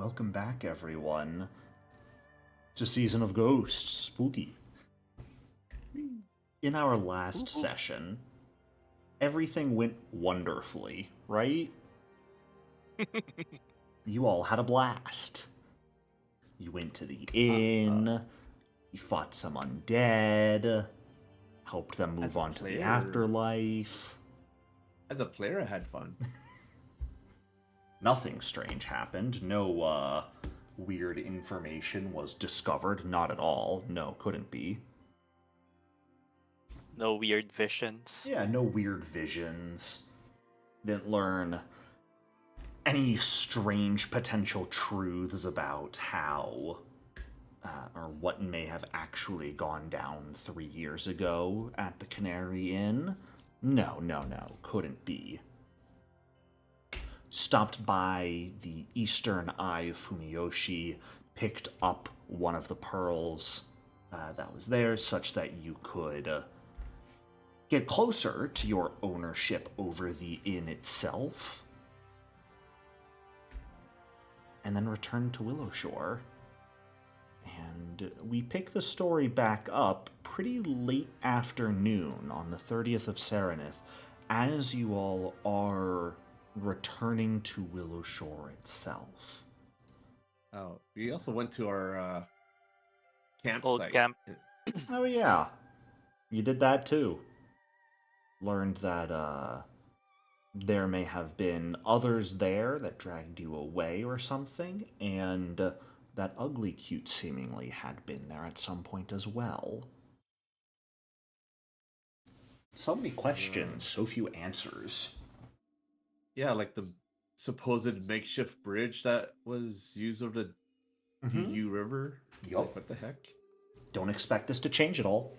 Welcome back, everyone, to Season of Ghosts Spooky. In our last session, everything went wonderfully, right? You all had a blast. You went to the inn, you fought some undead, helped them move on to the afterlife. As a player, I had fun. Nothing strange happened. No, weird information was discovered. Not at all. No, couldn't be. No weird visions. Yeah, no weird visions. Didn't learn any strange potential truths about how or what may have actually gone down 3 years ago at the Canary Inn. No, couldn't be. Stopped by the eastern eye of Fumiyoshi, picked up one of the pearls that was there, such that you could get closer to your ownership over the inn itself, and then return to Willowshore. And we pick the story back up pretty late afternoon on the 30th of Serenith, as you all are returning to Willowshore itself. Oh, we also went to our campsite. Old camp. Oh yeah, you did that too. Learned that there may have been others there that dragged you away or something, and that Ugly Cute seemingly had been there at some point as well. So many questions, so few answers. Yeah, like the supposed makeshift bridge that was used over the U River. Yup. Like, what the heck? Don't expect us to change it all.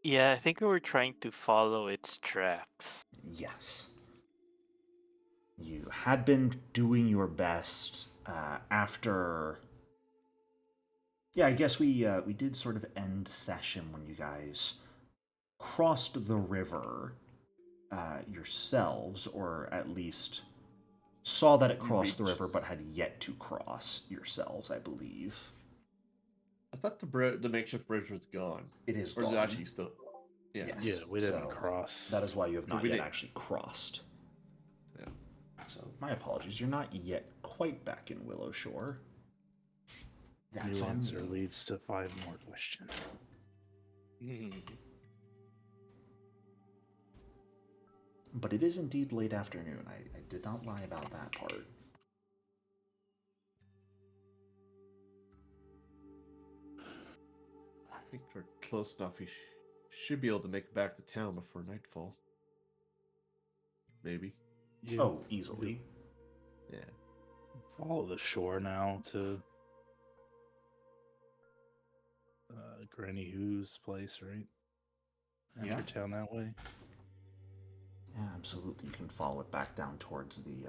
Yeah, I think we were trying to follow its tracks. Yes. You had been doing your best after... Yeah, I guess we did sort of end session when you guys crossed the river yourselves, or at least saw that it crossed the river but had yet to cross yourselves, I believe. I thought the makeshift bridge was gone. It is or gone. Or is it actually still? Yeah. Yes. Yeah, we didn't cross. That is why you have not yet actually crossed. Yeah. So, my apologies. You're not yet quite back in Willowshore. That's New on answer me. leads to 5 more questions. But it is indeed late afternoon. I did not lie about that part. I think we're close enough. We should be able to make it back to town before nightfall. Maybe. Oh, easily. Yeah. Follow the shore now to Granny Who's place, right? Yeah. Enter town that way. Yeah, absolutely. You can follow it back down towards the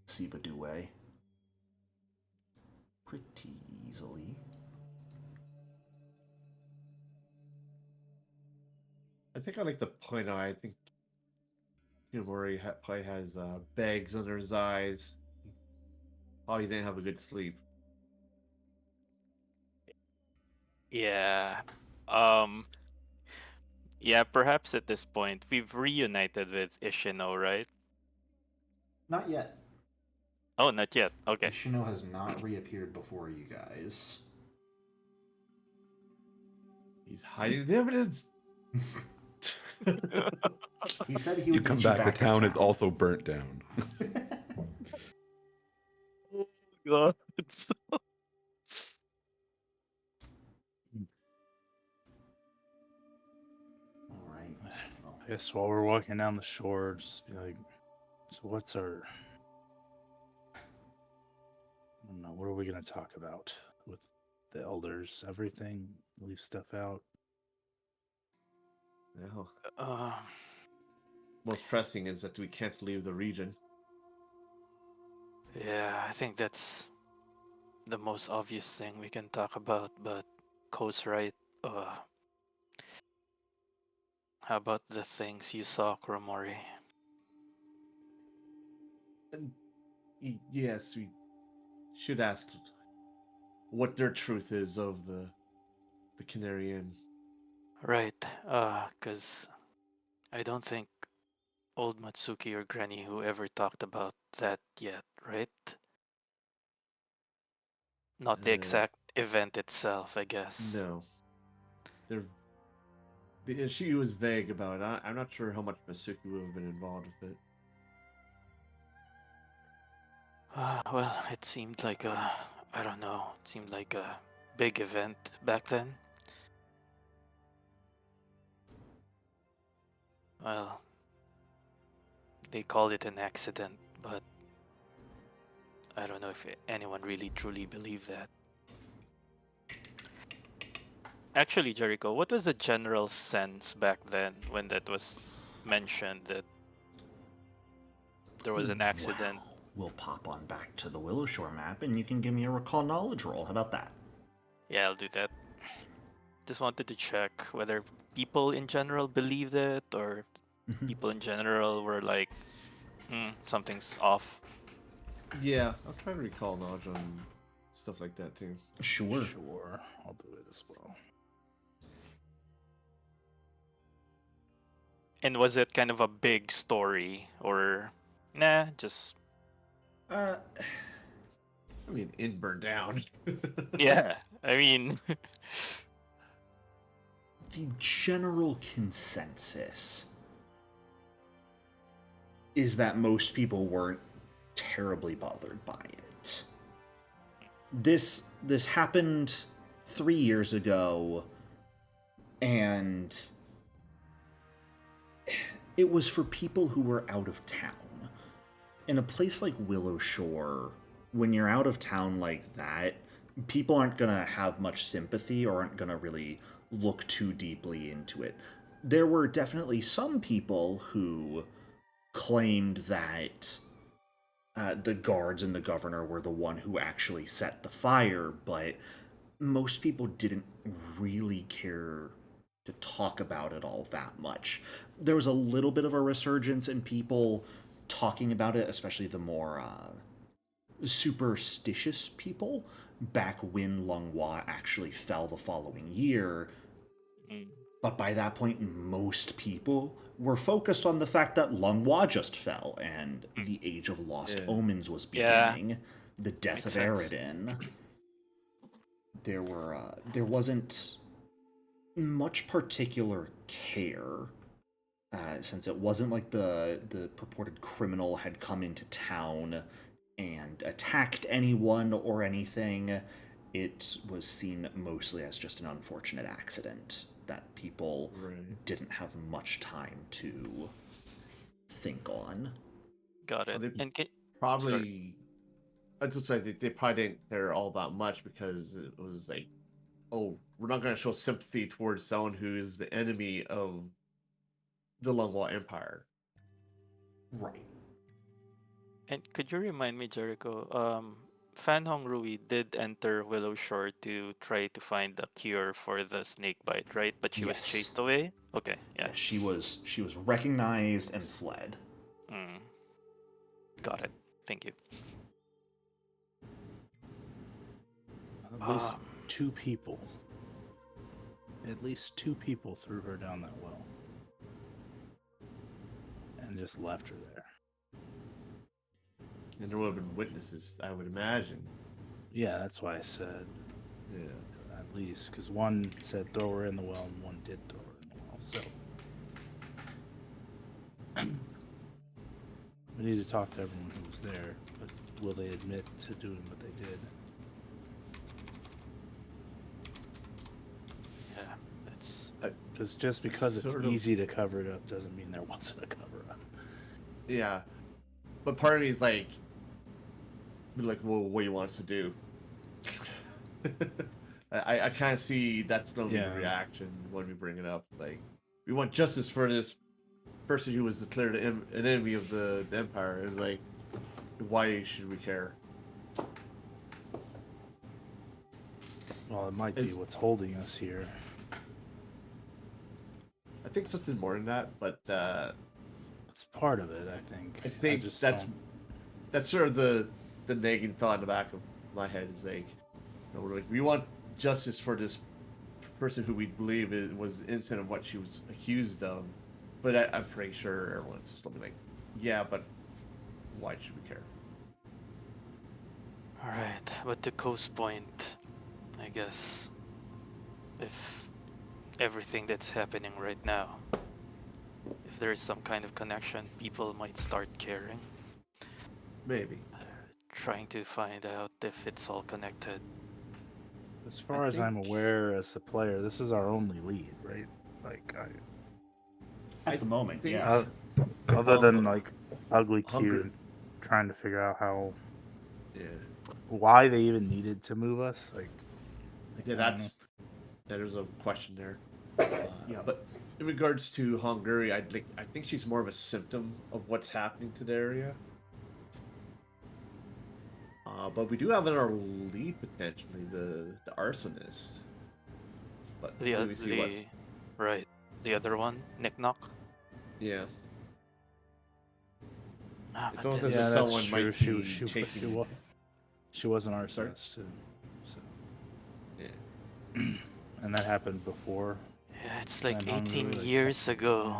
Sibadu Way. Pretty easily. I think I like the point out. I think Mori probably has bags under his eyes. Oh, he didn't have a good sleep. Yeah. Yeah, perhaps at this point we've reunited with Ishino, right? Not yet. Oh, not yet. Okay. Ishino has not reappeared before you guys. He's hiding the evidence. He said he would come get back. you back The town is also burnt down. Oh God. All right. Well, I guess while we're walking down the shore, just be like, so what's our... I don't know, what are we going to talk about with the elders? Everything? Leave stuff out? No. Uh, Most pressing is that we can't leave the region. yeah, I think that's the most obvious thing we can talk about, but Ko's right. How about the things you saw, Kuromori? Yes, we should ask what their truth is of the Canary Inn. Right. Cause I don't think old Matsuki or Granny who ever talked about that yet, right? Not the Uh, exact event itself, I guess. no, they're she was vague about it. I'm not sure how much Masuki would have been involved with it. Well, it seemed like I don't know, it seemed like a big event back then. Well, they called it an accident, but I don't know if anyone really truly believed that. Actually, Jericho, what was the general sense back then when that was mentioned that there was an accident? Well, we'll pop on back to the Willow Shore map and you can give me a recall knowledge roll. How about that? Yeah, I'll do that. Just wanted to check whether people in general believed it or people in general were like, something's off. Yeah, I'll try to recall knowledge on stuff like that too. Sure. Sure, I'll do it as well. And was it kind of a big story or nah, just Uh, I mean, inn burned down. yeah. I mean, the general consensus is that most people weren't terribly bothered by it. This happened 3 years ago, and it was for people who were out of town. In a place like Willow Shore, when you're out of town like that, people aren't going to have much sympathy or aren't going to really look too deeply into it. There were definitely some people who claimed that the guards and the governor were the one who actually set the fire, but most people didn't really care to talk about it all that much. There was a little bit of a resurgence in people talking about it, especially the more superstitious people, back when Longhua actually fell the following year. But by that point, most people were focused on the fact that Longhua just fell and the Age of Lost Omens was beginning, the death Makes of sense. Eridan. There wasn't much particular care, since it wasn't like the purported criminal had come into town and attacked anyone or anything. It was seen mostly as just an unfortunate accident that people didn't have much time to think on. got it. Well, they And probably, I just say they probably didn't care all that much because it was like, oh, we're not going to show sympathy towards someone who is the enemy of the Longhua Empire. Right. And could you remind me, Jericho? Fan Hongrui did enter Willow Shore to try to find a cure for the snake bite, right? But she was Yes. chased away. Okay, yeah. Yeah, she was recognized and fled. Got it. Thank you. At least two people. At least two people threw her down that well. And just left her there. And there would have been witnesses, I would imagine. Yeah, that's why I said Yeah. at least. Because one said throw her in the well and one did throw her in the well. So we need to talk to everyone who was there. But will they admit to doing what they did? Yeah, that's Because just because it's Sort of. easy to cover it up doesn't mean there wasn't a cover up. Yeah. But part of me is like, well, what he wants to do. I can't see that's no reaction when we bring it up. Like, we want justice for this person who was declared an enemy of the Empire. It's like, why should we care? Well, it might be what's holding us here. I think something more than that, but It's part of it, I think. I think just that's that's sort of the nagging thought in the back of my head is like, we're like, we want justice for this person who we believe was innocent of what she was accused of, but I'm pretty sure everyone's still be like, yeah, but why should we care? Alright, but to Co's point, I guess if everything that's happening right now, if there is some kind of connection, people might start caring. Maybe. Trying to find out if it's all connected. As far as I'm aware, as the player, this is our only lead, right? Like, At the moment, think- yeah. other than like Ugly Hunger- Q and trying to figure out how, Yeah. why they even needed to move us. Like Yeah, I don't there's a question there. Yeah. But in regards to Honguri, I think she's more of a symptom of what's happening to the area. But we do have in our lead potentially the arsonist. But maybe we see what. Right, the other one, Nick Knock. Yeah. It's But almost this- as if Yeah, someone that's true. might She be was taking. she was an Sorry? arsonist too. So, Yeah. and that happened before. yeah, it's like Fan Hongrui, 18 like, years ago.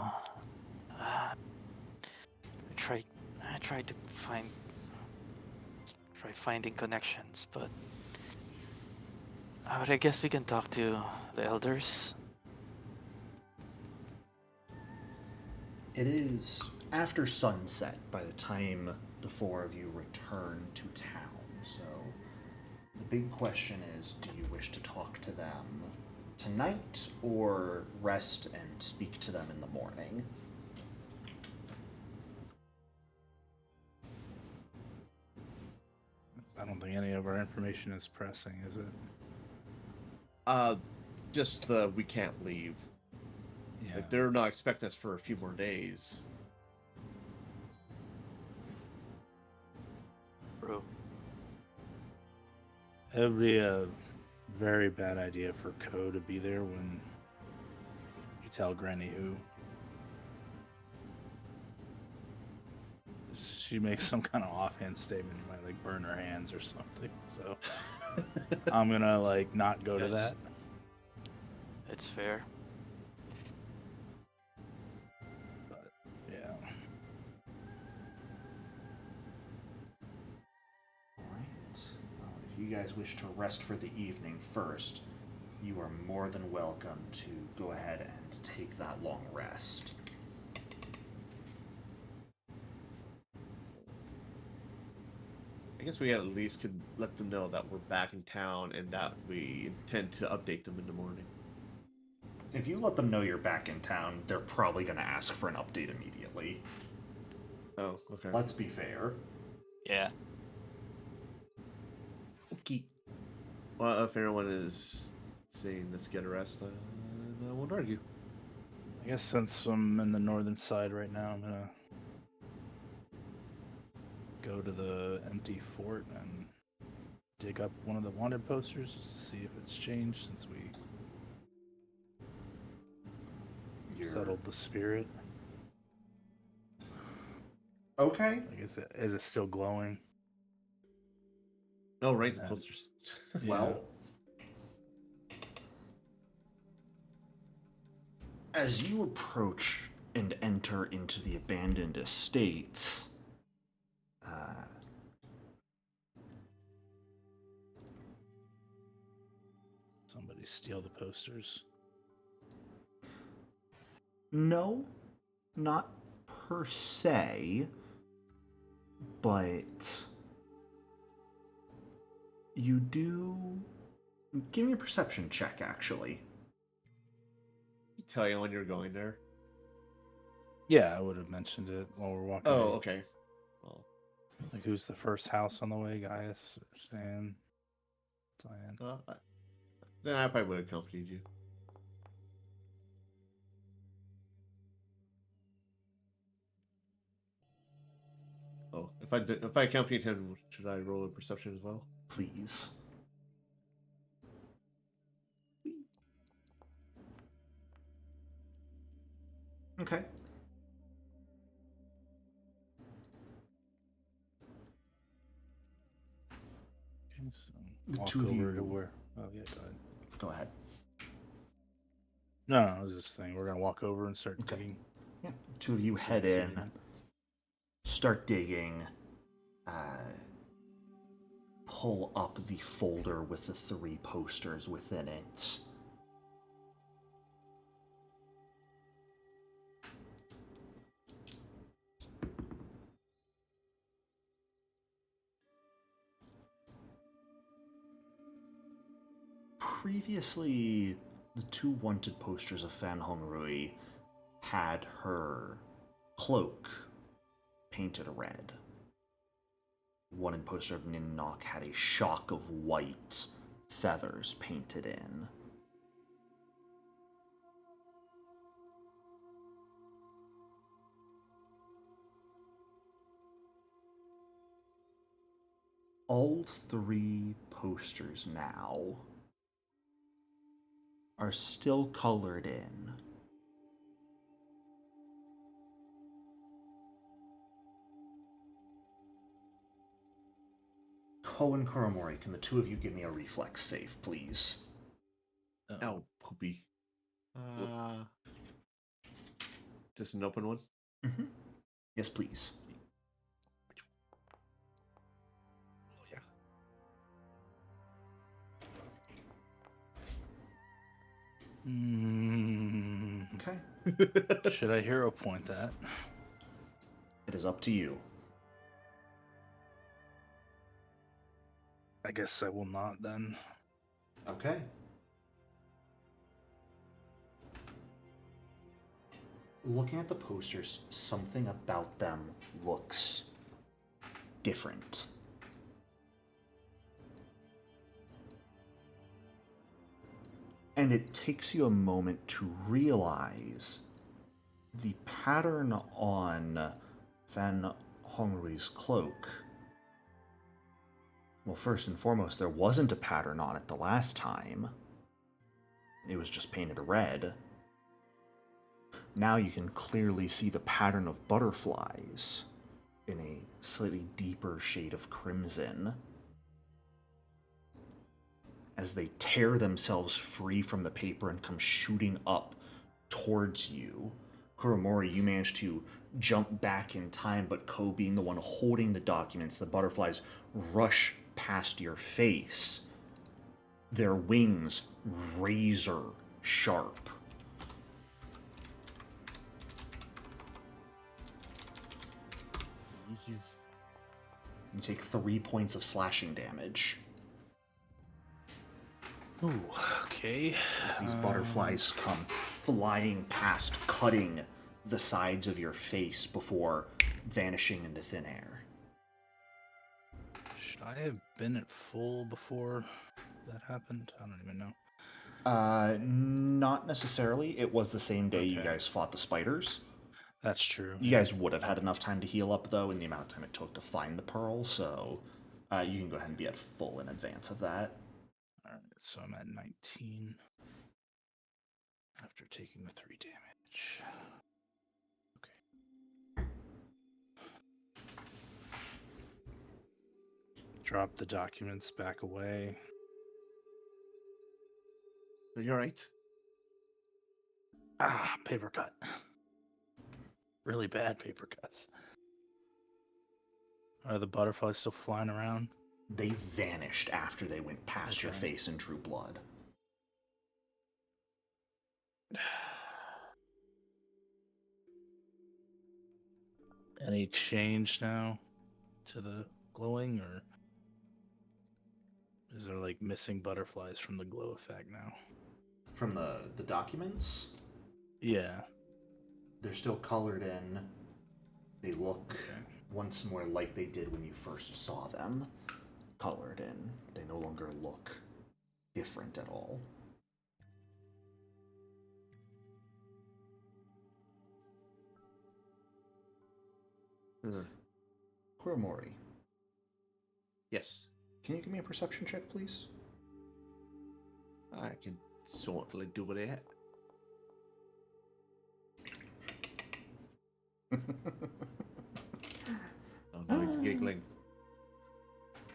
yeah. I tried to try finding connections, but I guess we can talk to the elders. It is after sunset by the time the four of you return to town, so the big question is, do you wish to talk to them tonight or rest and speak to them in the morning? I don't think any of our information is pressing, is it? Just we can't leave. Yeah. Like they're not expecting us for a few more days. Bro, It would be a very bad idea for Ko to be there when you tell Granny who. She makes some kind of offhand statement, you might like burn her hands or something. So I'm gonna like not go to Yes. that. it's fair. But yeah. Alright. Well, if you guys wish to rest for the evening first, you are more than welcome to go ahead and take that long rest. I guess we at least could let them know that we're back in town and that we intend to update them in the morning. If you let them know you're back in town, they're probably going to ask for an update immediately. Oh, okay. Let's be fair. Yeah. Okay. Well, if everyone is saying let's get a rest, I won't argue. I guess since I'm in the northern side right now, I'm gonna go to the empty fort and dig up one of the wanted posters just to see if it's changed since we settled the spirit. Okay. Like, is it still glowing? Oh, right, the And- posters. Well, as you approach and enter into the abandoned estates, Somebody steal the posters. no, not per se, but you do. Give me a perception check, actually. Tell you when you're going there. Yeah, I would have mentioned it while we're walking. Oh, in. okay. Well, Like, who's the first house on the way, Gaius? Or Stan? Diane? then I probably would have accompanied you. Oh, if I accompanied him, should I roll a perception as well? Please. Okay. So The walk two of over to you- where. Oh yeah, go ahead. Go ahead. No, I was just saying we're gonna walk over and start Okay. digging. Yeah. Two of you head in, start digging, pull up the folder with the 3 posters within it. Previously, the 2 wanted posters of Fan Hongrui had her cloak painted red. Wanted poster of Ninnok had a shock of white feathers painted in. All 3 posters now are still colored in. Ko and Kuromori, can the 2 of you give me a reflex save, please? Oh, poopy. Just an open one? Mm-hmm. Yes, please. Oh, yeah. Okay. Should I hero point that? It is up to you. I guess I will not then. Okay. Looking at the posters, something about them looks different. And it takes you a moment to realize the pattern on Fan Hongrui's cloak. Well, first and foremost, there wasn't a pattern on it the last time. It was just painted red. Now you can clearly see the pattern of butterflies in a slightly deeper shade of crimson as they tear themselves free from the paper and come shooting up towards you. Kuromori, you manage to jump back in time, but Ko, being the one holding the documents, the butterflies rush past your face. Their wings razor sharp. He's... You take 3 points of slashing damage Ooh, okay. as these butterflies come flying past, cutting the sides of your face before vanishing into thin air. Should I have been at full before that happened? I don't even know. Not necessarily. It was the same day you Okay. guys fought the spiders. That's true. You guys would have had enough time to heal up, though, in the amount of time it took to find the pearl, so you can go ahead and be at full in advance of that. Alright, so I'm at 19 after taking the 3 damage. Okay. Drop the documents back away. Are you alright? Ah, paper cut. Really bad paper cuts. Are the butterflies still flying around? They vanished after they went past your Okay. face and drew blood. Any change now to the glowing, or is there like missing butterflies from the glow effect now? From the documents, Yeah. they're still colored in. They look Okay. once more like they did when you first saw them. Colored in. They no longer look different at all. Kuromori, Yes. can you give me a perception check, please? I can certainly do it. Oh no, he's giggling.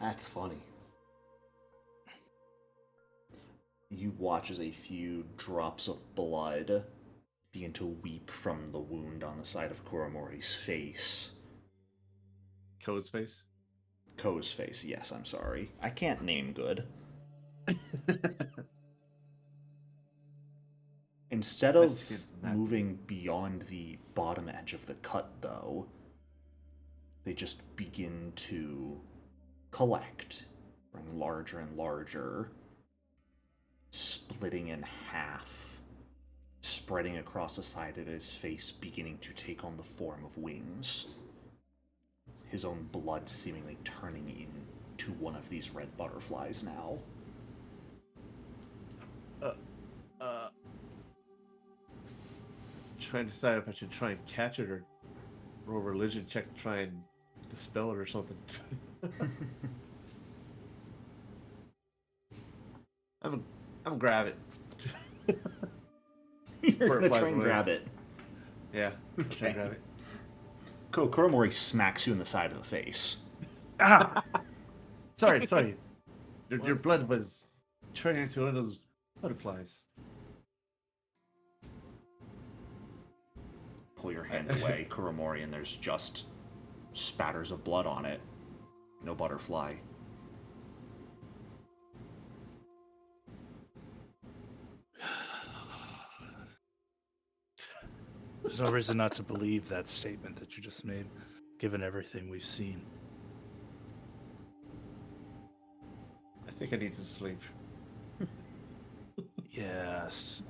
That's funny. you watch as a few drops of blood begin to weep from the wound on the side of Kuromori's face. Code's face. Ko's face, yes, I'm sorry. I can't name good. Instead of Mexicans in that moving beyond the bottom edge of the cut, though, they just begin to collect, growing larger and larger, splitting in half, spreading across the side of his face, beginning to take on the form of wings. His own blood seemingly turning into one of these red butterflies now. Trying to decide if I should try and catch it or roll a religion check to try and dispel it or something. I'm gonna grab it. You're gonna try flies and away. grab it. Yeah, try and grab it. Kuromori smacks you in the side of the face. Ah! Sorry. Your blood was turning into one of those butterflies. Pull your hand away, Kuromori, and there's just spatters of blood on it. No butterfly. There's no reason not to believe that statement that you just made, given everything we've seen. I think I need to sleep. Yes.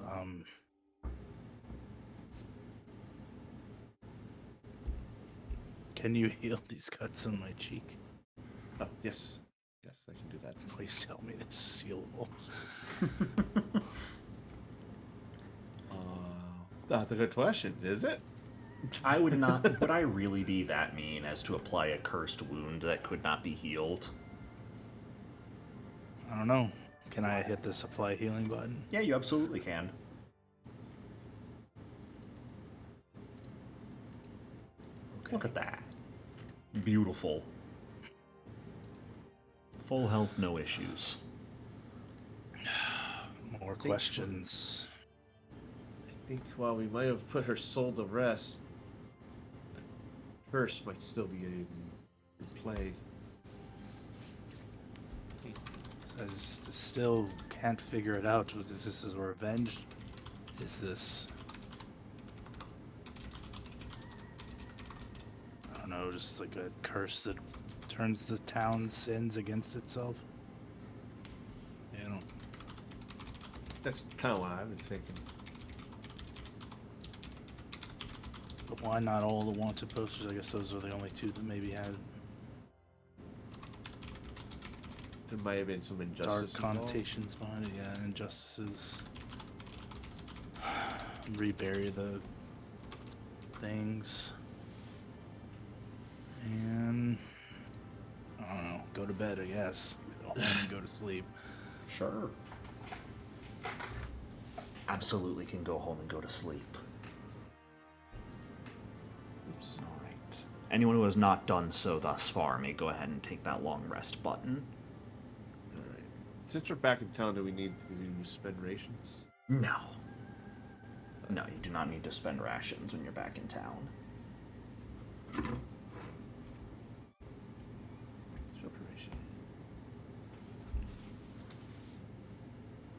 Can you heal these cuts on my cheek? Oh, yes. Yes, I can do that. Please tell me it's sealable. That's a good question, is it? I would not. Would I really be that mean as to apply a cursed wound that could not be healed? I don't know. Can I hit the supply healing button? Yeah, you absolutely can. Okay. Look at that. Beautiful. Full health, no issues. More questions. I think while we might have put her soul to rest, the curse might still be in play. I just still can't figure it out. Is this a revenge? Is this... I don't know, just like a curse that turns the town's sins against itself? Yeah, I don't... That's kind of what I've been thinking. But why not all the wanted posters? I guess those are the only two that maybe had There might have been some dark injustice involved. connotations behind it. Yeah, injustices. Rebury the things. And I don't know, go to bed, I guess. Go home and go to sleep. Sure. Absolutely can go home and go to sleep. Oops. Alright. Anyone who has not done so thus far may go ahead and take that long rest button. Alright. Since we're back in town, do we need to spend rations? No. No, you do not need to spend rations when you're back in town. Swap a ration.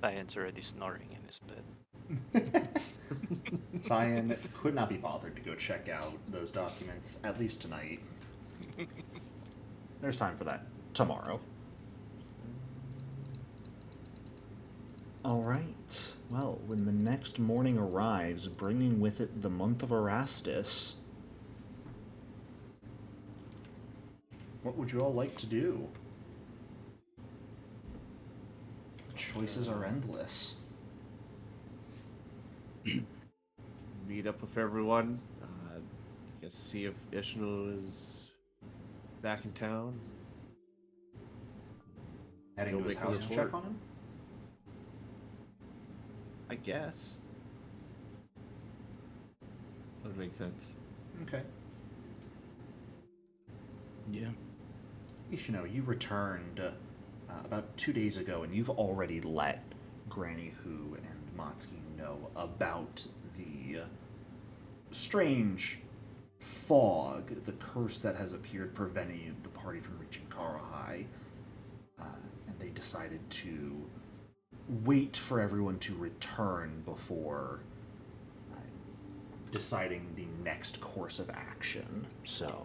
Diane's already snoring in his bed. Cyan could not be bothered to go check out those documents, at least tonight. There's time for that tomorrow. Alright, well, when the next morning arrives, bringing with it the month of Erastus, what would you all like to do? The choices are endless. Meet up with everyone. I guess see if Ishino is back in town. Heading Go to his make a house to report. check on him? I guess. That would make sense. Okay. Yeah. Ishino, you returned about 2 days ago, and you've already let Granny Who and Matsuki know about the strange fog, the curse that has appeared preventing the party from reaching Karahai. And they decided to wait for everyone to return before deciding the next course of action. So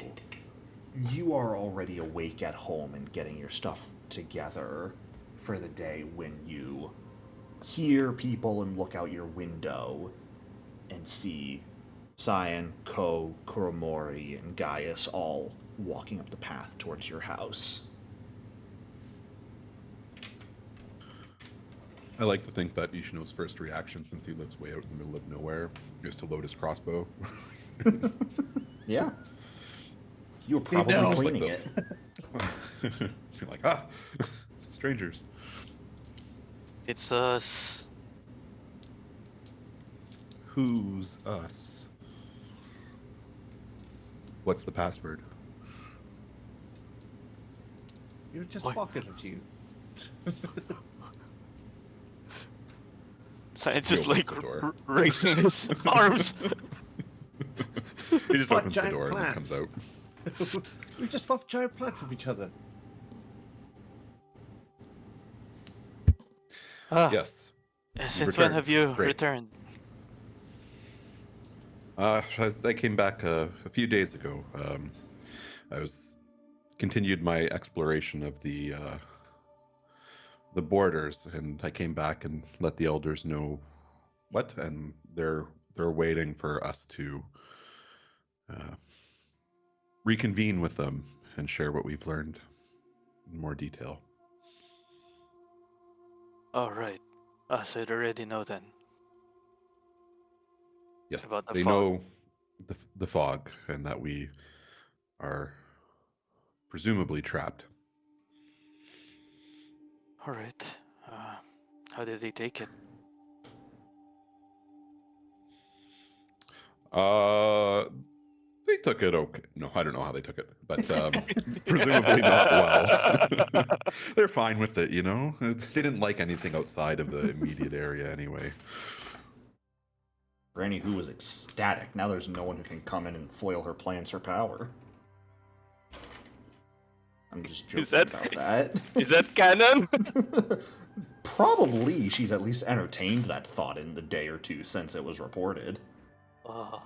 you are already awake at home and getting your stuff together for the day when you hear people and look out your window and see Cyan, Ko, Kuromori, and Gaius all walking up the path towards your house. I like to think that Ishino's first reaction, since he lives way out in the middle of nowhere, is to load his crossbow. Yeah. You were probably knows. cleaning Like it. You're like, strangers. It's us. Who's us? What's the password? You're just What? walking at you. Science He is opens like the door. raising his arms. He just Fought opens the giant door and then plants. comes out. We just fought giant plants with each other. Ah, Yes. since when returned. have you Great. returned? I came back a few days ago. I continued my exploration of the borders, and I came back and let the elders know and they're waiting for us to reconvene with them and share what we've learned in more detail. Oh, right. So you already know then. Yes, About the they fog. know the fog and that we are presumably trapped. All right. How did they take it? They took it okay. No, I don't know how they took it, but presumably not well. They're fine with it, you know? They didn't like anything outside of the immediate area anyway. Granny Who was ecstatic. Now there's no one who can come in and foil her plans for power. I'm just joking Is that- about that. Is that canon? Probably she's at least entertained that thought in the day or two since it was reported. Oh,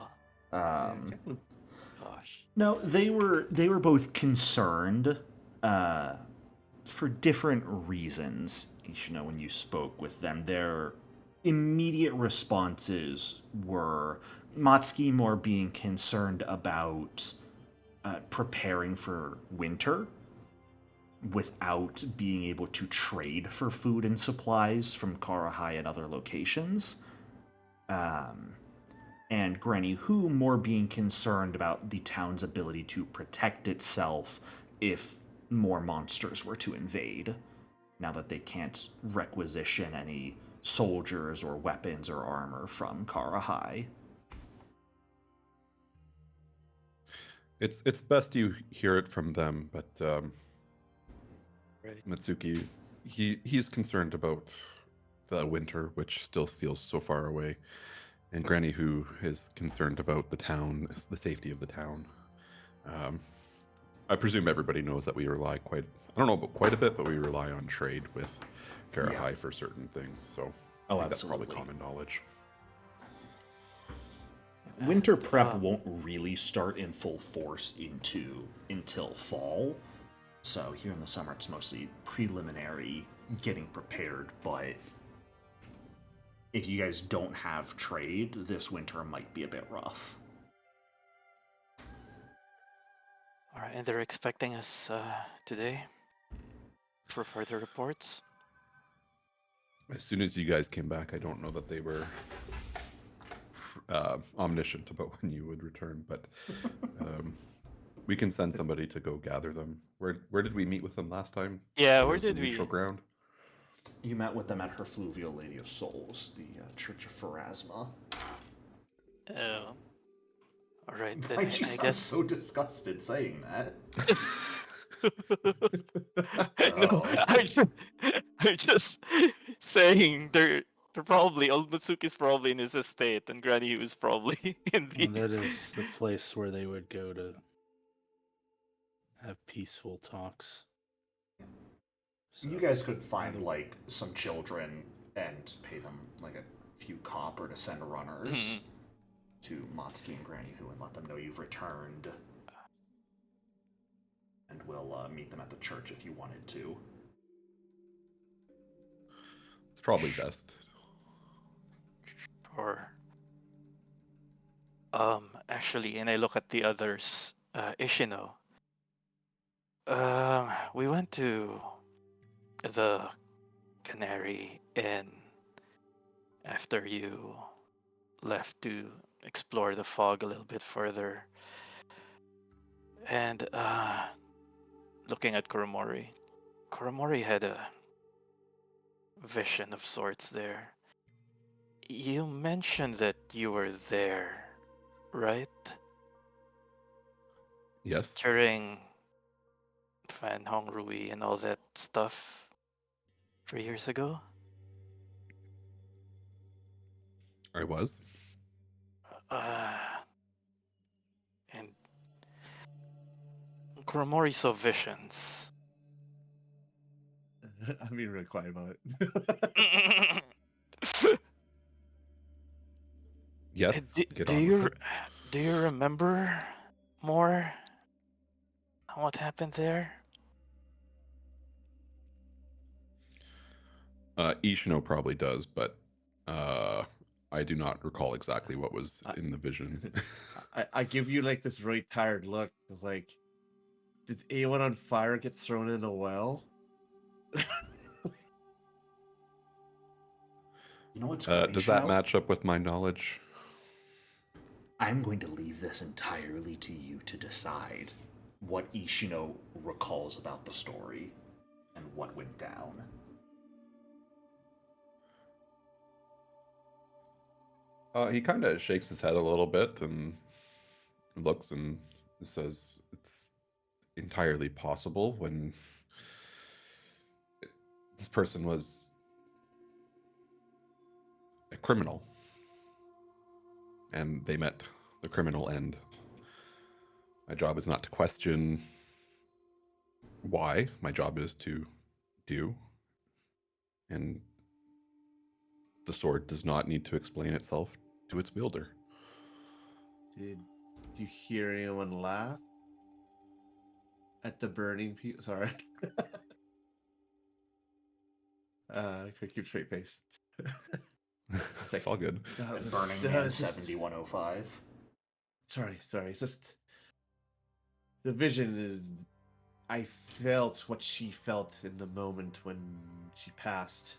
gosh. No, they were both concerned for different reasons. You know, when you spoke with them, their immediate responses were Matsuki more being concerned about preparing for winter without being able to trade for food and supplies from Karahai and other locations. And Granny Who more being concerned about the town's ability to protect itself if more monsters were to invade, now that they can't requisition any soldiers or weapons or armor from Karahai. It's best you hear it from them, but Right. Matsuki, he's concerned about the winter, which still feels so far away, and Granny Who is concerned about the town, the safety of the town. I presume everybody knows that we rely I don't know about quite a bit, but we rely on trade with Karahai for certain things, so Oh, I think that's absolutely. probably common knowledge. Winter prep won't really start in full force until fall. So here in the summer, it's mostly preliminary, getting prepared. But if you guys don't have trade, this winter might be a bit rough. All right, and they're expecting us today for further reports. As soon as you guys came back, I don't know that they were omniscient about when you would return, but we can send somebody to go gather them. Where did we meet with them last time? Yeah, There where was a did we? neutral ground? You met with them at her Fluvial Lady of Souls, the Church of Pharasma. Oh. All right, then Why'd you I sound guess. so disgusted saying that? No, Oh. I'm just saying they're probably old Matsuki's probably in his estate, and Granny Hugh is probably in the. And that is the place where they would go to have peaceful talks. You So, guys could find other- like some children and pay them like a few copper to send runners to Matsuki and Granny Who and let them know you've returned. And we'll meet them at the church if you wanted to. It's probably best. Or actually, and I look at the others. Ishino. We went to the Canary Inn after you left to explore the fog a little bit further. And looking at Kuromori. Kuromori had a vision of sorts there. You mentioned that you were there, right? Yes. During Fan Hongrui and all that stuff 3 years ago? I was. And Kuromori saw visions. I'm being really quiet about it. Yes. do, get do on you with it. do you remember more on what happened there? Ishino probably does, but I do not recall exactly what was in the vision. I give you like this really tired look. It's like, did anyone on fire get thrown in a well? You know what's great, Does that Ishino? match up with my knowledge? I'm going to leave this entirely to you to decide what Ishino recalls about the story and what went down. He kind of shakes his head a little bit and looks and says it's entirely possible when this person was a criminal and they met the criminal end. My job is not to question why. My job is to do. And the sword does not need to explain itself to its wielder. Did you hear anyone laugh at the burning people? Sorry. Keep straight face. It's all good. Burning Man 7105. Sorry. It's just the vision is. I felt what she felt in the moment when she passed.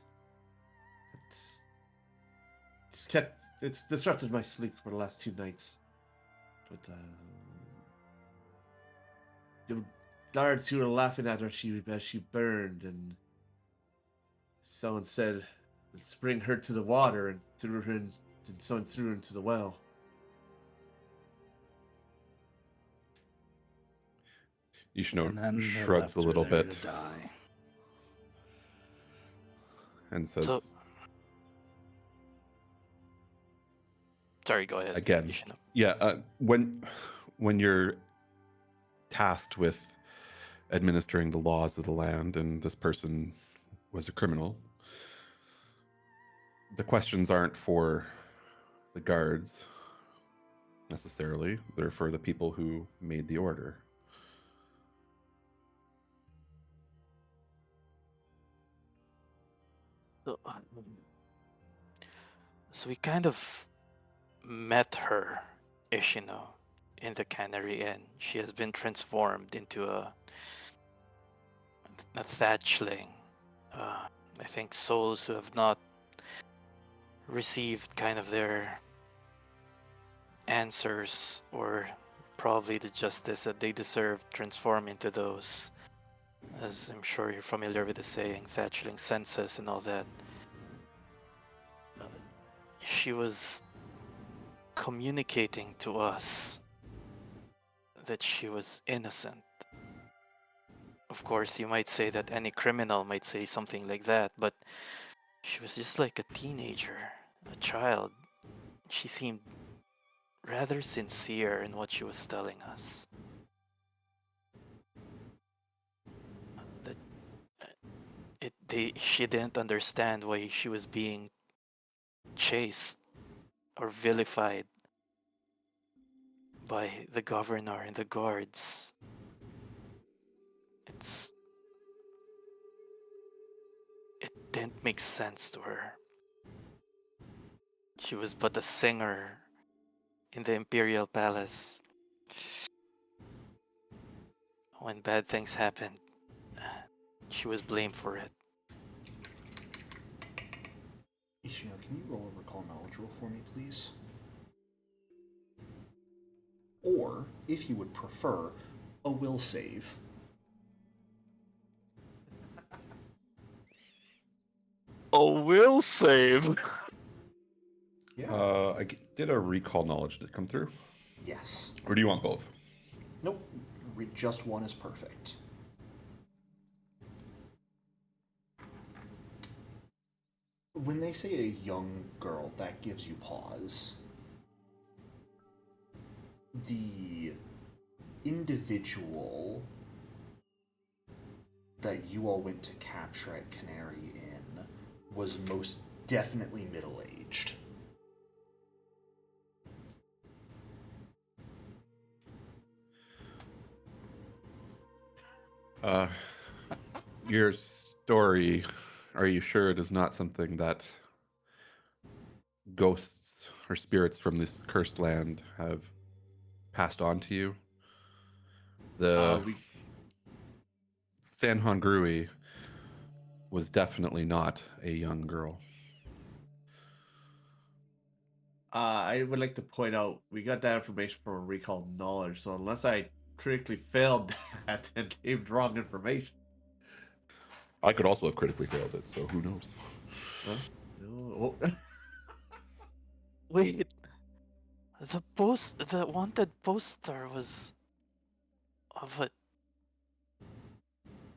It's disrupted my sleep for the last 2 nights. But the guards who were laughing at her as she burned, and someone said, "Let's bring her to the water," and threw her in, and someone threw her into the well. Ishino and then they shrugs left a her little there bit to die. and says, So- Sorry, go ahead. Again. Ishino. "Yeah, when you're tasked with administering the laws of the land, and this person was a criminal, the questions aren't for the guards necessarily; they're for the people who made the order." So we kind of met her, Ishino, in the Canary Inn. She has been transformed into a thatchling. I think souls who have not received kind of their answers or probably the justice that they deserve transform into those. As I'm sure you're familiar with the saying, thatchling senses and all that. She was communicating to us that she was innocent. Of course, you might say that any criminal might say something like that, but She was just like a teenager, a child. She seemed rather sincere in what she was telling us. That she didn't understand why she was being chased or vilified by the governor and the guards. It didn't make sense to her. She was but a singer in the Imperial Palace. When bad things happened, she was blamed for it. Ishino, can you roll a recall knowledge roll for me, please? Or, if you would prefer, a will save. A will save. Yeah. Did a recall knowledge that come through? Yes. Or do you want both? Nope. Just one is perfect. When they say a young girl, that gives you pause. The individual that you all went to capture at Canary Inn was most definitely middle-aged. Your story, are you sure it is not something that ghosts or spirits from this cursed land have passed on to you? The Fan Hongrui was definitely not a young girl. I would like to point out we got that information from recall knowledge, so unless I critically failed that and gave wrong information. I could also have critically failed it, so who knows? Huh? No. Wait, the wanted poster was of a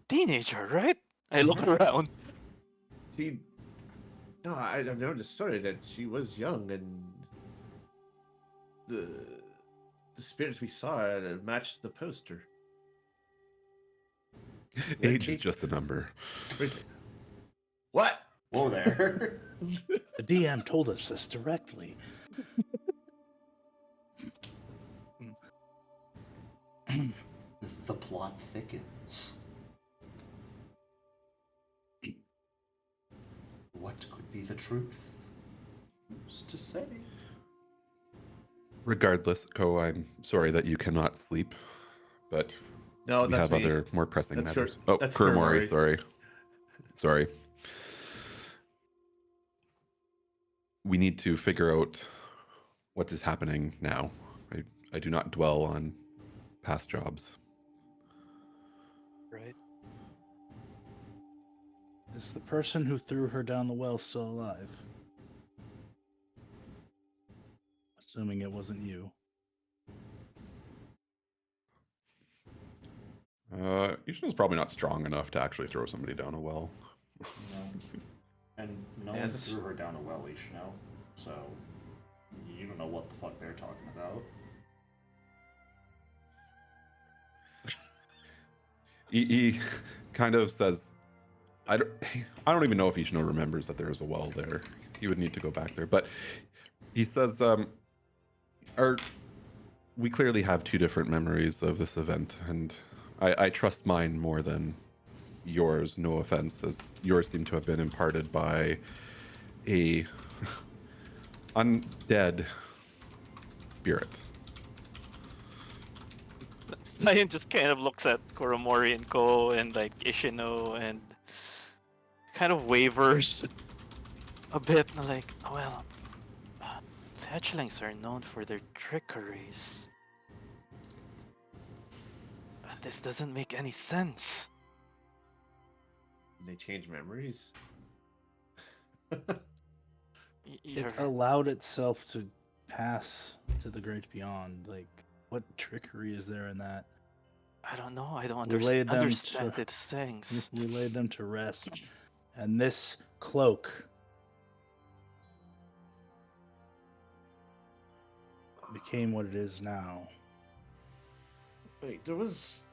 teenager, right? I look around. I've known the story that she was young, and the spirits we saw matched the poster. Age is just a number. What? Whoa there. The DM told us this directly. The plot thickens. What could be the truth? Who's to say? Regardless, Ko, I'm sorry that you cannot sleep, but No, we that's have me. other more pressing That's matters. that's Kurumori, Kurumori. sorry. We need to figure out what is happening now. I do not dwell on past jobs. Right. Is the person who threw her down the well still alive? Assuming it wasn't you. Ishino's probably not strong enough to actually throw somebody down a well. No. And no Yeah, one this- threw her down a well, Ishino. So, you don't know what the fuck they're talking about. He kind of says, I don't even know if Ishino remembers that there is a well there. He would need to go back there. But he says, we clearly have two different memories of this event, and I trust mine more than yours, no offense, as yours seem to have been imparted by a undead spirit. Cyan just kind of looks at Koromori and Ko and like Ishino and kind of wavers a bit, like, well, the hatchlings are known for their trickeries. This doesn't make any sense. They change memories. It allowed itself to pass to the great beyond. Like, what trickery is there in that? I don't know. I don't We laid them understand to- these things. We laid them to rest, and this cloak became what it is now. Wait, there was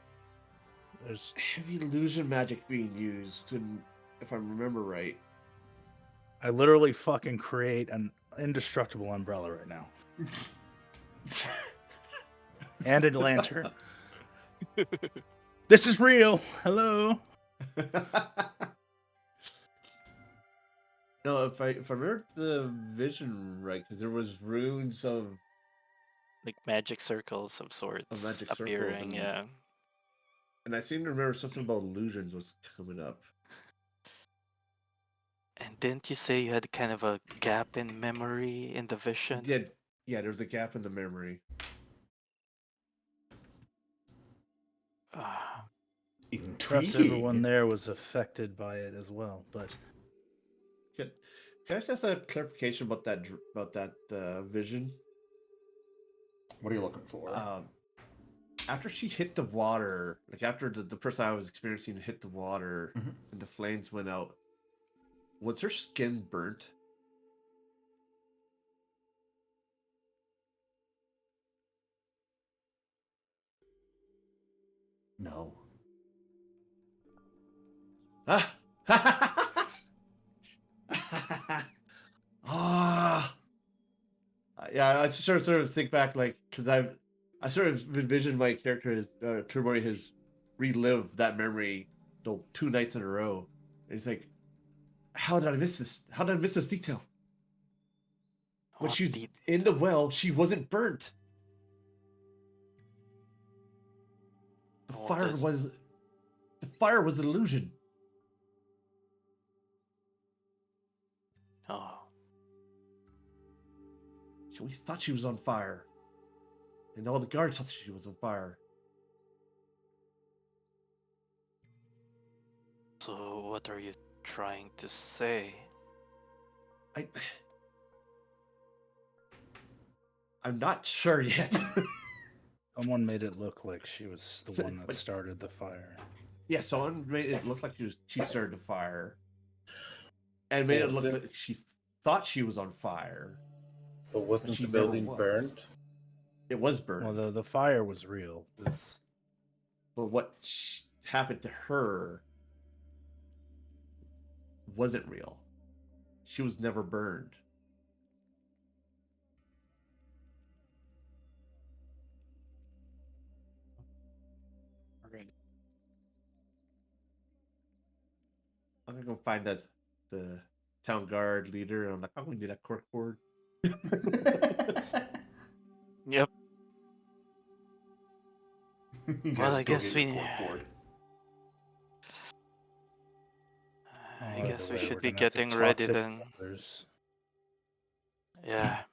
There's heavy illusion magic being used, if I remember right. I literally fucking create an indestructible umbrella right now. And a lantern. This is real. Hello. No, if I remember the vision right, because there was runes of Like magic circles of sorts magic circles appearing, and- yeah. and I seem to remember something about illusions was coming up. And didn't you say you had kind of a gap in memory in the vision? Yeah, there's a gap in the memory. Ah, Perhaps everyone there was affected by it as well, but Can I just have clarification about that vision? What are you looking for? After she hit the water, like after the person I was experiencing hit the water Mhm. and the flames went out, was her skin burnt? No. Ah! Ah! Yeah, I just sort of think back, like, because I sort of envisioned my character as Turmori has relived that memory, 2 nights in a row, and he's like, "How did I miss this? How did I miss this detail? When what she's did- in the well, she wasn't burnt. The What fire does- was an illusion." Oh, So we thought she was on fire, and all the guards thought she was on fire. so what are you trying to say? I'm not sure yet. someone made it look like she was the So- one that but- started the fire. Yeah, someone made it look like she started the fire, and made it look like she thought she was on fire. But wasn't she the never building was. burned? It was burned, Well, the fire was real. but what happened to her wasn't real. She was never burned. I'm gonna go find the town guard leader, and I'm like, I'm gonna need that cork board. Yep. You Well, guys I go guess get your we- corkboard. I By guess the we way, should we're be gonna have to getting talk ready to the then. elders. Yeah.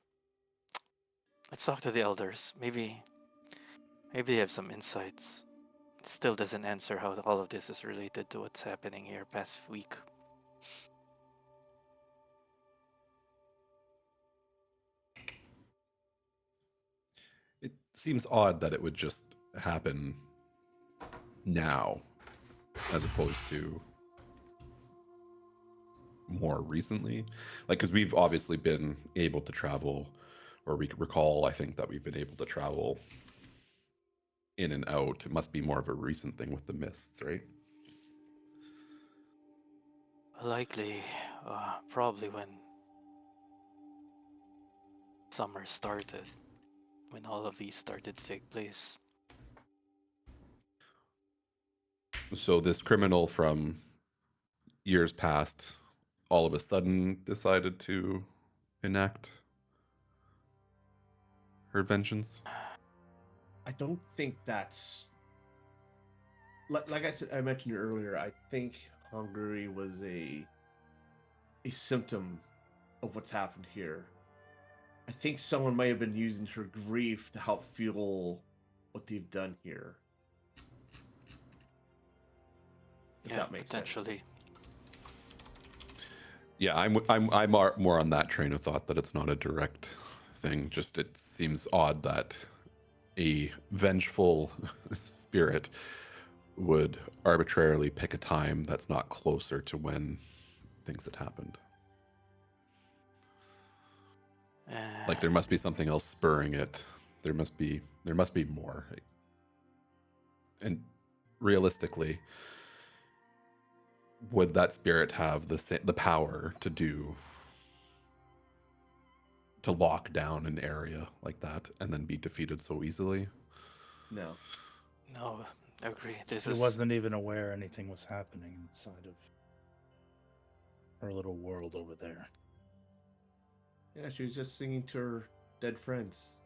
Let's talk to the elders. Maybe they have some insights. It still doesn't answer how all of this is related to what's happening here past week. It seems odd that it would just happen now, as opposed to more recently. Like, because we've obviously been able to travel, or we recall, I think, that we've been able to travel in and out. It must be more of a recent thing with the mists, right? Likely, probably when summer started, when all of these started to take place. So this criminal from years past all of a sudden decided to enact her vengeance. I don't think that's like I said. I mentioned earlier. I think Hungary was a symptom of what's happened here. I think someone might have been using her grief to help fuel what they've done here. If Yeah, that makes potentially. sense. Yeah, I'm more on that train of thought, that it's not a direct thing. Just it seems odd that a vengeful spirit would arbitrarily pick a time that's not closer to when things had happened. Like there must be something else spurring it There must be more. And realistically, would that spirit have the power to lock down an area like that and then be defeated so easily? No. No, I agree. This She is wasn't even aware anything was happening inside of her little world over there. Yeah, she was just singing to her dead friends.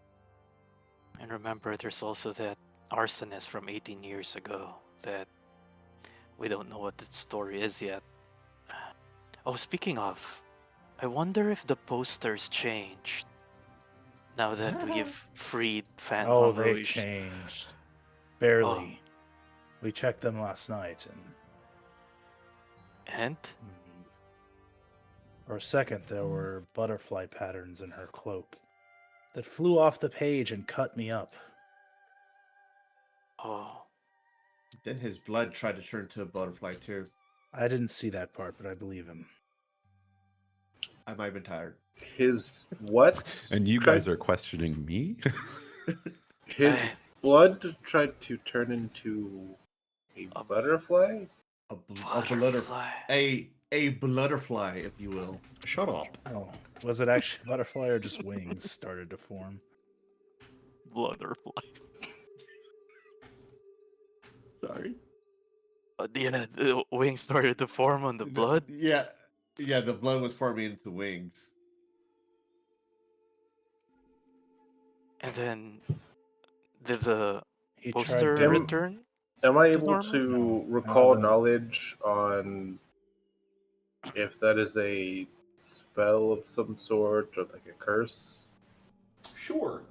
And remember, there's also that arsonist from 18 years ago that we don't know what that story is yet. Oh, speaking of, I wonder if the posters changed now that we've freed Fan Oh, they've Hongrui. changed. Barely. We checked them last night, And? For a second, there were butterfly patterns in her cloak that flew off the page and cut me up. Oh, Then his blood tried to turn to a butterfly too. I didn't see that part, but I believe him. I might have been tired. His what? And you guys are questioning me? His blood tried to turn into a butterfly? A butterfly. blutterfly, if you will. Shut up. Oh, was it actually a butterfly or just wings started to form? Butterfly. Sorry. Yeah, the wings started to form on the blood. Yeah, the blood was forming into wings. And then did the He poster to- return? Am I To able normal? to No, recall no. knowledge on if that is a spell of some sort or like a curse? Sure.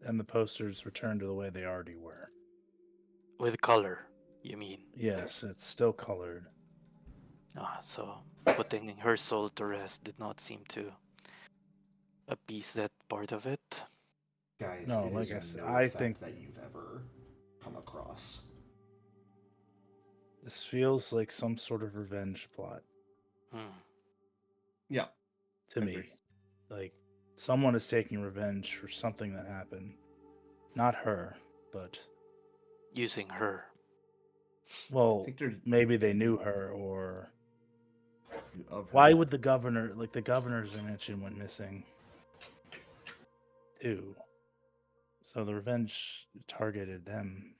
And the posters returned to the way they already were. With color, you mean? Yes, it's still colored. So putting her soul to rest did not seem to appease that part of it. Guys, No, it like is I said, no I effect think- that you've ever come across. This feels like some sort of revenge plot Yeah. to I me. agree. Like someone is taking revenge for something that happened. Not her, but Using her. well, I think they're maybe they knew her, or of her. why would the governor, like the governor's mansion went missing too. So the revenge targeted them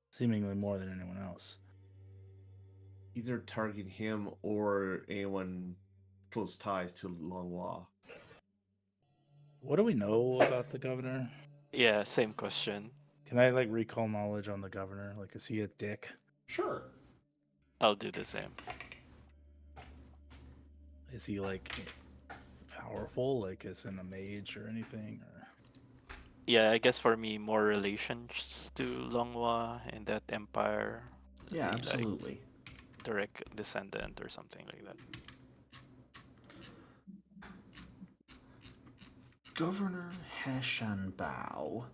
seemingly more than anyone else. either target him or anyone close ties to Longhua? What do we know about the governor? Yeah, same question. Can I like recall knowledge on the governor? Like, is he a dick? Sure. I'll do the same. Is he like powerful? Like, is in a mage or anything? Or Yeah, I guess for me, more relations to Longhua and that empire. Yeah, Like, absolutely. direct descendant or something like that. Governor Heshan Bao.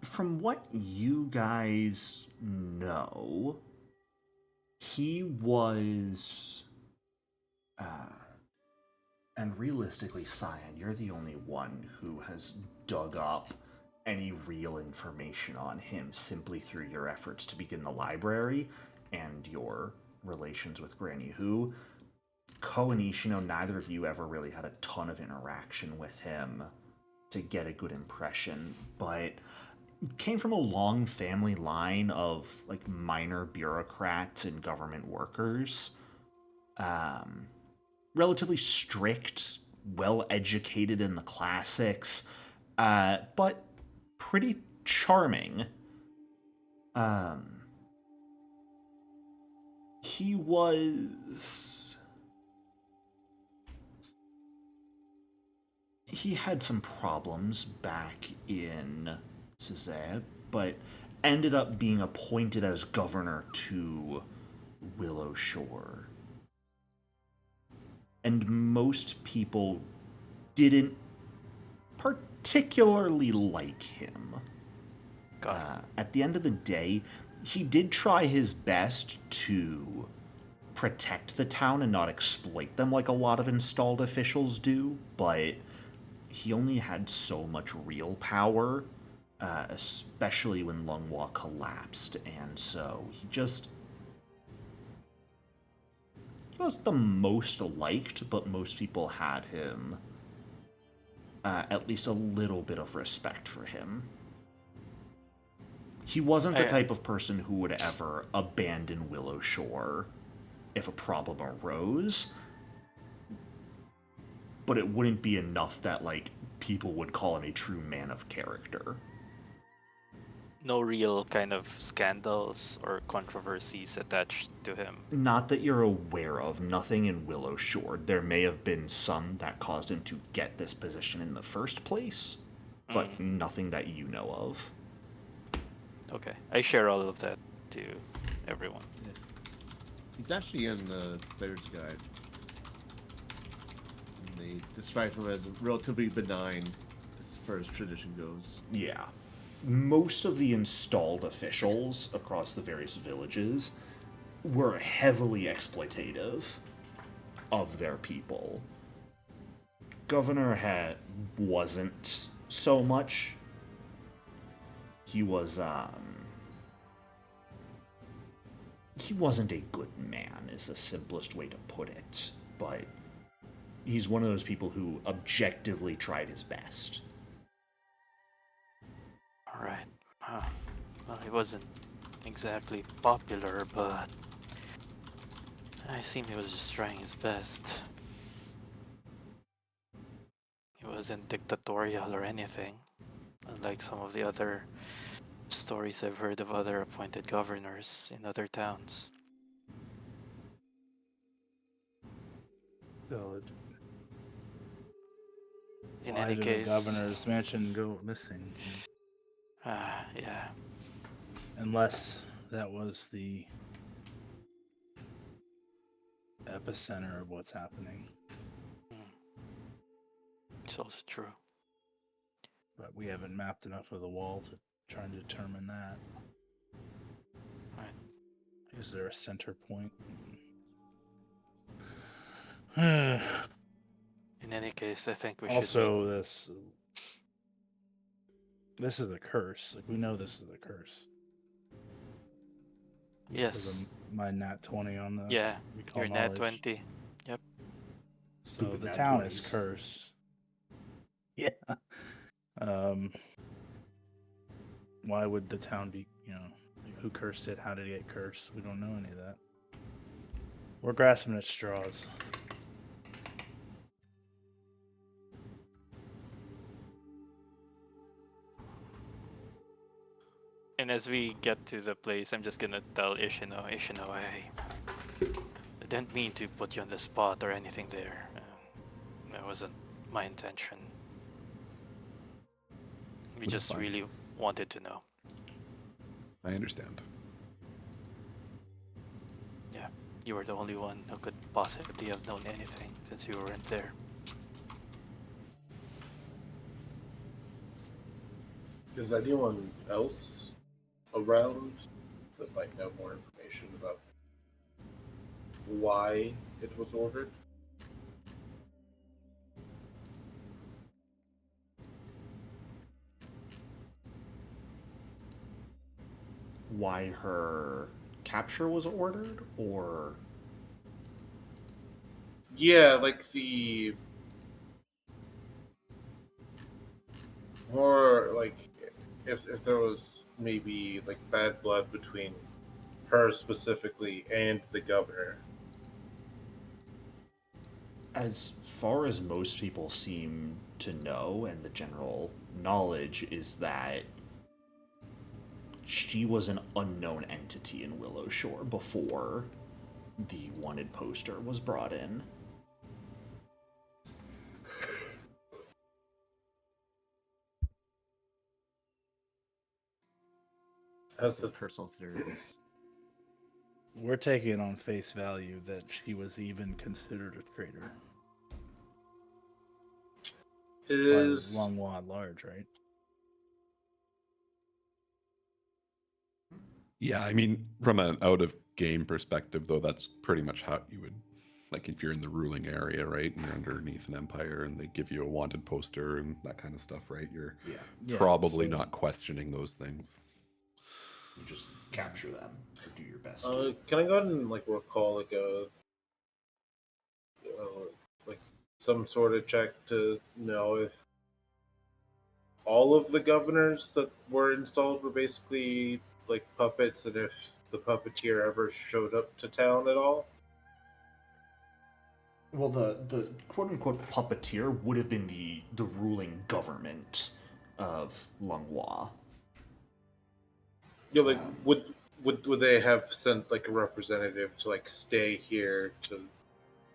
From what you guys know, he was, and realistically, Cyan, you're the only one who has dug up any real information on him simply through your efforts to begin the library and your relations with Granny Hu. Ko and Ishino, neither of you ever really had a ton of interaction with him to get a good impression, but came from a long family line of like minor bureaucrats and government workers. Relatively strict, well educated in the classics, but pretty charming. He had some problems back in Cesare, but ended up being appointed as governor to Willow Shore. And most people didn't particularly like him. Got At the end of the day, He did try his best to protect the town and not exploit them like a lot of installed officials do, but he only had so much real power, especially when Lunghwa collapsed, and so he was the most liked, but most people had him at least a little bit of respect for him. He wasn't the type of person who would ever abandon Willow Shore if a problem arose, but it wouldn't be enough that, like, people would call him a true man of character. No real kind of scandals or controversies attached to him. Not that you're aware of, nothing in Willow Shore. There may have been some that caused him to get this position in the first place, but nothing that you know of. Okay, I share all of that to everyone. He's actually in the Player's Guide. And they describe him as relatively benign as far as tradition goes. Yeah. Most of the installed officials across the various villages were heavily exploitative of their people. Governor wasn't so much. He wasn't a good man, is the simplest way to put it, but he's one of those people who objectively tried his best. Alright. Well, he wasn't exactly popular, but I assume he was just trying his best. He wasn't dictatorial or anything, unlike some of the other stories I've heard of other appointed governors in other towns. So In why any did case, the governor's mansion go missing? yeah. Unless that was the epicenter of what's happening. It's also true. But we haven't mapped enough of the wall to try and determine that. Right. Is there a center point? In any case, I think we should. Also, this is a curse. Like, we know this is a curse. Because Yes. of my nat 20 on the Yeah. recall Your nat knowledge. 20. Yep. So Stupid the nat town 20s. is cursed. Yeah. Why would the town be, who cursed it? How did it get cursed? We don't know any of that. We're grasping at straws. And as we get to the place, I'm just gonna tell Ishino, I didn't mean to put you on the spot or anything there. That wasn't my intention. We That's just fine. really wanted to know. I understand. Yeah, you were the only one who could possibly have known anything since you weren't there. Is anyone else around that might know more information about why it was ordered? Why her capture was ordered, or Yeah, like the more like if there was maybe like bad blood between her specifically and the governor. as far as most people seem to know, and the general knowledge is that she was an unknown entity in Willow Shore before the wanted poster was brought in. Has The the personal theories. We're taking it on face value that she was even considered a traitor. it By is Lunghwa at large, right? Yeah, I mean, from an out of game perspective, though, that's pretty much how you would, like, if you're in the ruling area, right, and you're underneath an empire, and they give you a wanted poster and that kind of stuff, right? You're Yeah, probably so- not questioning those things. You just capture them or do your best Can I go ahead and like recall like a like some sort of check to know if all of the governors that were installed were basically like puppets, and if the puppeteer ever showed up to town at all? Well, the quote unquote puppeteer would have been the ruling government of Longhua. Yeah, like would they have sent like a representative to like stay here to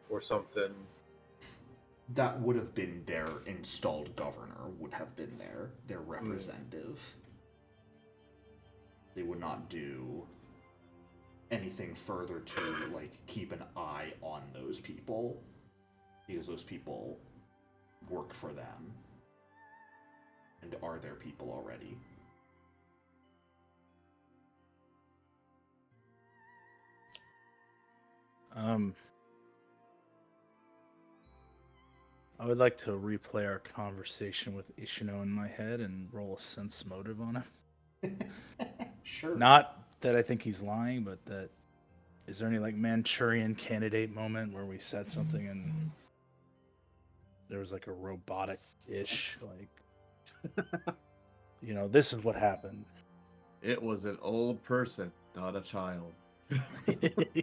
or something? That would have been their installed governor, would have been their representative. They would not do anything further to like keep an eye on those people, because those people work for them and are their people already. I would like to replay our conversation with Ishino in my head and roll a sense motive on him. Sure. Not that I think he's lying, but that is there any like Manchurian Candidate moment where we said something and there was like a robotic-ish like, this is what happened. It was an old person, not a child.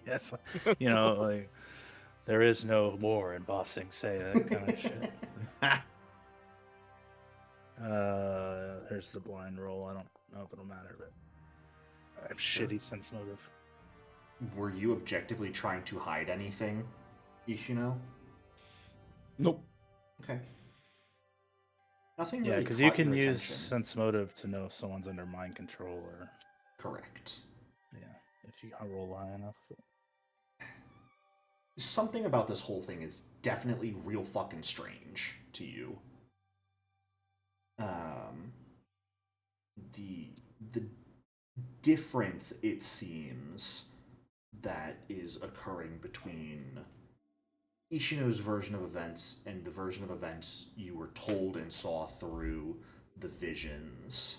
Yes, like there is no war in Ba Sing Se, that kind of shit. There's the blind roll. I don't know if it'll matter, but I have Sure. shitty sense motive. Were you objectively trying to hide anything, Ishino? Nope. Okay. Nothing Yeah, really because you caught can your use attention. sense motive to know if someone's under mind control, or Correct. if you roll high enough. Something about this whole thing is definitely real fucking strange to you. The difference, it seems, that is occurring between Ishino's version of events and the version of events you were told and saw through the visions.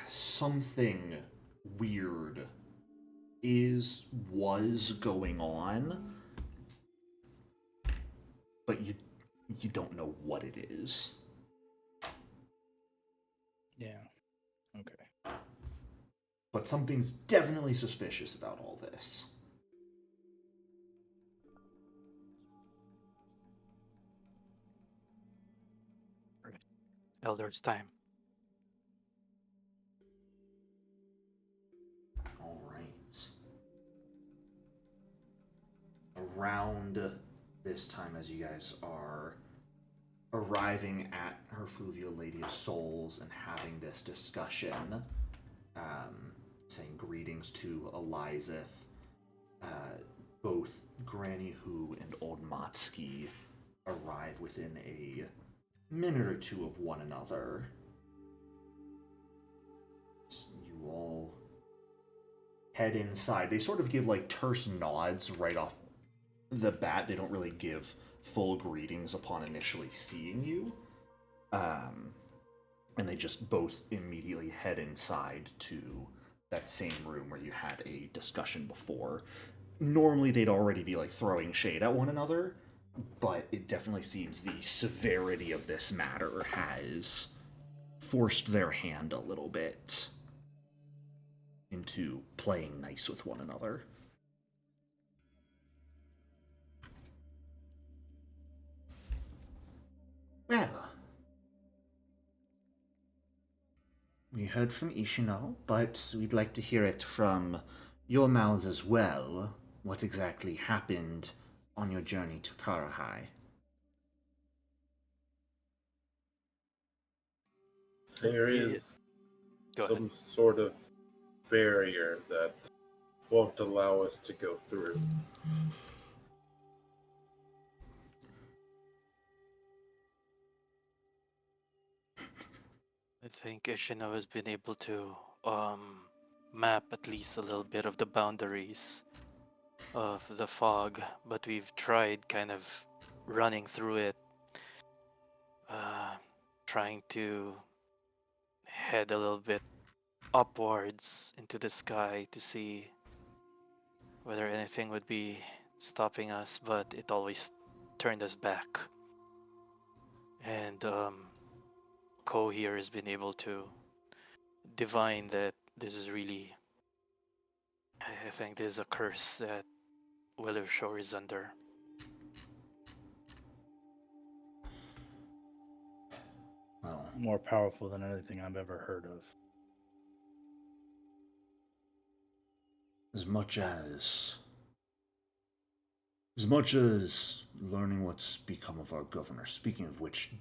Something weird was going on, but you don't know what it is. Yeah. Okay. But something's definitely suspicious about all this. Elder's time. All right. Around this time, as you guys are arriving at her fluvial Lady of Souls and having this discussion, saying greetings to Elizeth, both Granny Hu and Old Matsuki arrive within a minute or two of one another. You all head inside. They sort of give like terse nods right off the bat. They don't really give full greetings upon initially seeing you. And they just both immediately head inside to that same room where you had a discussion before. Normally they'd already be like throwing shade at one another, but it definitely seems the severity of this matter has forced their hand a little bit into playing nice with one another. Well, we heard from Ishino, but we'd like to hear it from your mouths as well. What exactly happened on your journey to Karahai? There is Go some sort of barrier that won't allow us to go through. I think Ishino has been able to map at least a little bit of the boundaries of the fog, but we've tried kind of running through it, trying to head a little bit upwards into the sky to see whether anything would be stopping us, but it always turned us back. And Ko here has been able to divine that this is really, I think this is a curse that Willow Shore is under. Well, More powerful than anything I've ever heard of. as much as learning what's become of our governor. Speaking of which,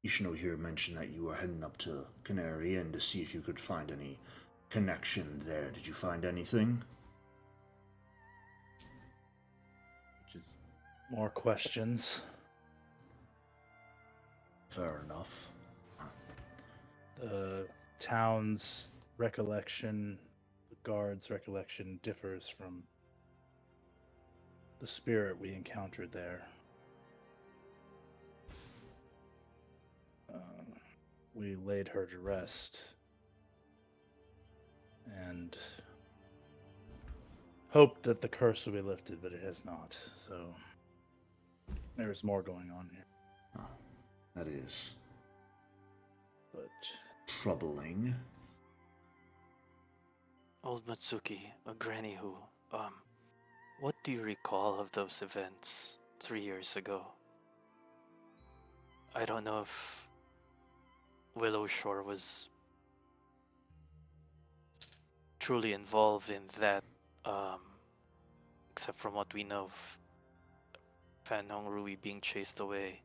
Ishino here mentioned that you were heading up to Canary Inn to see if you could find any connection there. Did you find anything? Which is More questions. Fair enough. The town's recollection, the guard's recollection differs from the spirit we encountered there. We laid her to rest and hoped that the curse would be lifted, but it has not. So there's more going on here. Oh, that is But troubling. Old Matsuki, a granny who, what do you recall of those events 3 years ago? I don't know if Willow Shore was truly involved in that, except from what we know of Fan Hongrui being chased away.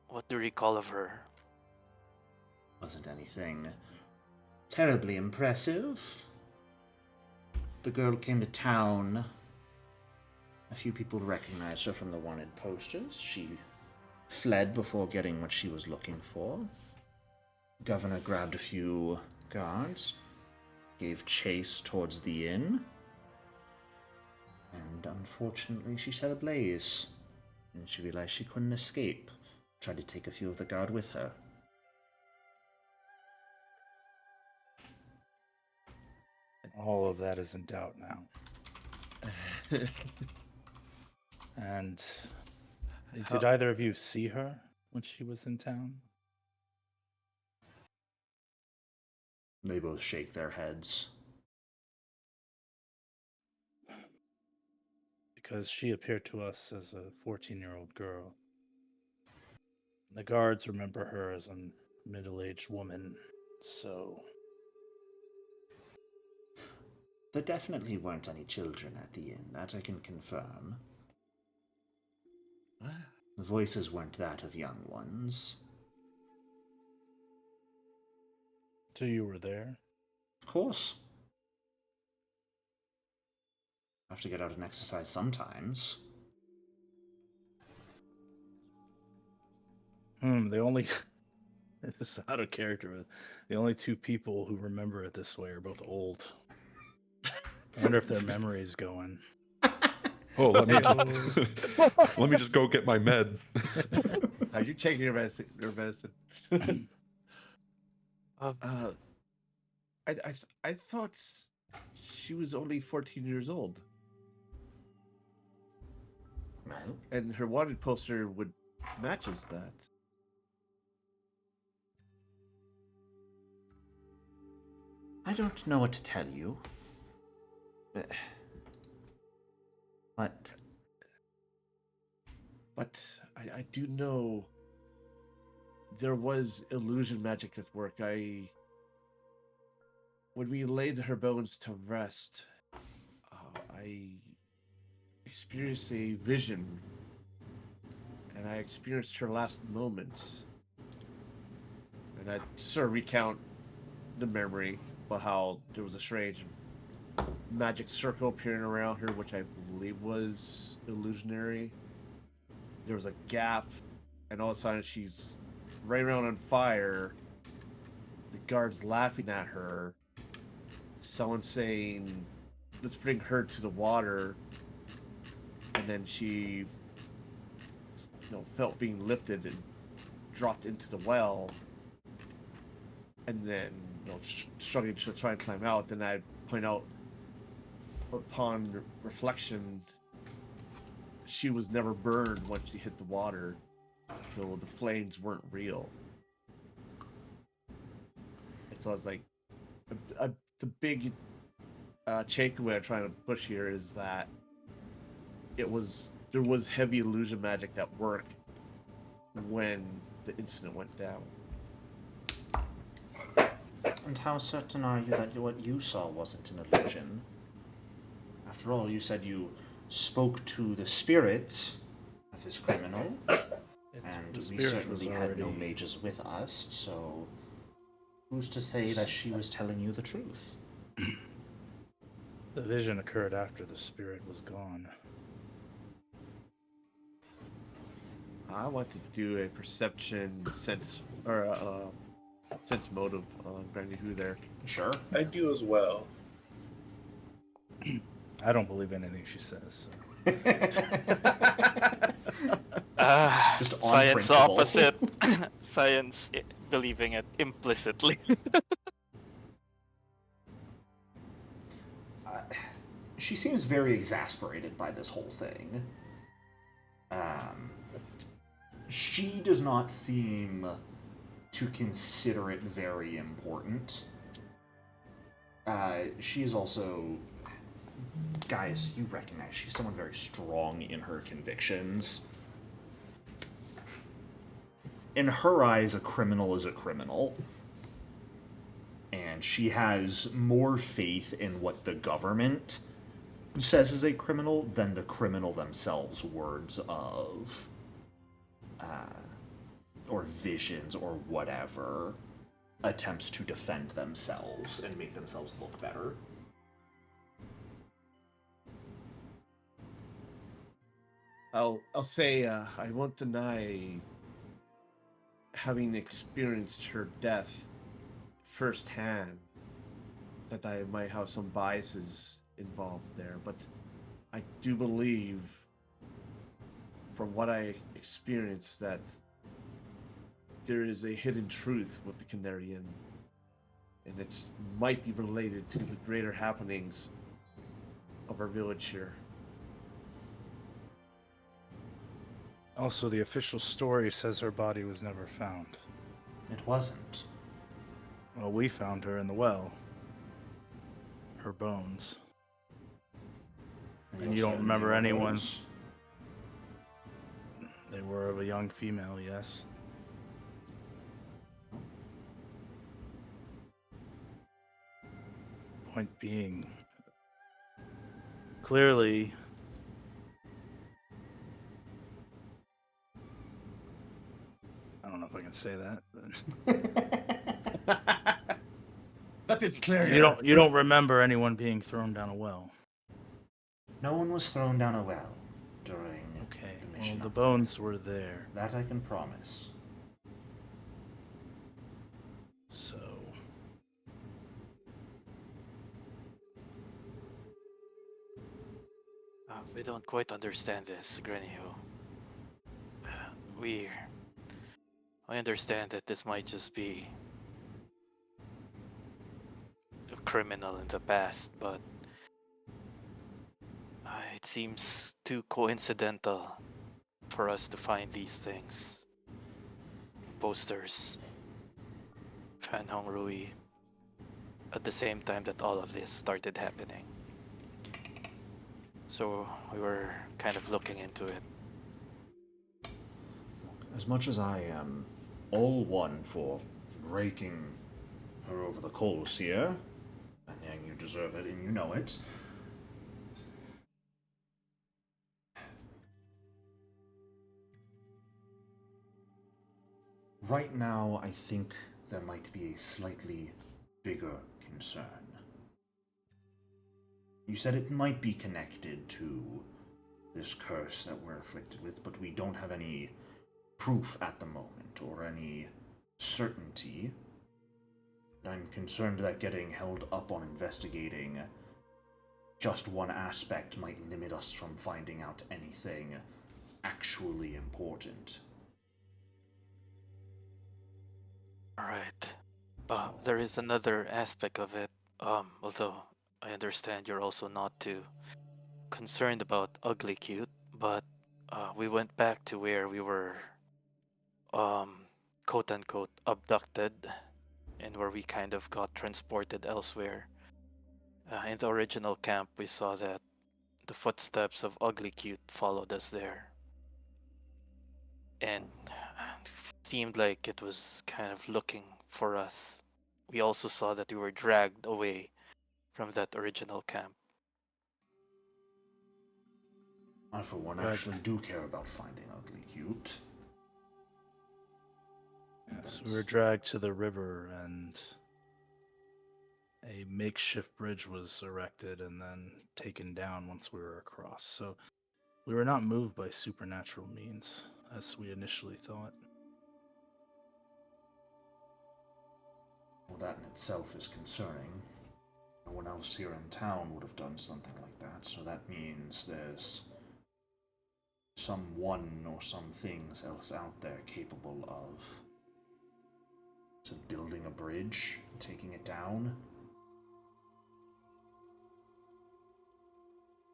What do you recall of her? Wasn't anything terribly impressive. The girl came to town. A few people recognized her from the wanted posters. She fled before getting what she was looking for. Governor grabbed a few guards, gave chase towards the inn, and unfortunately she set ablaze. And she realized she couldn't escape. Tried to take a few of the guard with her. all of that is in doubt now. And did either of you see her when she was in town? They both shake their heads. Because she appeared to us as a 14-year-old girl. The guards remember her as a middle-aged woman, so... There definitely weren't any children at the inn, that I can confirm. What? The voices weren't that of young ones. So you were there? Of course. Have to get out and exercise sometimes. The only... This is out of character, but the only two people who remember it this way are both old. I wonder if their memory is going. Oh, let me just let me just go get my meds. Are you taking your medicine? I thought she was only 14 years old, Well, and her wanted poster would matches that. I don't know what to tell you. But I do know there was illusion magic at work. When we laid her bones to rest, I experienced a vision, and I experienced her last moments. And I sort of recount the memory about how there was a strange magic circle appearing around her, which I believe was illusionary. There was a gap and all of a sudden she's right around on fire. The guards laughing at her. Someone saying, "Let's bring her to the water," and then she, felt being lifted and dropped into the well, and then struggling to try and climb out. Then I point out, upon reflection, she was never burned when she hit the water, so the flames weren't real. And so I was like, the big takeaway I'm trying to push here is that there was heavy illusion magic at work when the incident went down. And how certain are you that what you saw wasn't an illusion? After all, you said you spoke to the spirit of this criminal, and we certainly had no mages with us, so who's to say that she was telling you the truth? The vision occurred after the spirit was gone. I want to do a perception sense or sense motive on Granny Who there. Sure. I do as well. I don't believe anything she says. So. Just on Science principle. opposite. Science believing it implicitly. She seems very exasperated by this whole thing. She does not seem to consider it very important. She is also... Guys, you recognize she's someone very strong in her convictions. In her eyes, a criminal is a criminal. And she has more faith in what the government says is a criminal than the criminal themselves' words of, or visions or whatever, attempts to defend themselves and make themselves look better. I'll say I won't deny having experienced her death firsthand that I might have some biases involved there, but I do believe from what I experienced that there is a hidden truth with the Canary Inn, and it might be related to the greater happenings of our village here. Also, the official story says her body was never found. It wasn't. Well, we found her in the well. Her bones. And you don't remember anyone? They were of a young female, yes. Point being, clearly, I don't know if I can say that, but Nothing's clear. you don't remember anyone being thrown down a well. No one was thrown down a well during Okay, the well, mission. the bones were there, That I can promise. so... We don't quite understand this, Granny Ho. I understand that this might just be a criminal in the past, but it seems too coincidental for us to find these things. Posters, Fan Hongrui, at the same time that all of this started happening. So we were kind of looking into it. As much as I am all one for raking her over the coals here, and you deserve it and you know it, right now I think there might be a slightly bigger concern. You said it might be connected to this curse that we're afflicted with, but we don't have any proof at the moment or any certainty. I'm concerned that getting held up on investigating just one aspect might limit us from finding out anything actually important. Alright. There is another aspect of it, although I understand you're also not too concerned about Ugly Cute, but we went back to where we were, quote unquote, abducted, and where we kind of got transported elsewhere. In the original camp, we saw that the footsteps of Ugly Cute followed us there. And seemed like it was kind of looking for us. We also saw that we were dragged away from that original camp. I, for one, actually do care about finding Ugly Cute. Yes, we were dragged to the river and a makeshift bridge was erected and then taken down once we were across. So we were not moved by supernatural means, as we initially thought. Well, that in itself is concerning. No one else here in town would have done something like that, so that means there's someone or some things else out there capable of building a bridge and taking it down.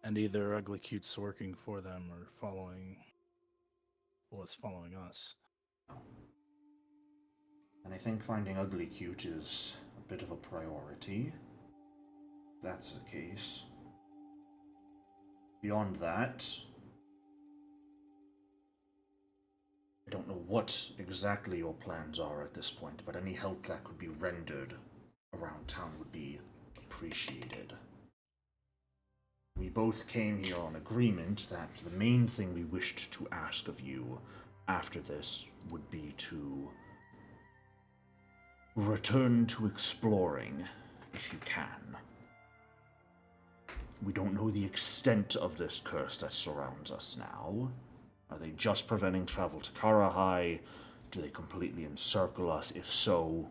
And either Ugly Cute's working for them or was following us. And I think finding Ugly Cute is a bit of a priority. If that's the case. Beyond that, I don't know what exactly your plans are at this point, but any help that could be rendered around town would be appreciated. We both came here on agreement that the main thing we wished to ask of you after this would be to return to exploring, if you can. We don't know the extent of this curse that surrounds us now. Are they just preventing travel to Karahai? Do they completely encircle us? If so,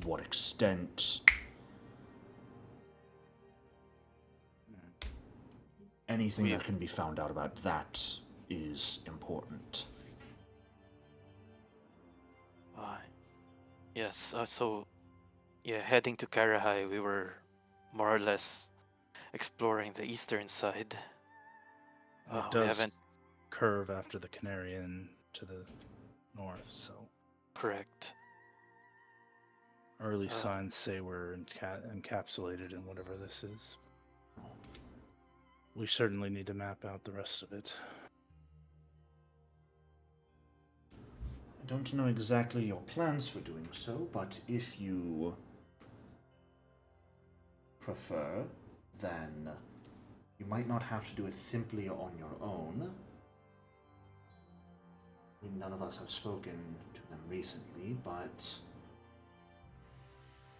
what extent? Anything that can be found out about that is important. Yes, heading to Karahai, we were more or less exploring the eastern side. It does curve after the Canary Inn to the north, so... Correct. Early signs say we're encapsulated in whatever this is. We certainly need to map out the rest of it. I don't know exactly your plans for doing so, but if you prefer, then you might not have to do it simply on your own. I mean, none of us have spoken to them recently, but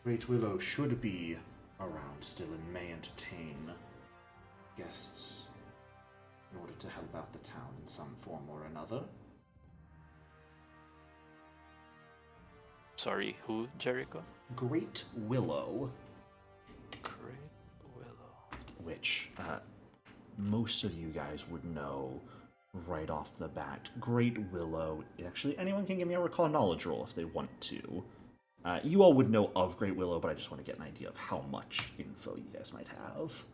Great Willow should be around still and may entertain guests in order to help out the town in some form or another. Sorry, who, Jericho? Great Willow. Great Willow. Which most of you guys would know right off the bat. Great Willow. Actually, anyone can give me a recall knowledge roll if they want to. You all would know of Great Willow, but I just want to get an idea of how much info you guys might have.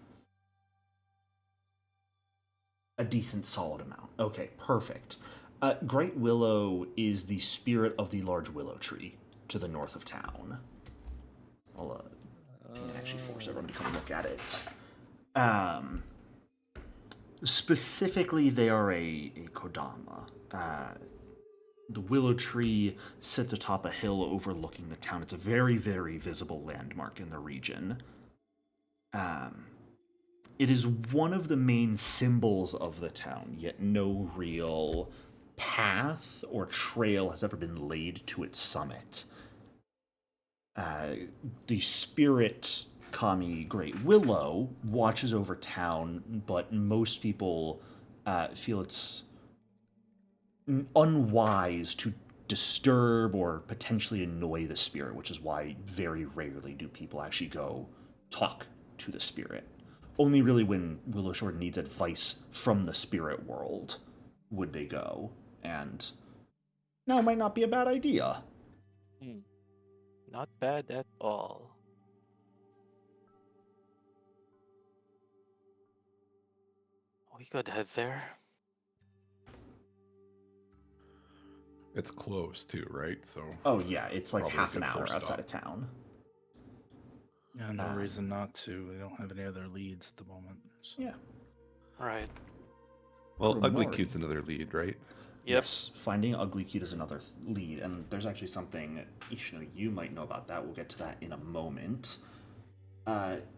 A decent, solid amount. Okay, perfect. Great Willow is the spirit of the large willow tree to the north of town. I'll actually force everyone to come look at it. Specifically, they are a kodama. The willow tree sits atop a hill overlooking the town. It's a very, very visible landmark in the region. It is one of the main symbols of the town, yet no real path or trail has ever been laid to its summit. The spirit Kami Great Willow watches over town, but most people feel it's unwise to disturb or potentially annoy the spirit, which is why very rarely do people actually go talk to the spirit. Only really when Willow Shore needs advice from the spirit world would they go, and now might not be a bad idea. Not bad at all. We could head there. It's close too, right? So Oh yeah, it's like Probably a half an good hour first outside stop. of town. Yeah, no reason not to. We don't have any other leads at the moment. So. Yeah. Right. well, Ugly Kurumori. Cute's another lead, right? Yep. Yes, finding Ugly Cute is another lead, and there's actually something, Ishino, you might know about that. We'll get to that in a moment.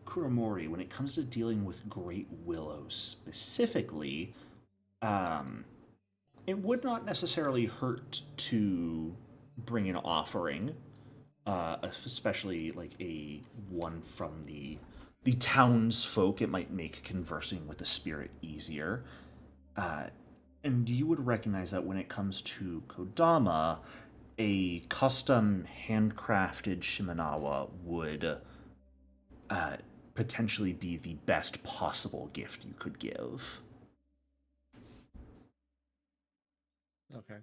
Kurumori, when it comes to dealing with Great Willow specifically, it would not necessarily hurt to bring an offering, especially like a one from the townsfolk. It might make conversing with the spirit easier. And you would recognize that when it comes to Kodama, a custom handcrafted Shimenawa would potentially be the best possible gift you could give. Okay.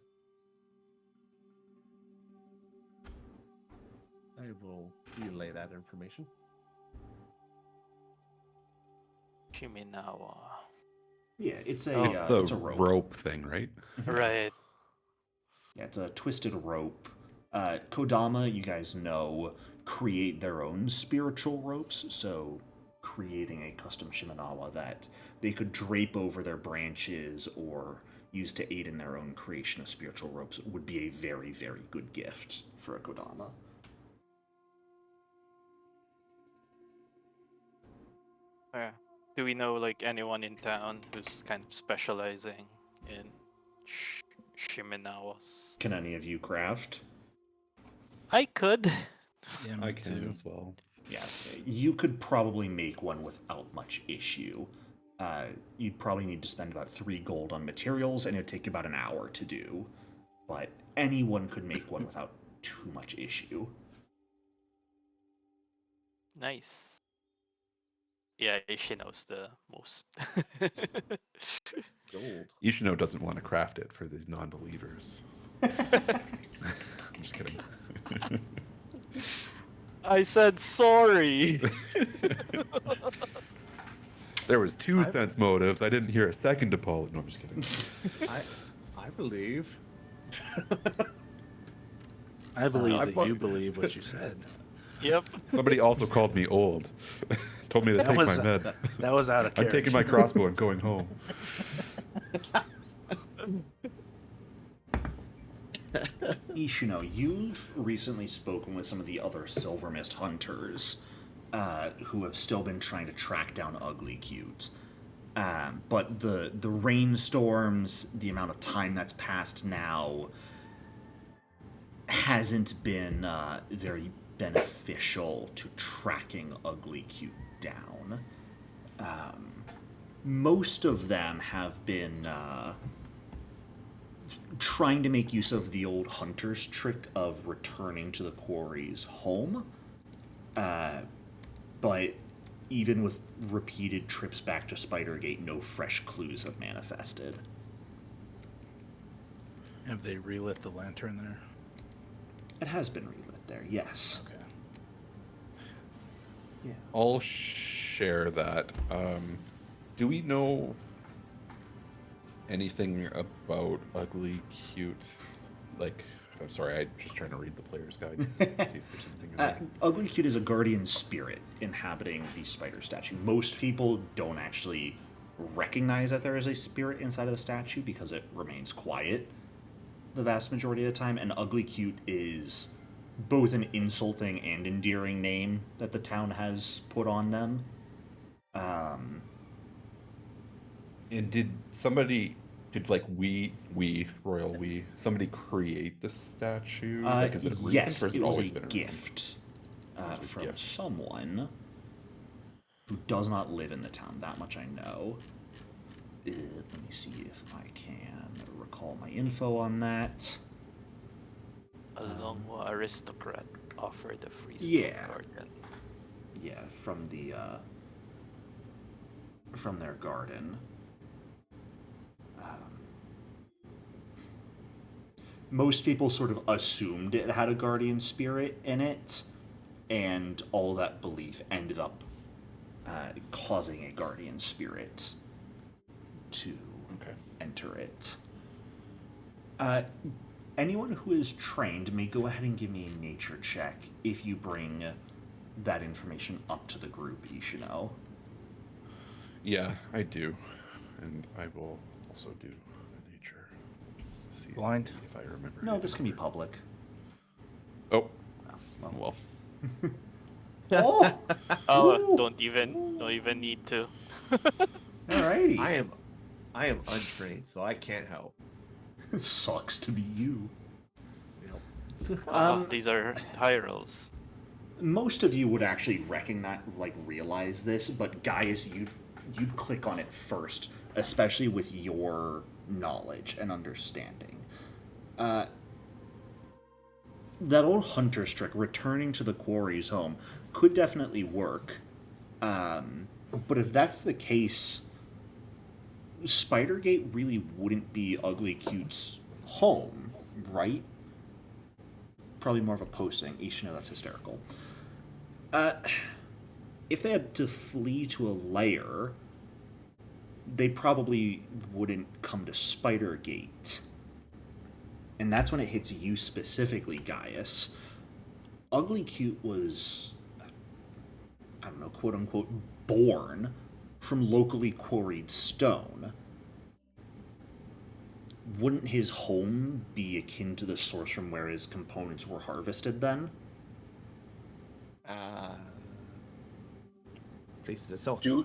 I will relay that information. Shiminawa. Yeah, it's a Oh. It's the it's a rope. rope thing, right? Right. Yeah, it's a twisted rope. Kodama, you guys know, create their own spiritual ropes, so creating a custom Shimenawa that they could drape over their branches or use to aid in their own creation of spiritual ropes would be a very, very good gift for a Kodama. Yeah. Do we know like anyone in town who's kind of specializing in Shiminawas? Can any of you craft? I could. Yeah, I me can too. as well. Yeah, you could probably make one without much issue. You'd probably need to spend about 3 gold on materials, and it'd take you about an hour to do. But anyone could make one without too much issue. Nice. Yeah, Ishino's the most. Gold. Ishino doesn't want to craft it for these non-believers. I'm just kidding. I said sorry. There was 2 sense motives. I didn't hear a second apology. No, I'm just kidding. I believe. I believe I that bu- you believe what you said. Yep. Somebody also called me old. Told me to take my meds. That was out of I'm character. taking my crossbow and going home. Ishino, you've recently spoken with some of the other Silver Mist hunters who have still been trying to track down Ugly Cute. But the rainstorms, the amount of time that's passed now, hasn't been very beneficial to tracking Ugly Cute down. Most of them have been trying to make use of the old hunter's trick of returning to the quarry's home. But even with repeated trips back to Spidergate, no fresh clues have manifested. Have they relit the lantern there? It has been relit there, yes. Okay. I'll share that. Do we know anything about Ugly Cute? Like, I'm sorry, I'm just trying to read the player's guide. See if there's anything in there. Ugly Cute is a guardian spirit inhabiting the spider statue. Most people don't actually recognize that there is a spirit inside of the statue because it remains quiet the vast majority of the time, and Ugly Cute is both an insulting and endearing name that the town has put on them. And did somebody create the statue? Like, is it recent, Yes, or has it was a always been around? gift was a from gift. someone who does not live in the town. That much I know. Let me see if I can recall recall my info on that. A Longwa aristocrat offered a free stone Yeah. garden. Yeah, from their garden. Most people sort of assumed it had a guardian spirit in it, and all that belief ended up causing a guardian spirit to enter it. Anyone who is trained may go ahead and give me a nature check if you bring that information up to the group, Ishino. Yeah, I do. And I will also do a nature. See Blind? if I remember. No, it. this can be public. Oh, Well. well. Oh, don't even need to. Alrighty. I am untrained, so I can't help. Sucks to be you. These are high rolls. Most of you would actually realize this, but Gaius, you'd click on it first, especially with your knowledge and understanding. That old hunter's trick, returning to the quarry's home, could definitely work. But if that's the case, Spidergate really wouldn't be Ugly Cute's home, right? Probably more of a posting. Ishino, that's hysterical. If they had to flee to a lair, they probably wouldn't come to Spidergate. And that's when it hits you specifically, Gaius. Ugly Cute was, I don't know, quote-unquote, born from locally quarried stone. Wouldn't his home be akin to the source from where his components were harvested then? Face it itself. Do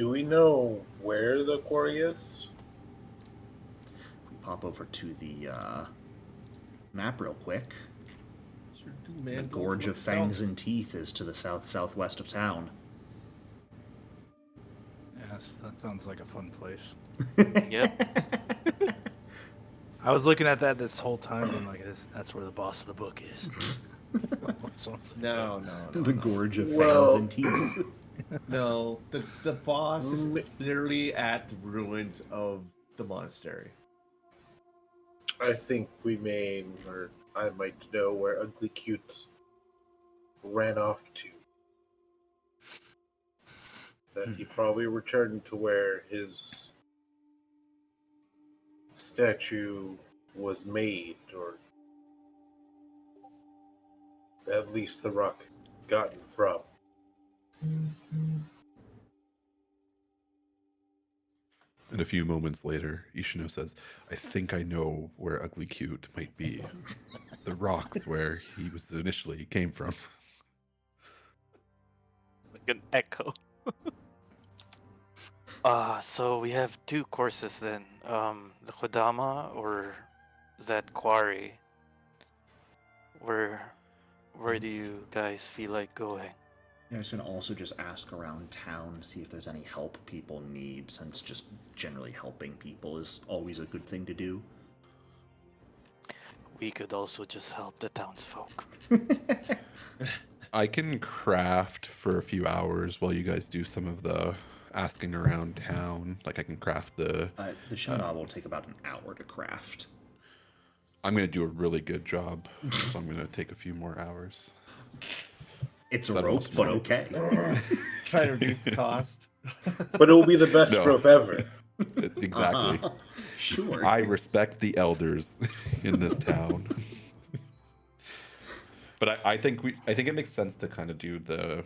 we know where the quarry is? We pop over to the map real quick. Sure do, The man. Go Gorge look of Fangs south. and Teeth is to the southwest of town. Yes, that sounds like a fun place. Yep. I was looking at that this whole time, and like, that's where the boss of the book is. No. The Gorge of Well- Fangs and Teeth. No, the boss is literally at the ruins of the monastery. I think we may, or I might know where Ugly Cute ran off to. That he probably returned to where his statue was made, or at least the rock gotten from. And a few moments later, Ishino says, I think I know where Ugly Cute might be. The rocks where he was initially came from. Like an echo. So we have two courses then. The Kodama or that quarry. Where do you guys feel like going? I was going to also just ask around town, see if there's any help people need, since just generally helping people is always a good thing to do. We could also just help the townsfolk. I can craft for a few hours while you guys do some of the asking around town. Like I can craft the The Shinobi will take about an hour to craft. I'm going to do a really good job, so I'm going to take a few more hours. It's Is a that rope, almost but more? okay. Try to reduce the cost. But it will be the best No. rope ever. Exactly. Sure. I respect the elders in this town. But I think it makes sense to kind of do the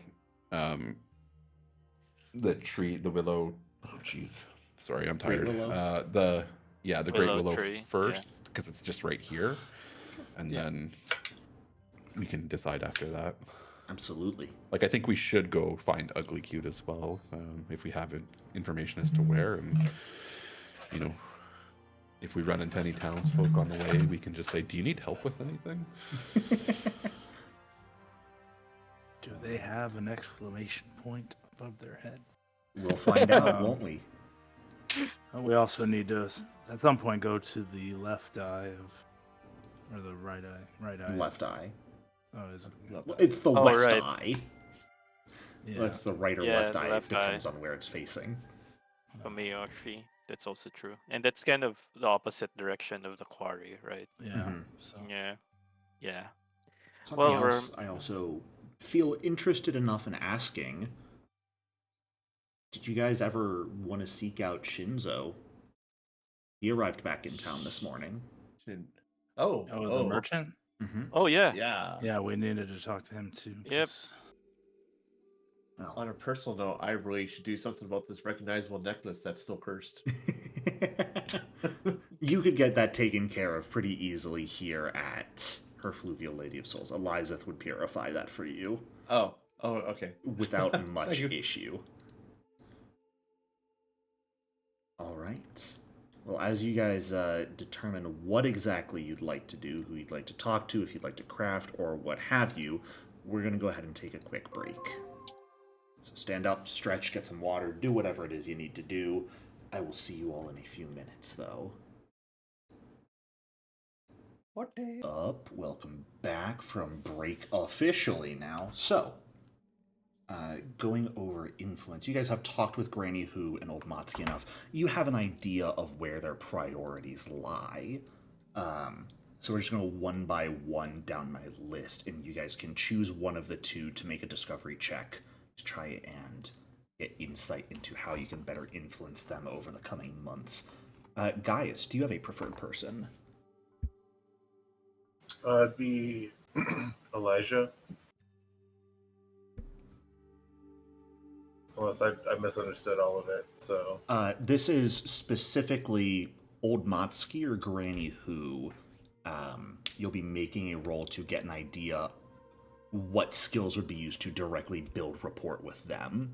willow. Oh jeez, sorry, I'm Great tired. Willow? The Great Willow Willow tree, first because it's just right here, and then we can decide after that. Absolutely. Like I think we should go find Ugly Cute as well if we have information as to where, and if we run into any townsfolk on the way, we can just say, "Do you need help with anything?" Do they have an exclamation point above their head? We'll find out, won't we? And we also need to, at some point, go to the left eye or the right eye. Right eye. Left eye. Oh, is it? Well, it's the Oh, west right. eye. Yeah. That's the right or Yeah, left the eye. left It depends eye. on where it's facing. Omiyoshi. That's also true. And that's kind of the opposite direction of the quarry, right? Yeah. Mhm. So Yeah. Yeah. Something Well, we're- else I also feel interested enough in asking. Did you guys ever want to seek out Shinzo? He arrived back in town this morning. Oh, the merchant. Mm-hmm. Oh, yeah. Yeah. Yeah, we needed to talk to him too. Yep. 'cause- Well, On a personal note, I really should do something about this recognizable necklace that's still cursed. you could get that taken care of pretty easily here at her Fluvial Lady of Souls. Elizeth would purify that for you Oh, okay. without much Thank you. issue. All right. Well, as you guys determine what exactly you'd like to do, who you'd like to talk to, if you'd like to craft, or what have you, we're going to go ahead and take a quick break. So stand up, stretch, get some water, do whatever it is you need to do. I will see you all in a few minutes, though. What day? Welcome back from break officially now. So, going over influence. You guys have talked with Granny Who and Old Matsuki enough. You have an idea of where their priorities lie. So we're just going to one by one down my list, and you guys can choose one of the two to make a discovery check to try and get insight into how you can better influence them over the coming months. Gaius, do you have a preferred person? It'd be Elijah. Unless I misunderstood all of it, so... This is specifically Old Matsuki or Granny Who. You'll be making a roll to get an idea what skills would be used to directly build rapport with them.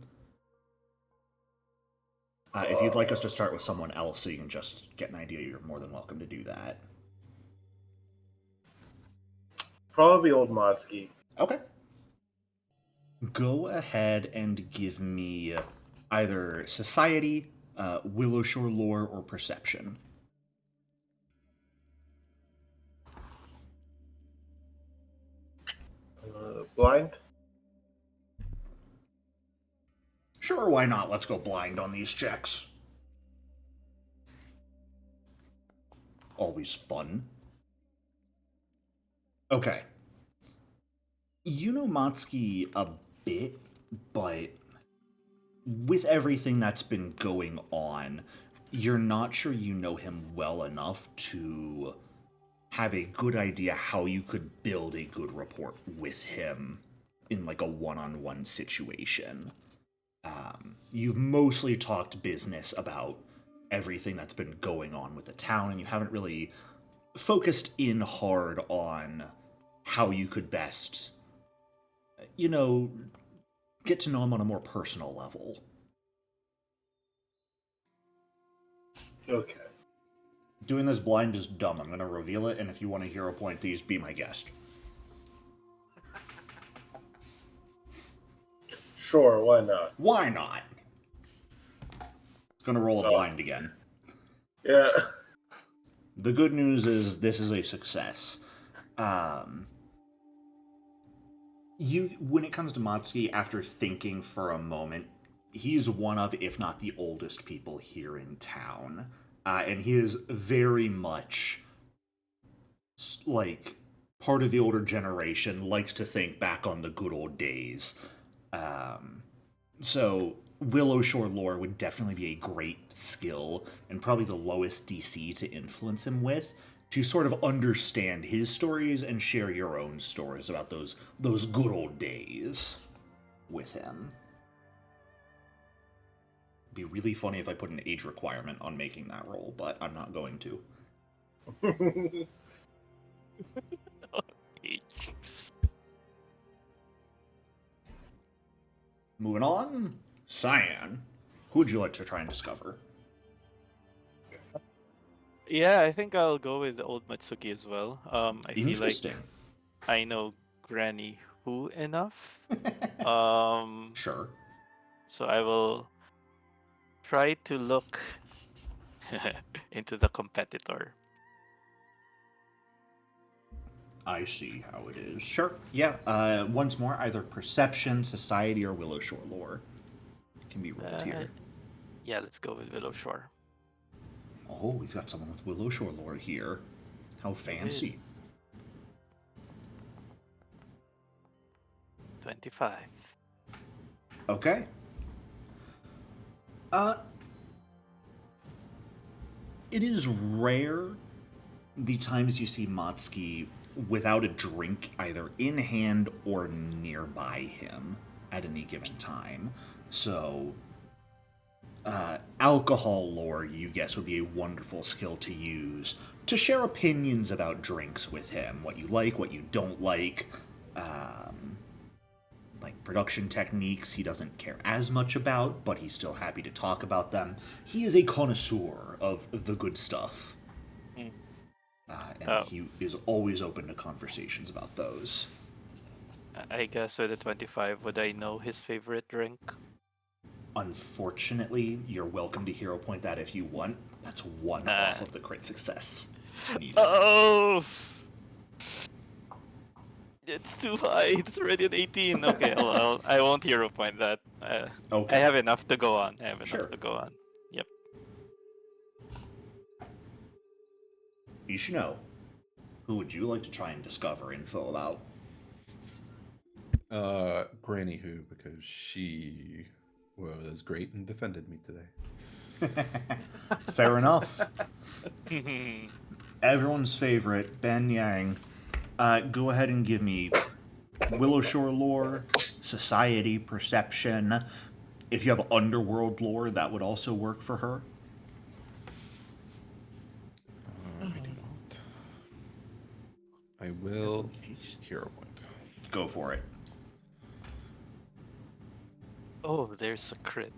If you'd like us to start with someone else so you can just get an idea, you're more than welcome to do that. Probably Old Matsuki. Okay. Go ahead and give me either Society, Willow Shore Lore, or Perception. Blind? Sure, why not? Let's go blind on these checks. Always fun. Okay. You know Matsuki a bit, but with everything that's been going on, you're not sure you know him well enough to have a good idea how you could build a good rapport with him in like a one-on-one situation. You've mostly talked business about everything that's been going on with the town, and you haven't really focused in hard on how you could best, get to know him on a more personal level. Okay. Doing this blind is dumb. I'm going to reveal it, and if you want a hero point, please be my guest. Sure, why not? Why not? It's going to roll a blind again. Yeah. The good news is this is a success. When it comes to Matsuki, after thinking for a moment, he's one of, if not the oldest people here in town. And he is very much, like, part of the older generation, likes to think back on the good old days. So Willow Shore Lore would definitely be a great skill, and probably the lowest DC to influence him with, to sort of understand his stories and share your own stories about those good old days with him. It'd be really funny if I put an age requirement on making that roll, but I'm not going to. Moving on, Cyan. Who would you like to try and discover? Yeah, I think I'll go with Old Matsuki as well. I feel like Interesting. I know Granny Who enough. Sure. So I will try to look into the competitor. I see how it is. Sure. Yeah. Once more, either perception, society, or Willow Shore lore can be rolled here. Yeah, let's go with Willow Shore. Oh, we've got someone with Willow Shore lore here. How fancy. 25. Okay. It is rare the times you see Matsuki without a drink either in hand or nearby him at any given time. So, alcohol lore, you guess, would be a wonderful skill to use to share opinions about drinks with him. What you like, what you don't like, like production techniques he doesn't care as much about, but he's still happy to talk about them. He is a connoisseur of the good stuff. And he is always open to conversations about those. I guess with a 25, would I know his favorite drink? Unfortunately, you're welcome to hero point that if you want. That's one off of the crit success needed. Oh! It's too high. It's already an 18. Okay, I won't hero point that. Okay. I have enough to go on. Sure. Yep. Ishino, who would you like to try and discover info about? Granny Who, because she was great and defended me today. Fair enough. Everyone's favorite, Ben Yang. Go ahead and give me Willow Shore lore, society, perception. If you have underworld lore, that would also work for her. I do not. I will hero point. Go for it. Oh, there's a crit.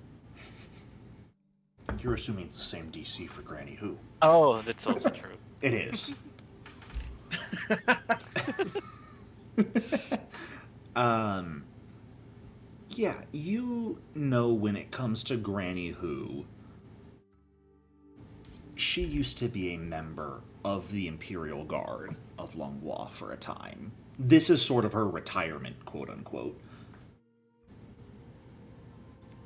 You're assuming it's the same DC for Granny Who. Oh, that's also true. It is. Yeah, you know when it comes to Granny Who, she used to be a member of the Imperial Guard of Langlois for a time. This is sort of her retirement, quote-unquote.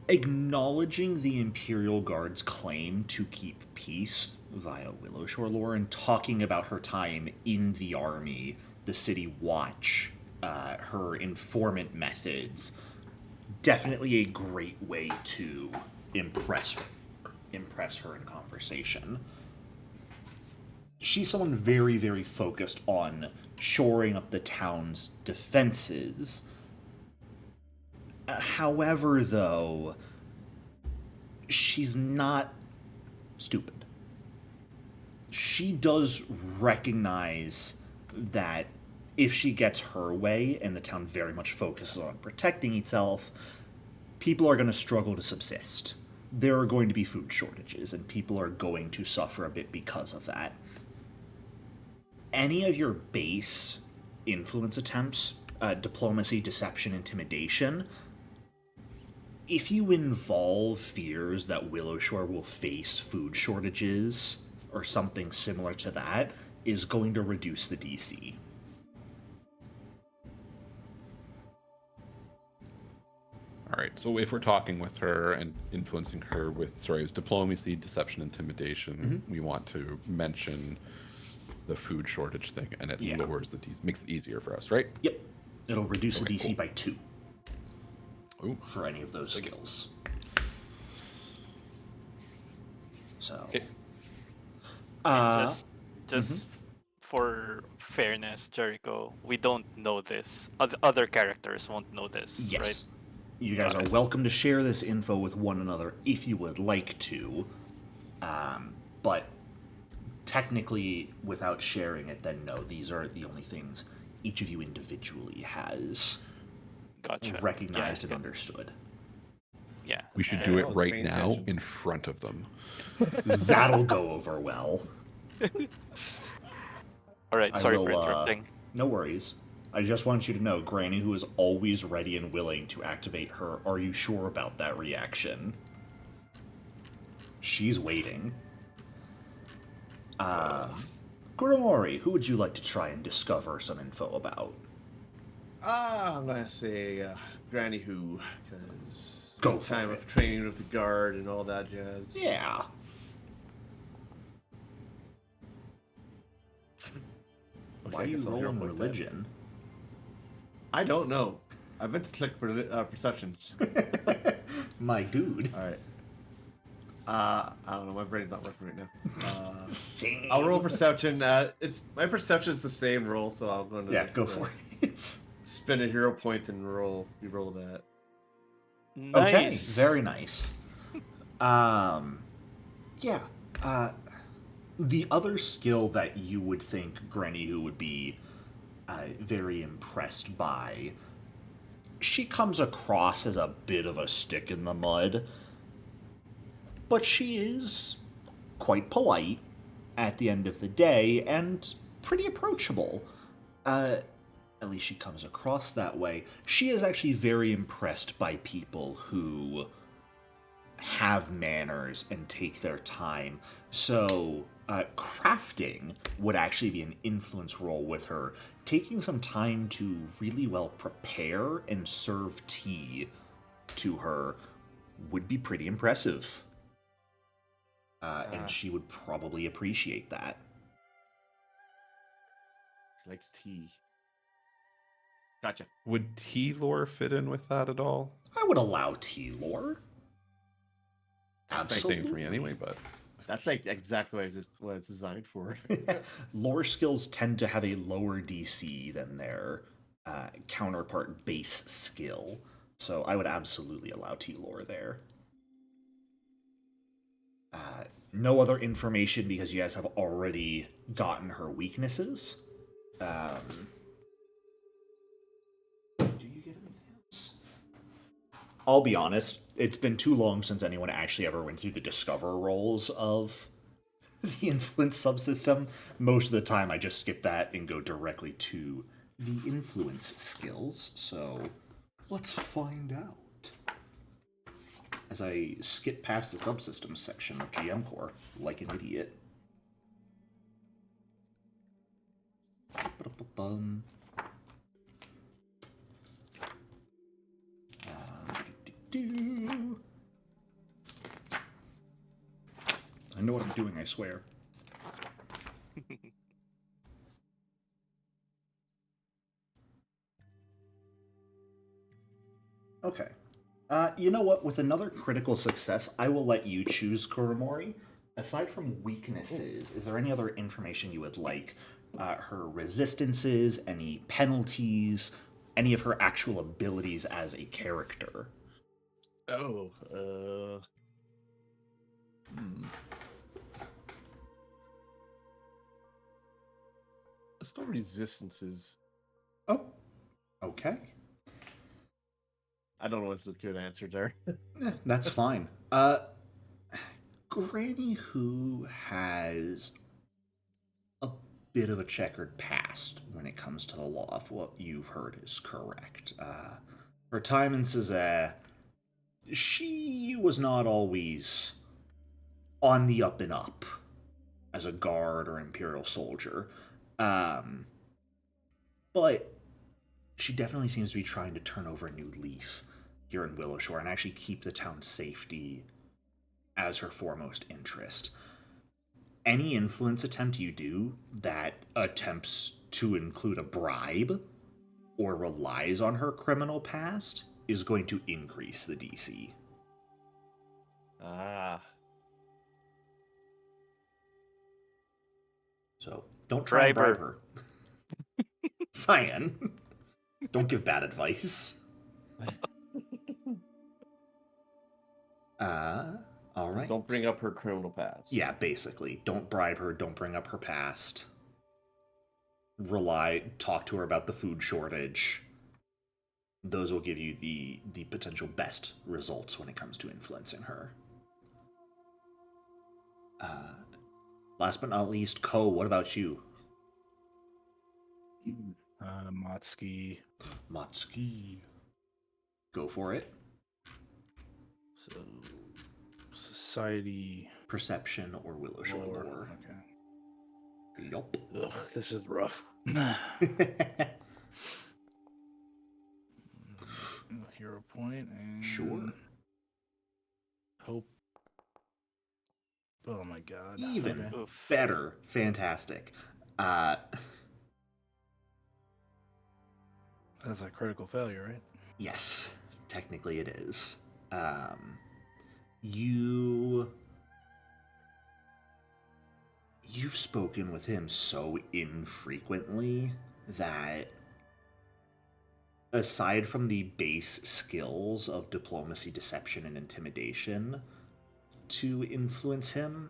Acknowledging the Imperial Guard's claim to keep peace via Willow Shore lore and talking about her time in the army, the city watch, her informant methods, definitely a great way to impress her in conversation. She's someone very, very focused on shoring up the town's defenses. However, though, she's not stupid. She does recognize that if she gets her way, and the town very much focuses on protecting itself, people are going to struggle to subsist. There are going to be food shortages, and people are going to suffer a bit because of that. Any of your base influence attempts, diplomacy, deception, intimidation, if you involve fears that Willow Shore will face food shortages or something similar to that, is going to reduce the DC. All right, so if we're talking with her and influencing her with, sorry, it was diplomacy, deception, intimidation, we want to mention the food shortage thing, and it lowers the DC, makes it easier for us, right? Yep. It'll reduce the DC cool. by 2. Ooh. For any of those skills. So, Okay. Just for fairness, Jericho, we don't know this. Other characters won't know this, yes. right? You guys are welcome to share this info with one another if you would like to. But technically, without sharing it, then no, these are the only things each of you individually has recognized and understood. Yeah. We should do it right now in front of them. That'll go over well. All right, sorry for interrupting. No worries. I just want you to know, Granny, who is always ready and willing to activate her, are you sure about that reaction? She's waiting. Gromori, who would you like to try and discover some info about? I'm gonna say Granny Who, because Go for time it. of training with the guard and all that jazz. Yeah. Okay, Why are I you guess I'll hero rolling point that. religion? I don't know. I meant to click for perception. My dude. All right. I don't know. My brain's not working right now. Same. I'll roll perception. It's my perception is the same roll, so I'll go. Yeah, go for it. Spend a hero point and roll. You roll that. Okay, Nice. very nice. Yeah. The other skill that you would think Granny Who would be very impressed by, she comes across as a bit of a stick in the mud, but she is quite polite at the end of the day and pretty approachable. At least she comes across that way. She is actually very impressed by people who have manners and take their time. So, crafting would actually be an influence role with her, taking some time to really well prepare and serve tea to her would be pretty impressive. And she would probably appreciate that. She likes tea. Gotcha. Would tea lore fit in with that at all? I would allow tea lore. That's the same for me anyway, but That's like exactly what it's designed for. Lore skills tend to have a lower DC than their counterpart base skill, so I would absolutely allow tea lore there. No other information because you guys have already gotten her weaknesses. Do you get anything else? I'll be honest, it's been too long since anyone actually ever went through the discover roles of the influence subsystem. Most of the time I just skip that and go directly to the influence skills, so let's find out. As I skip past the subsystems section of GM Core, like an idiot. I know what I'm doing, I swear. Okay. You know what? With another critical success, I will let you choose Kuromori. Aside from weaknesses, is there any other information you would like? Her resistances, any penalties, any of her actual abilities as a character? Let's go resistances. Oh, okay. I don't know what's a good answer there. That's fine. Granny Who has a bit of a checkered past when it comes to the law, if what you've heard is correct. Her time in Cesare, she was not always on the up and up as a guard or imperial soldier. But she definitely seems to be trying to turn over a new leaf here in Willowshore and actually keep the town's safety as her foremost interest. Any influence attempt you do that attempts to include a bribe or relies on her criminal past is going to increase the DC. So don't try and bribe her. Cyan, don't give bad advice. All right. Don't bring up her criminal past. Yeah, basically. Don't bribe her. Don't bring up her past. Talk to her about the food shortage. Those will give you the potential best results when it comes to influencing her. Last but not least, Ko, what about you? Matsuki. Matsuki. Go for it. So, society. Perception or Willowshore lore. Okay. Yup. Ugh, this is rough. Hero point and Sure. hope. Oh my god. Even Okay. Oof. better. Fantastic. That's a critical failure, right? Yes, technically it is. You've spoken with him so infrequently that aside from the base skills of diplomacy, deception, and intimidation to influence him,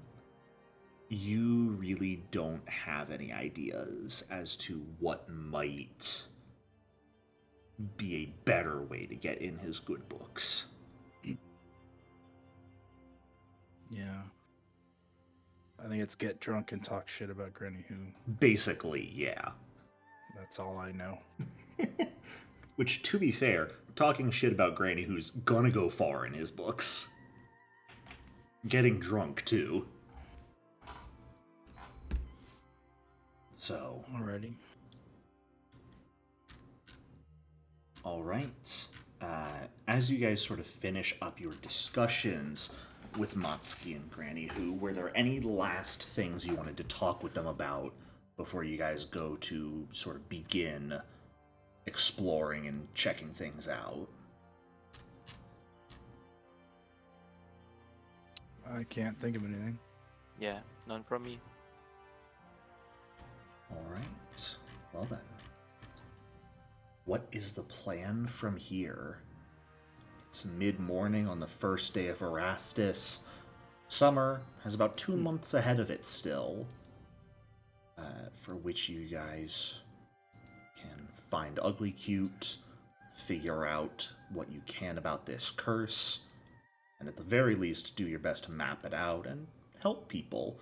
you really don't have any ideas as to what might be a better way to get in his good books. Yeah. I think it's get drunk and talk shit about Granny Who. Basically, yeah. That's all I know. Which, to be fair, talking shit about Granny Who's gonna go far in his books. Getting drunk, too. So, Alrighty. alright. As you guys sort of finish up your discussions with Matsuki and Granny Who, were there any last things you wanted to talk with them about before you guys go to sort of begin exploring and checking things out? I can't think of anything. Yeah, none from me. Alright. Well then. What is the plan from here? It's mid-morning on the first day of Erastus. Summer has about 2 months ahead of it still, for which you guys can find Ugly Cute, figure out what you can about this curse, and at the very least do your best to map it out and help people.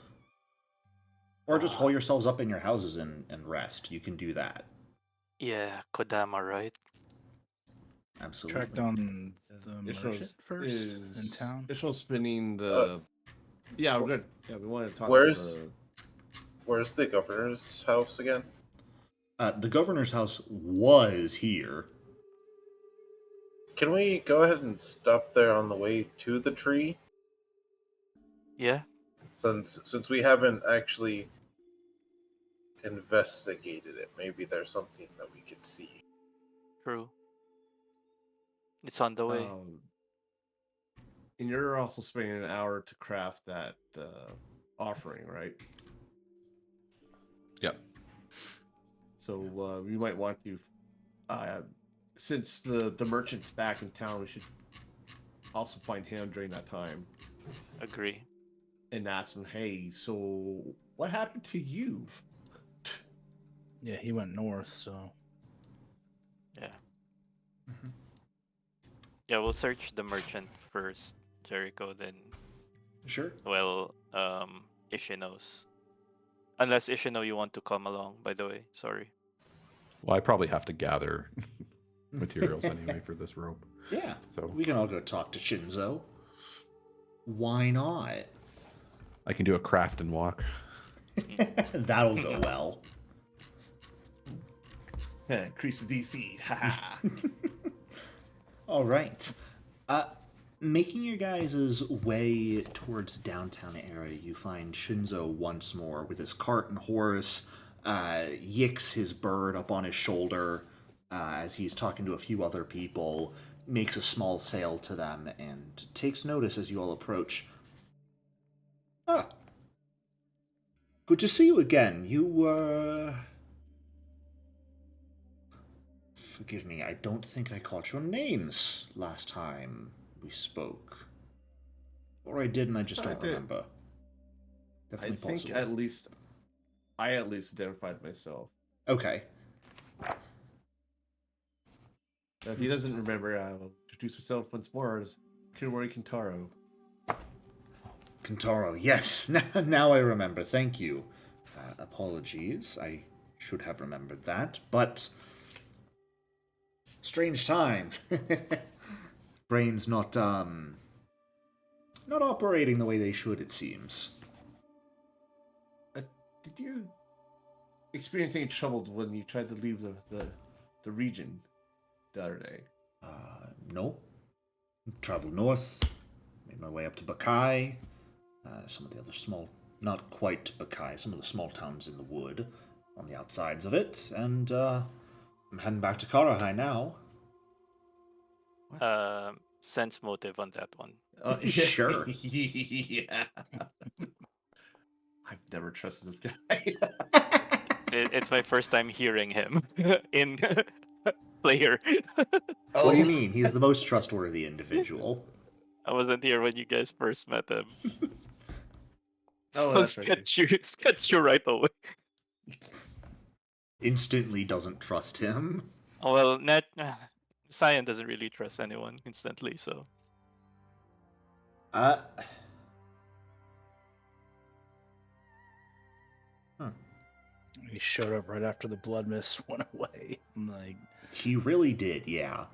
Or just hole yourselves up in your houses and rest. You can do that. Yeah, Kodama, right? Absolutely. Track down the merchant first in town. Ishino's spinning the. Yeah, we're good. Yeah, we want to talk. Where's the governor's house again? The governor's house was here. Can we go ahead and stop there on the way to the tree? Yeah. Since we haven't actually investigated it, maybe there's something that we could see. True. It's on the way. And you're also spending an hour to craft that offering, right? Yep. So we might want to, since the merchant's back in town, we should also find him during that time Agree. and ask him, hey, so what happened to you? Yeah, he went north, so. Yeah. Yeah, we'll search the merchant first, Jericho, then Sure. Ishino's. Unless Ishino you want to come along, by the way. Sorry. Well, I probably have to gather materials anyway for this rope. Yeah. So We can all go talk to Shinzo. Why not? I can do a craft and walk. That'll go well. Increase the DC. Haha. All right. Making your guys' way towards downtown area, you find Shinzo once more with his cart and horse, yicks his bird up on his shoulder as he's talking to a few other people, makes a small sale to them, and takes notice as you all approach. Ah. Good to see you again. You, Forgive me, I don't think I caught your names last time we spoke. Or I did and I just don't remember. I Definitely think possible. I at least identified myself. Okay. If he doesn't remember, I'll introduce myself once more as Kinori Kintaro. Kentaro, yes. Now I remember. Thank you. Apologies. I should have remembered that, but strange times. Brain's not operating the way they should, it seems. Did you experience any trouble when you tried to leave the region the other day? No. Traveled north, made my way up to Bakai. Some of the other small, not quite Bakai, some of the small towns in the wood on the outsides of it, and I'm heading back to Karahai now. What? Sense motive on that one. Sure. Yeah. I've never trusted this guy. It's my first time hearing him in player. What do you mean? He's the most trustworthy individual. I wasn't here when you guys first met him. Oh, So that's right. sketch you right away. Instantly doesn't trust him. Well, Cyan doesn't really trust anyone instantly, so. He showed up right after the blood mist went away. I'm like, He really did, yeah.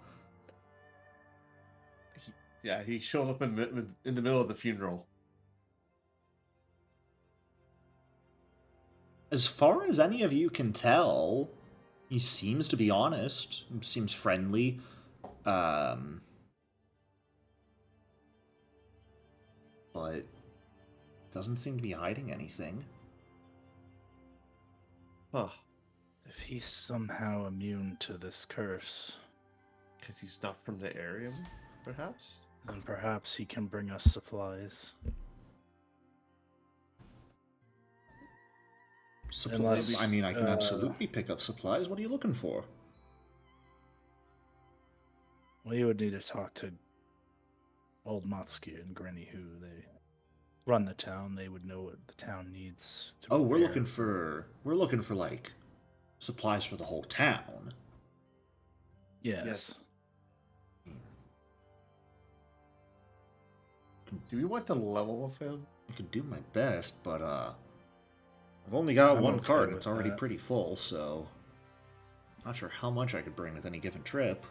Yeah, he showed up in the middle of the funeral. As far as any of you can tell, he seems to be honest. Seems friendly. But doesn't seem to be hiding anything. Huh. if he's somehow immune to this curse, Because he's not from the area, perhaps? then perhaps he can bring us supplies. Supplies? Unless, I mean, I can absolutely pick up supplies. What are you looking for? Well, you would need to talk to old Matsuki and Granny, who they run the town. They would know what the town needs. To Oh, we're prepare. looking for like supplies for the whole town. Yes. Do we want to level with him? I could do my best, but I've only got I'm one okay cart and with it's already that. pretty full, so not sure how much I could bring with any given trip.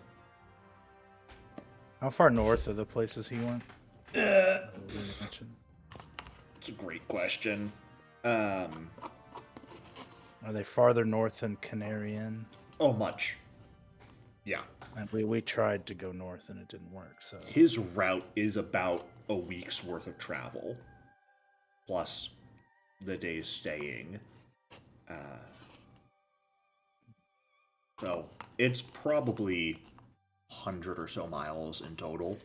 How far north are the places he went? That we mentioned? It's a great question. Are they farther north than Canary Inn? Oh, much. Yeah. And we tried to go north and it didn't work. So His route is about a week's worth of travel, plus the days staying. So it's probably 100 or so miles in total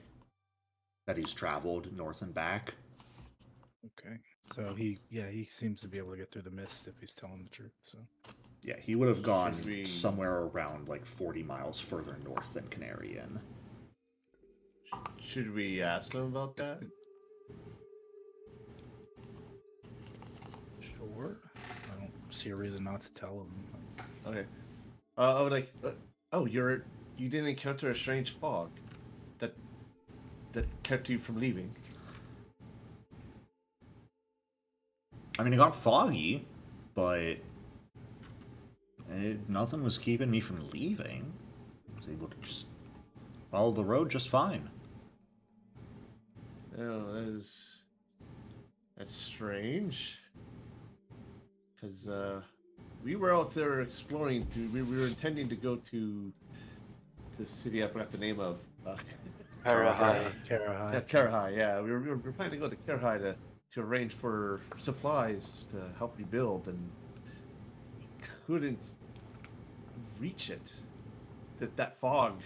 that he's traveled north and back. okay. So he seems to be able to get through the mist if he's telling the truth. So Yeah, he would have gone Should we- somewhere around like 40 miles further north than Canary Inn. Should we ask him about that? sure. I don't see a reason not to tell him. Okay. I would like. Oh, you didn't encounter a strange fog that kept you from leaving. I mean, it got foggy, but nothing was keeping me from leaving. I was able to just follow the road just fine. Oh, that's strange. Because we were out there exploring. We were intending to go to the city I forgot the name of. Karahai. Yeah, Karahai. Yeah, we were planning to go to Karahai to arrange for supplies to help rebuild, and we couldn't reach it. That fog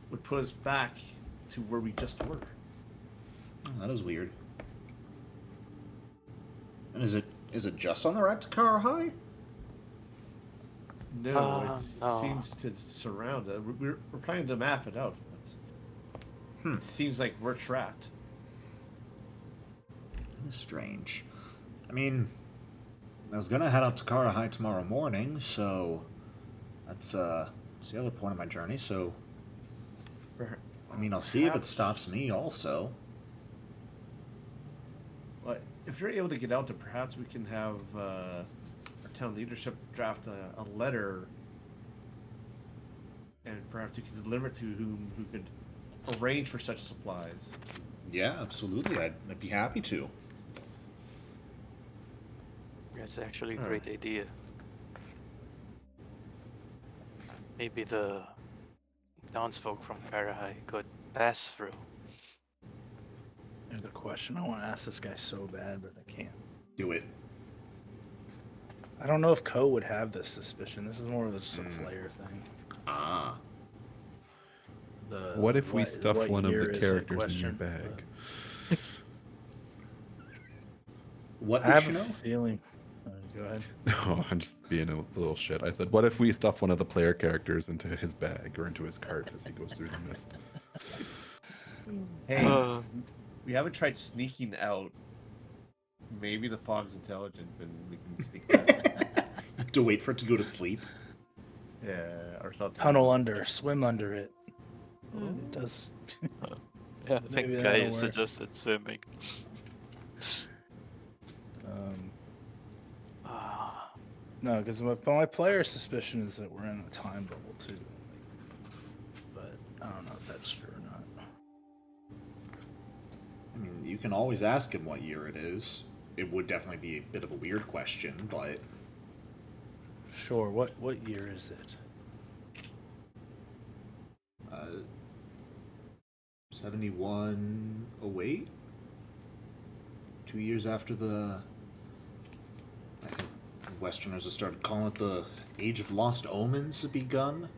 would put us back to where we just were. Oh, that is weird. And is it just on the route to Karahai? No, No. it seems to surround it. We're planning to map it out, but it seems like we're trapped. That is strange. I mean, I was gonna head up to Karahai tomorrow morning, so that's the other point of my journey. So, I mean, I'll see if it Perhaps- stops me also. Well, if you're able to get out there, perhaps we can have our town leadership draft a letter, and perhaps you can deliver it to who could arrange for such supplies. Yeah, absolutely. I'd be happy to. That's actually a Alright. great idea. maybe the townsfolk from Karahai could pass through. There's a question I want to ask this guy so bad, but I can't. Do it. I don't know if Ko would have this suspicion. This is more of just a flair thing. Ah. What if we stuff what one of year the is characters in your question, bag? What, I have a Ishino? feeling. Go ahead. No, I'm just being a little shit. I said, what if we stuff one of the player characters into his bag or into his cart as he goes through the mist? Hey, we haven't tried sneaking out. Maybe the fog's intelligent, and we can sneak back. To wait for it to go to sleep. Yeah, or something. Tunnel under, swim under it. It does. Yeah, I Maybe think that'll Guy work. suggested swimming. No, because my player suspicion is that we're in a time bubble too. But I don't know if that's true or not. I mean, you can always ask him what year it is. It would definitely be a bit of a weird question, but... Sure. What year is it? 7108? 2 years after the... I think Westerners have started calling it the Age of Lost Omens had begun.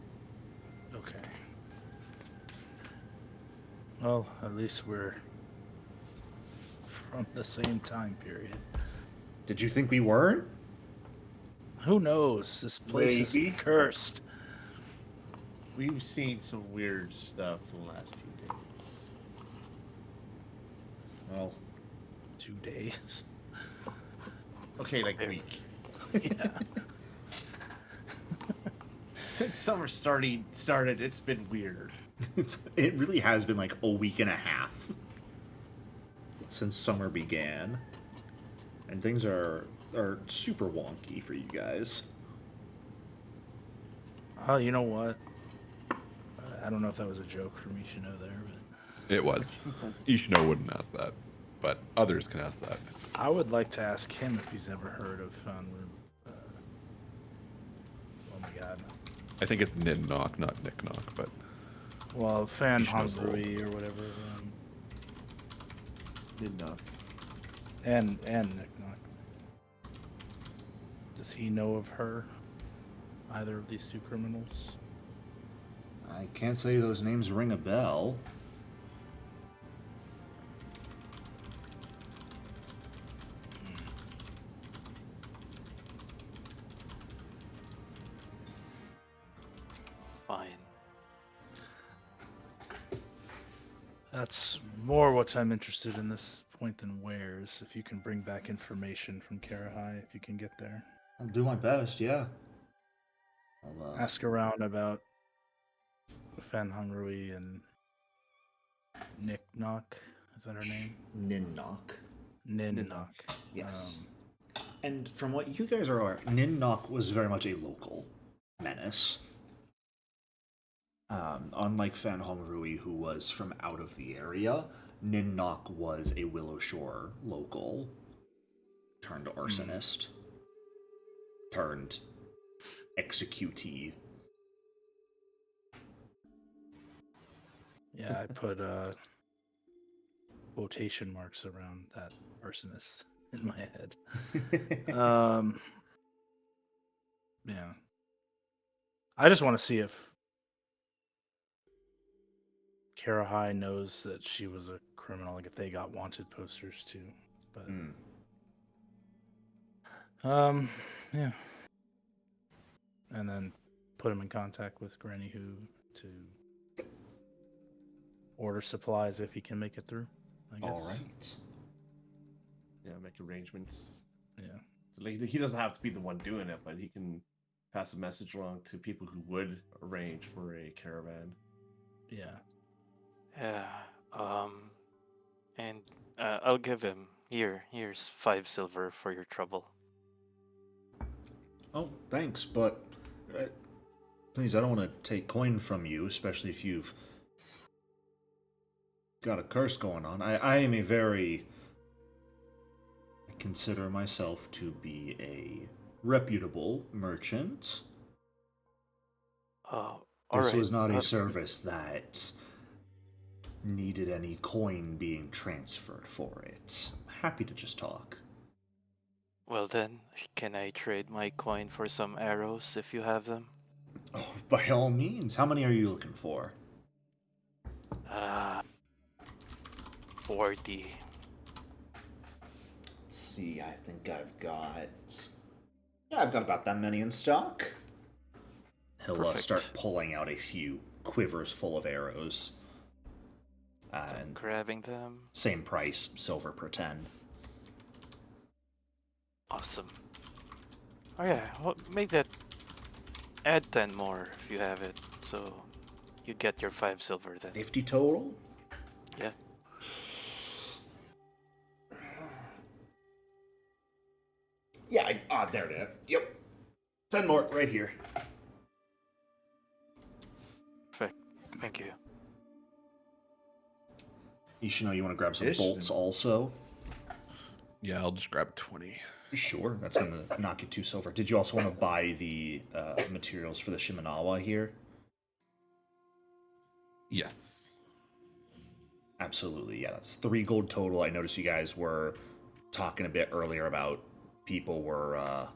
Okay. Well, at least we're from the same time period. Did you think we weren't? Who knows? This place Maybe. is cursed. We've seen some weird stuff in the last few days. Well, 2 days. Okay, like a week. Yeah. Since summer started, it's been weird. it really has been like a week and a half since summer began. And things are super wonky for you guys. Oh, you know what? I don't know if that was a joke from Ishino there, but It was. Ishino wouldn't ask that, but others can ask that. I would like to ask him if he's ever heard of Fan. Oh my god. I think it's Nin Knock, not Nick Knock, but Well, Fan Ishino's Hongrui or whatever. Didn't know. And Nick Knock. Does he know of her? Either of these two criminals? I can't say those names ring a bell. Fine. That's more what I'm interested in this point than where's. If you can bring back information from Karahai, if you can get there. I'll do my best, yeah. I'll Ask around about Fan Hongrui and Nick Knock. Is that her name? Ninnock. Nin Knock. Yes. And from what you guys are aware, Ninnock was very much a local menace. Unlike Fan Hongrui, who was from out of the area, Ninnock was a Willow Shore local turned arsonist, turned executee. Yeah, I put quotation marks around that arsonist in my head. Yeah. I just want to see if Karahai knows that she was a criminal, like if they got wanted posters too. But yeah. And then put him in contact with Granny Who to order supplies if he can make it through, I guess. All right. Yeah, make arrangements. Yeah. So like, he doesn't have to be the one doing it, but he can pass a message along to people who would arrange for a caravan. Yeah. Yeah. And I'll give him here's 5 silver for your trouble. Oh, thanks, but please, I don't want to take coin from you, especially if you've got a curse going on. I am a very... I consider myself to be a reputable merchant. All This right. was not a service that needed any coin being transferred for it. I'm happy to just talk. Well then, can I trade my coin for some arrows if you have them? Oh, by all means. How many are you looking for? 40. Let's see, I think I've got... Yeah, I've got about that many in stock. He'll Perfect. start pulling out a few quivers full of arrows. And Grabbing them. same price, silver per 10. Awesome. Oh yeah, well, make that... Add 10 more if you have it, so you get your 5 silver then. 50 total? Yeah. Yeah, there it is. Yep. 10 more, right here. Perfect. Thank you. Ishino, you want to grab some Ish. bolts also? Yeah, I'll just grab 20. Sure, that's going to knock you 2 silver. Did you also want to buy the materials for the Shimenawa here? Yes. Absolutely, yeah. That's 3 gold total. I noticed you guys were talking a bit earlier about people were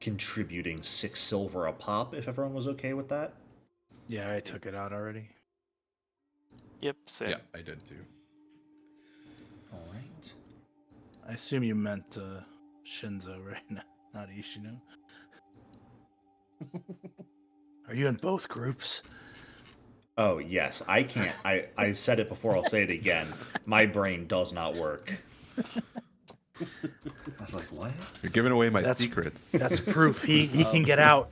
contributing 6 silver a pop, if everyone was okay with that. Yeah, I took it out already. Yep, same. Yeah, I did too. All right. I assume you meant Shinzo, right? Not Ishino. Are you in both groups? Oh, yes. I can't. I've said it before. I'll say it again. My brain does not work. I was like, what? You're giving away my That's- secrets. That's proof he can get out.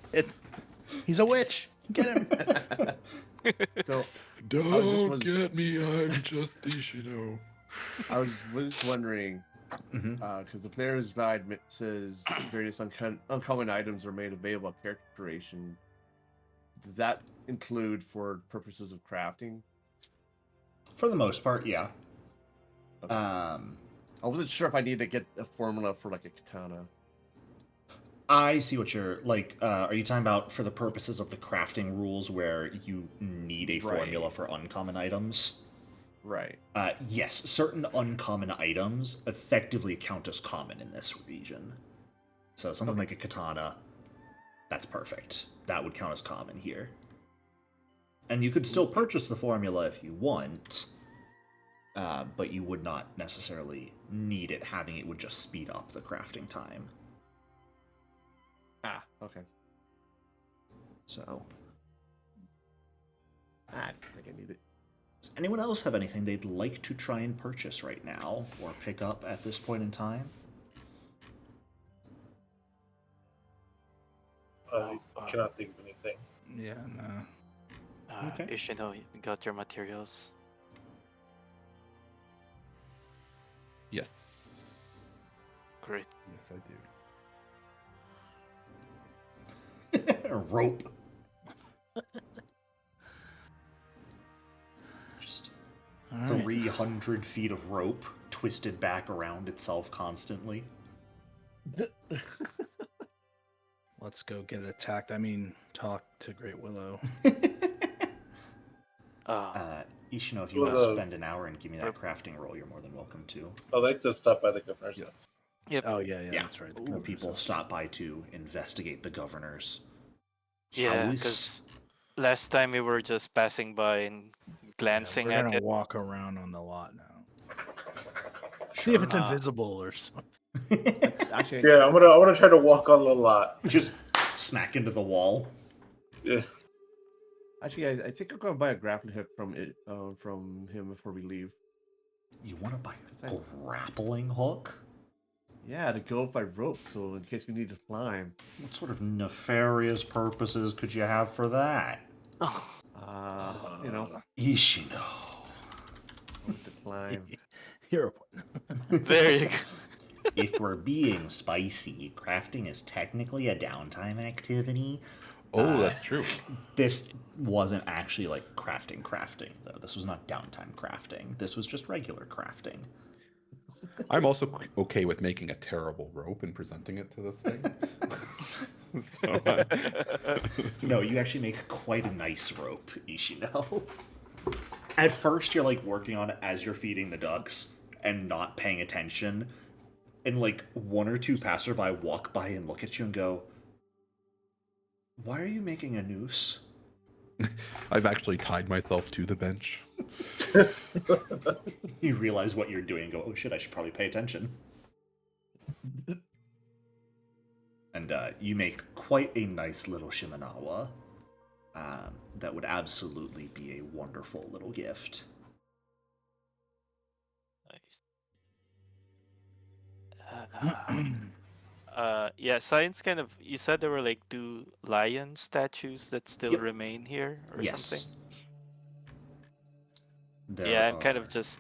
He's a witch. Get him. So Don't get me, I'm just Ishino. I was wondering, Mhm. because the player's guide says various uncommon items are made available at character creation. Does that include for purposes of crafting? For the most part, yeah. Okay. I I wasn't sure if I need to get a formula for like a katana. see what you're like. Are you talking about for the purposes of the crafting rules where you need a Right. formula for uncommon items? Right. Yes, certain uncommon items effectively count as common in this region. So something like a katana, that's perfect. That would count as common here. And you could still purchase the formula if you want, but you would not necessarily need it. Having it would just speed up the crafting time. Ah, okay. So, I don't think I need it. does anyone else have anything they'd like to try and purchase right now or pick up at this point in time? I cannot think of anything. Yeah, no. Okay. Ishino, you got your materials. Yes. Great. Yes, I do. A rope. Just All right. 300 feet of rope twisted back around itself constantly. Let's go get attacked. I mean, talk to Great Willow. Ishino, if you Well, want to the- spend an hour and give me that crafting roll, you're more than welcome to. I'd like to stop by the governor's house. Yes. Oh yeah, that's right. the Ooh, governor's people house. stop by to investigate the governor's Yeah, house. because last time we were just passing by and glancing We're at gonna it. walk around on the lot now. See if it's Sure. invisible or something. Actually, Yeah, I want to try to walk on the lot. Just smack into the wall. Yeah. actually, I think I'm gonna buy a grappling hook from him before we leave. You want to buy a grappling hook? Yeah, to go up by rope, so in case we need to climb. What sort of nefarious purposes could you have for that? You know, Ishino. to climb. Hero point. There you go. If we're being spicy, crafting is technically a downtime activity. Oh, that's true. This wasn't actually like crafting, though. This was not downtime crafting. This was just regular crafting. I'm also okay with making a terrible rope and presenting it to this thing. No, you actually make quite a nice rope, Ishino. At first, you're like working on it as you're feeding the ducks and not paying attention. And like one or two passerby walk by and look at you and go, "Why are you making a noose?" I've actually tied myself to the bench. You realize what you're doing and go, "Oh shit, I should probably pay attention." And you make quite a nice little Shimenawa. That would absolutely be a wonderful little gift. Yeah, science kind of. You said there were like 2 lion statues that still Yep. remain here, or Yes. something. There Yeah, I'm kind are- of just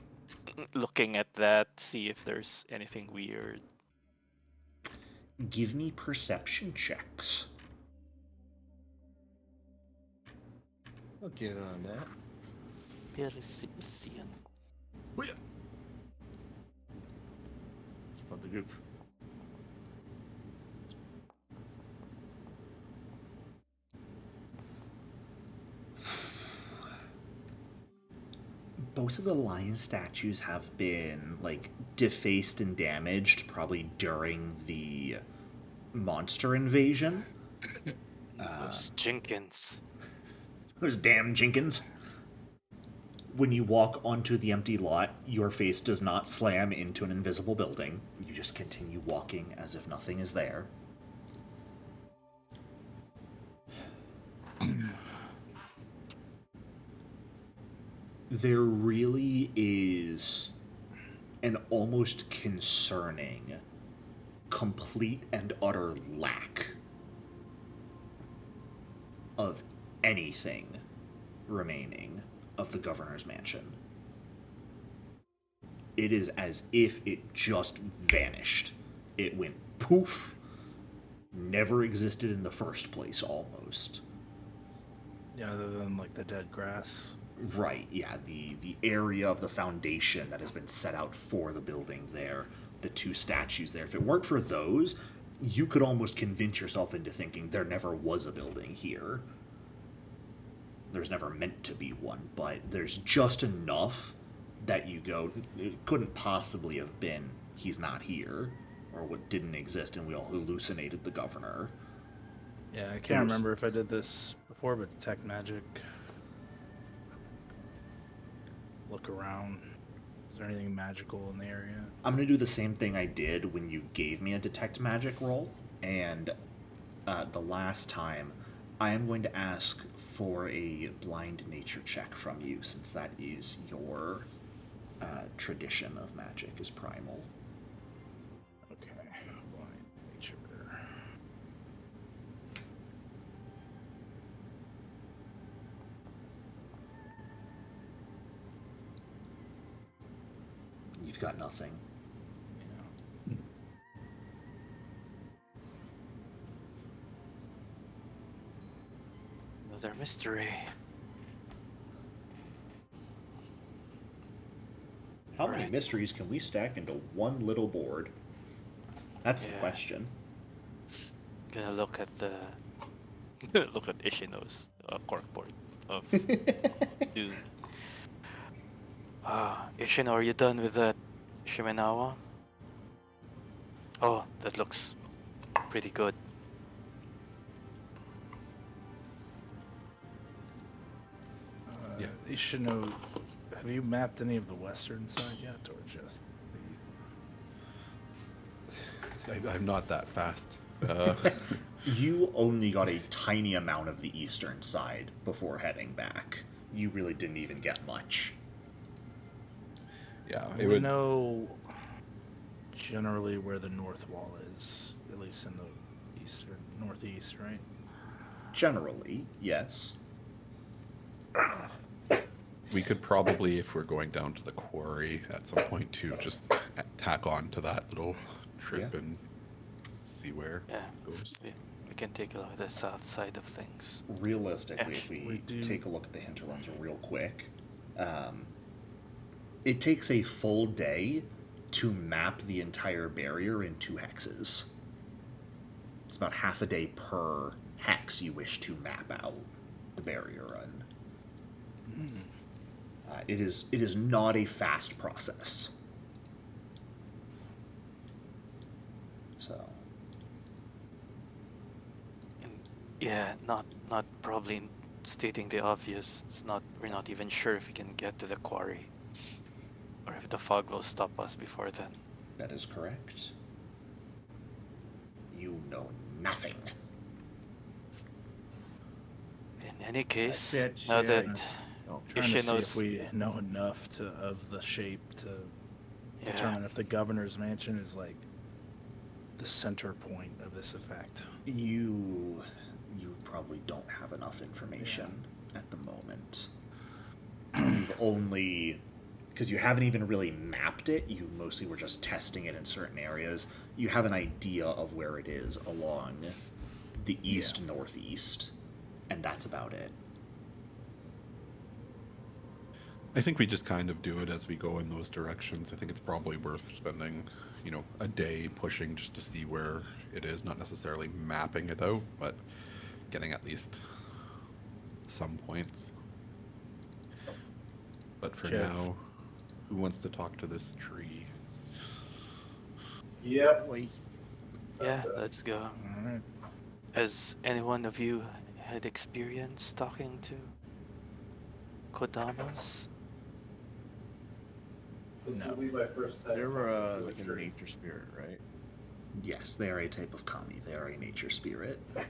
looking at that, see if there's anything weird. Give me perception checks. I'll get on that. Perception. Keep up the group. Both of the lion statues have been like defaced and damaged, probably during the monster invasion. Those Jenkins. Those damn Jenkins. When you walk onto the empty lot, your face does not slam into an invisible building. You just continue walking as if nothing is there. There really is an almost concerning, complete and utter lack of anything remaining of the governor's mansion. It is as if it just vanished. It went poof, never existed in the first place, almost. Yeah, other than like the dead grass. Right, yeah, the area of the foundation that has been set out for the building there, the 2 statues there. If it weren't for those, you could almost convince yourself into thinking there never was a building here. There's never meant to be one, but there's just enough that you go, it couldn't possibly have been he's not here, or what didn't exist and we all hallucinated the governor. Yeah, I can't remember if I did this before, but detect magic. Look around. Is there anything magical in the area? I'm going to do the same thing I did when you gave me a detect magic roll, and the last time I am going to ask for a blind nature check from you, since that is your tradition of magic, is primal. Okay, blind nature. You've got nothing. Yeah. Another mystery. How many Alright. mysteries can we stack into one little board? That's the Yeah. question. Gonna look at the look at Ishino's corkboard of Doom. Ishino, are you done with that Shimenawa? Oh, that looks pretty good. Yeah. Ishino, have you mapped any of the western side yet, or just? I'm not that fast. You only got a tiny amount of the eastern side before heading back. You really didn't even get much. Yeah, We it would. know generally where the north wall is, at least in the east or northeast, right? Generally, yes. We could probably, if we're going down to the quarry at some point, too, just tack on to that little trip Yeah. and see where Yeah, it goes. we can take a look at the south side of things. Realistically, if Actually, we we do- take a look at the hinterlands real quick, it takes a full day to map the entire barrier in 2 hexes. It's about half a day per hex you wish to map out the barrier on. It is not a fast process. So. And yeah, not probably stating the obvious. We're not even sure if we can get to the quarry, or if the fog will stop us before then. That is correct. You know nothing. In any case, Bitch, now yeah, that Trying to see Ishino's if we know enough of the shape to determine if the governor's mansion is like the center point of this effect. You probably don't have enough information at the moment. You've only, because you haven't even really mapped it, you mostly were just testing it in certain areas. You have an idea of where it is along the east-northeast, and that's about it. I think we just kind of do it as we go in those directions. I think it's probably worth spending, a day pushing just to see where it is, not necessarily mapping it out, but getting at least some points. But for Jeff. now, who wants to talk to this tree? Yep. yeah, let's go. All right. Has any one of you had experience talking to Kodamas? This No. will be my first time. They're talking to like a tree. nature spirit, right? Yes, they are a type of kami. They are a nature spirit. And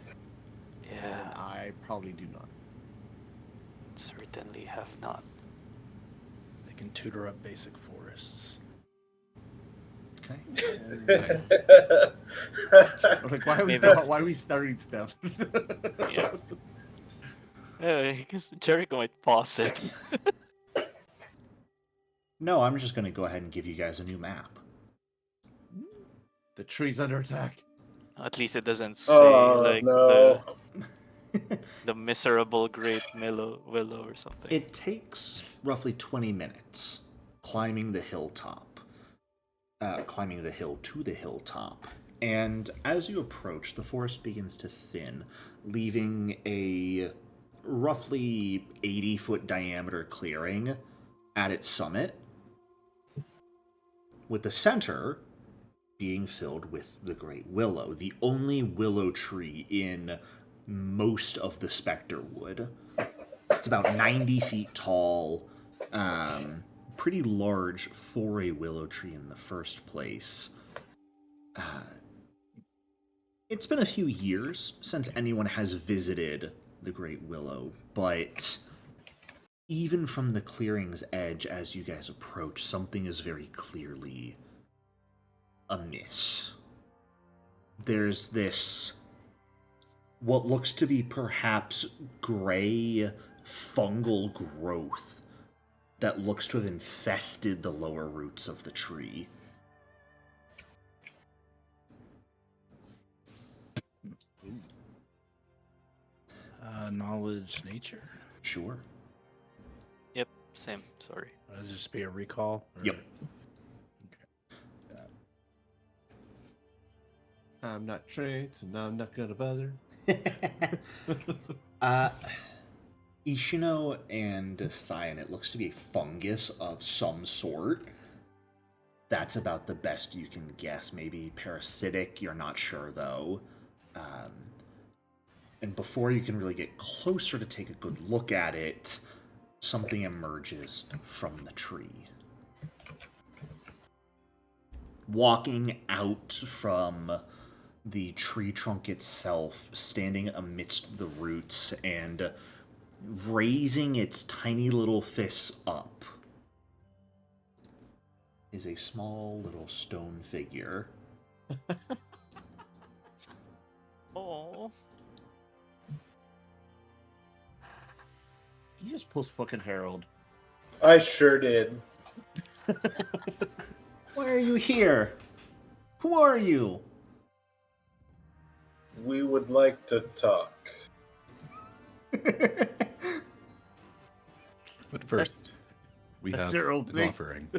Yeah, I probably do not. certainly have not. They can tutor up basic forests. Okay. Nice. Like, why Maybe. are we starting stuff? Yeah. I guess Jericho might pause it. No, I'm just going to go ahead and give you guys a new map. The tree's under attack. At least it doesn't say no. the miserable Great Willow or something. It takes roughly 20 minutes climbing the hilltop, climbing the hill to the hilltop. And as you approach, the forest begins to thin, leaving a roughly 80-foot diameter clearing at its summit, with the center being filled with the Great Willow, the only willow tree in most of the Spectre Wood. It's about 90 feet tall, pretty large for a willow tree in the first place. It's been a few years since anyone has visited the Great Willow, but even from the clearing's edge as you guys approach, something is very clearly amiss. There's this, what looks to be perhaps gray fungal growth that looks to have infested the lower roots of the tree. Knowledge nature. Sure. Yep, same. Sorry. Does it just be a recall? Or- Yep. I'm not trained, so now I'm not gonna bother. Ishino and Cyan, it looks to be a fungus of some sort. That's about the best you can guess. Maybe parasitic, you're not sure though. And before you can really get closer to take a good look at it, something emerges from the tree. Walking out from the tree trunk itself, standing amidst the roots and raising its tiny little fists up, is a small little stone figure. Oh. Did you just post fucking Harold? I sure did. Why are you here? Who are you? We would like to talk. But first, we That's have your an opening. offering.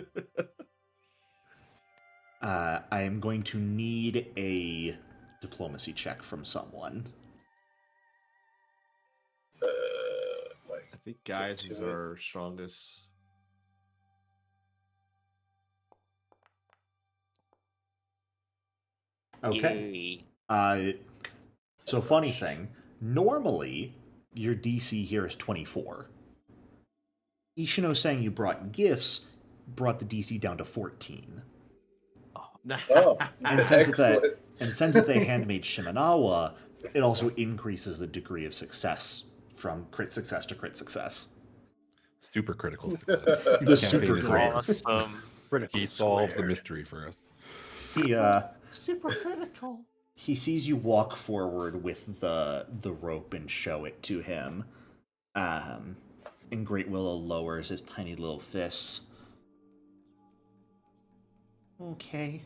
I am going to need a diplomacy check from someone. I think guys is our strongest. Okay. So funny thing, normally your DC here is 24. Ishino saying you brought gifts brought the DC down to 14. Oh, And since excellent. it's a handmade Shimenawa, it also increases the degree of success from crit success to crit success. Super critical success. The Campaign super is crit. over. Awesome. He solves the mystery for us. He Super critical. he sees you walk forward with the rope and show it to him. And Great Willow lowers his tiny little fists. Okay.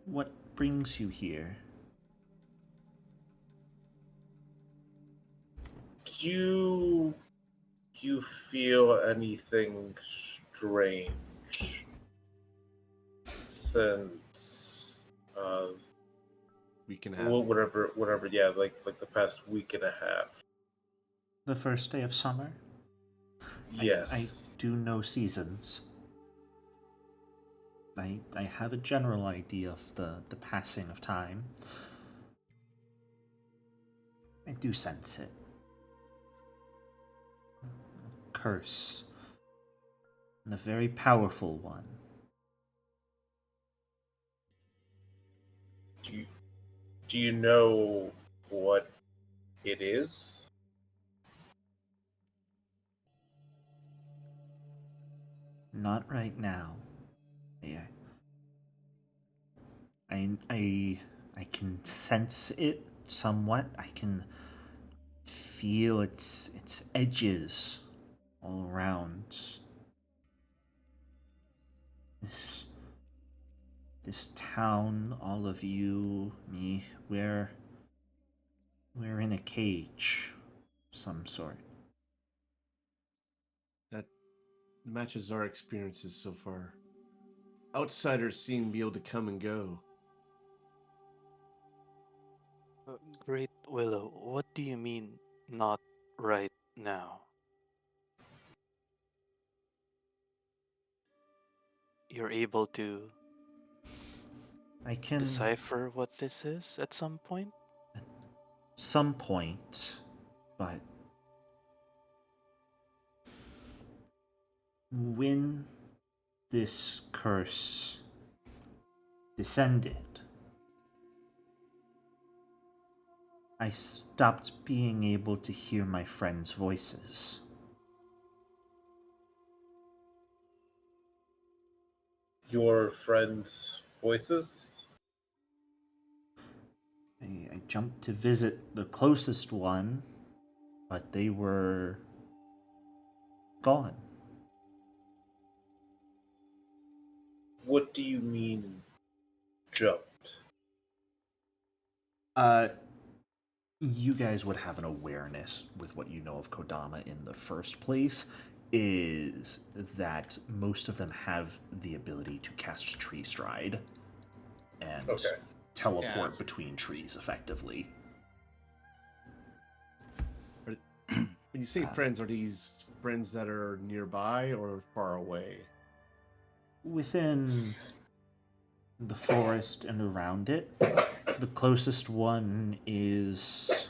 What brings you here? Do you feel anything strange since We can have. whatever, yeah, like the past week and a half? The first day of summer? Yes. I do know seasons. I have a general idea of the passing of time. I do sense it. A curse. And a very powerful one. Do you know what it is? Not right now. Yeah. I can sense it somewhat. I can feel its edges all around. This town, all of you, me, we're in a cage of some sort. That matches our experiences so far. Outsiders seem to be able to come and go. Great Willow, what do you mean not right now? You're able to I can decipher what this is at some point? some point, but when this curse descended, I stopped being able to hear my friends' voices. Your friends' voices? I jumped to visit the closest one, but they were gone. What do you mean, jumped? You guys would have an awareness with what you know of Kodama in the first place, is that most of them have the ability to cast Tree Stride and Okay. teleport Yeah. between trees effectively. When you say friends, are these friends that are nearby or far away? Within the forest and around it, the closest one is...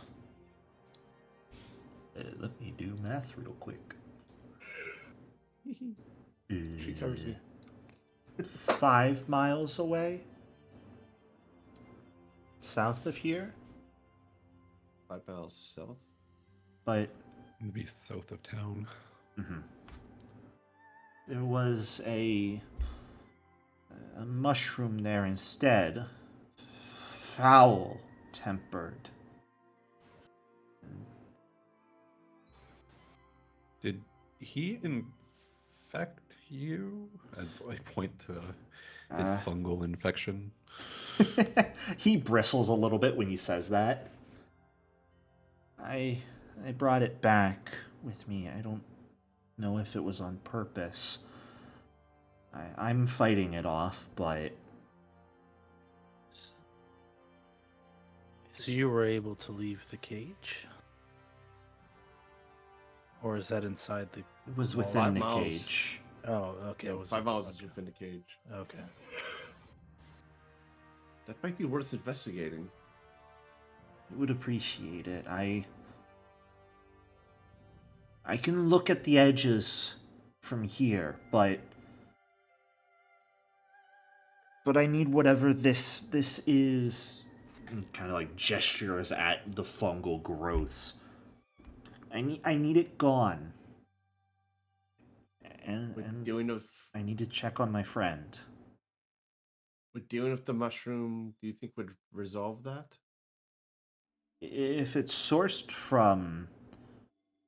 let me do math real quick. She covers me. 5 miles away. South of here. 5 miles south. But It'd be south of town. there was a mushroom there instead. Foul-tempered. Did he infect you? As I point to his fungal infection. He bristles a little bit when he says that. I I brought it back with me. I don't know if it was on purpose. I'm fighting it off, but So you were able to leave the cage? Or is that inside the... it was Well, within 5 the miles. cage. Oh, okay. Yeah, it was 5 miles is okay. within the cage. Okay. That might be worth investigating. I would appreciate it. I can look at the edges from here, but I need whatever this is. Kind of like gestures at the fungal growths. I need it gone. And I need to check on my friend. Would dealing with the mushroom, do you think would resolve that? If it's sourced from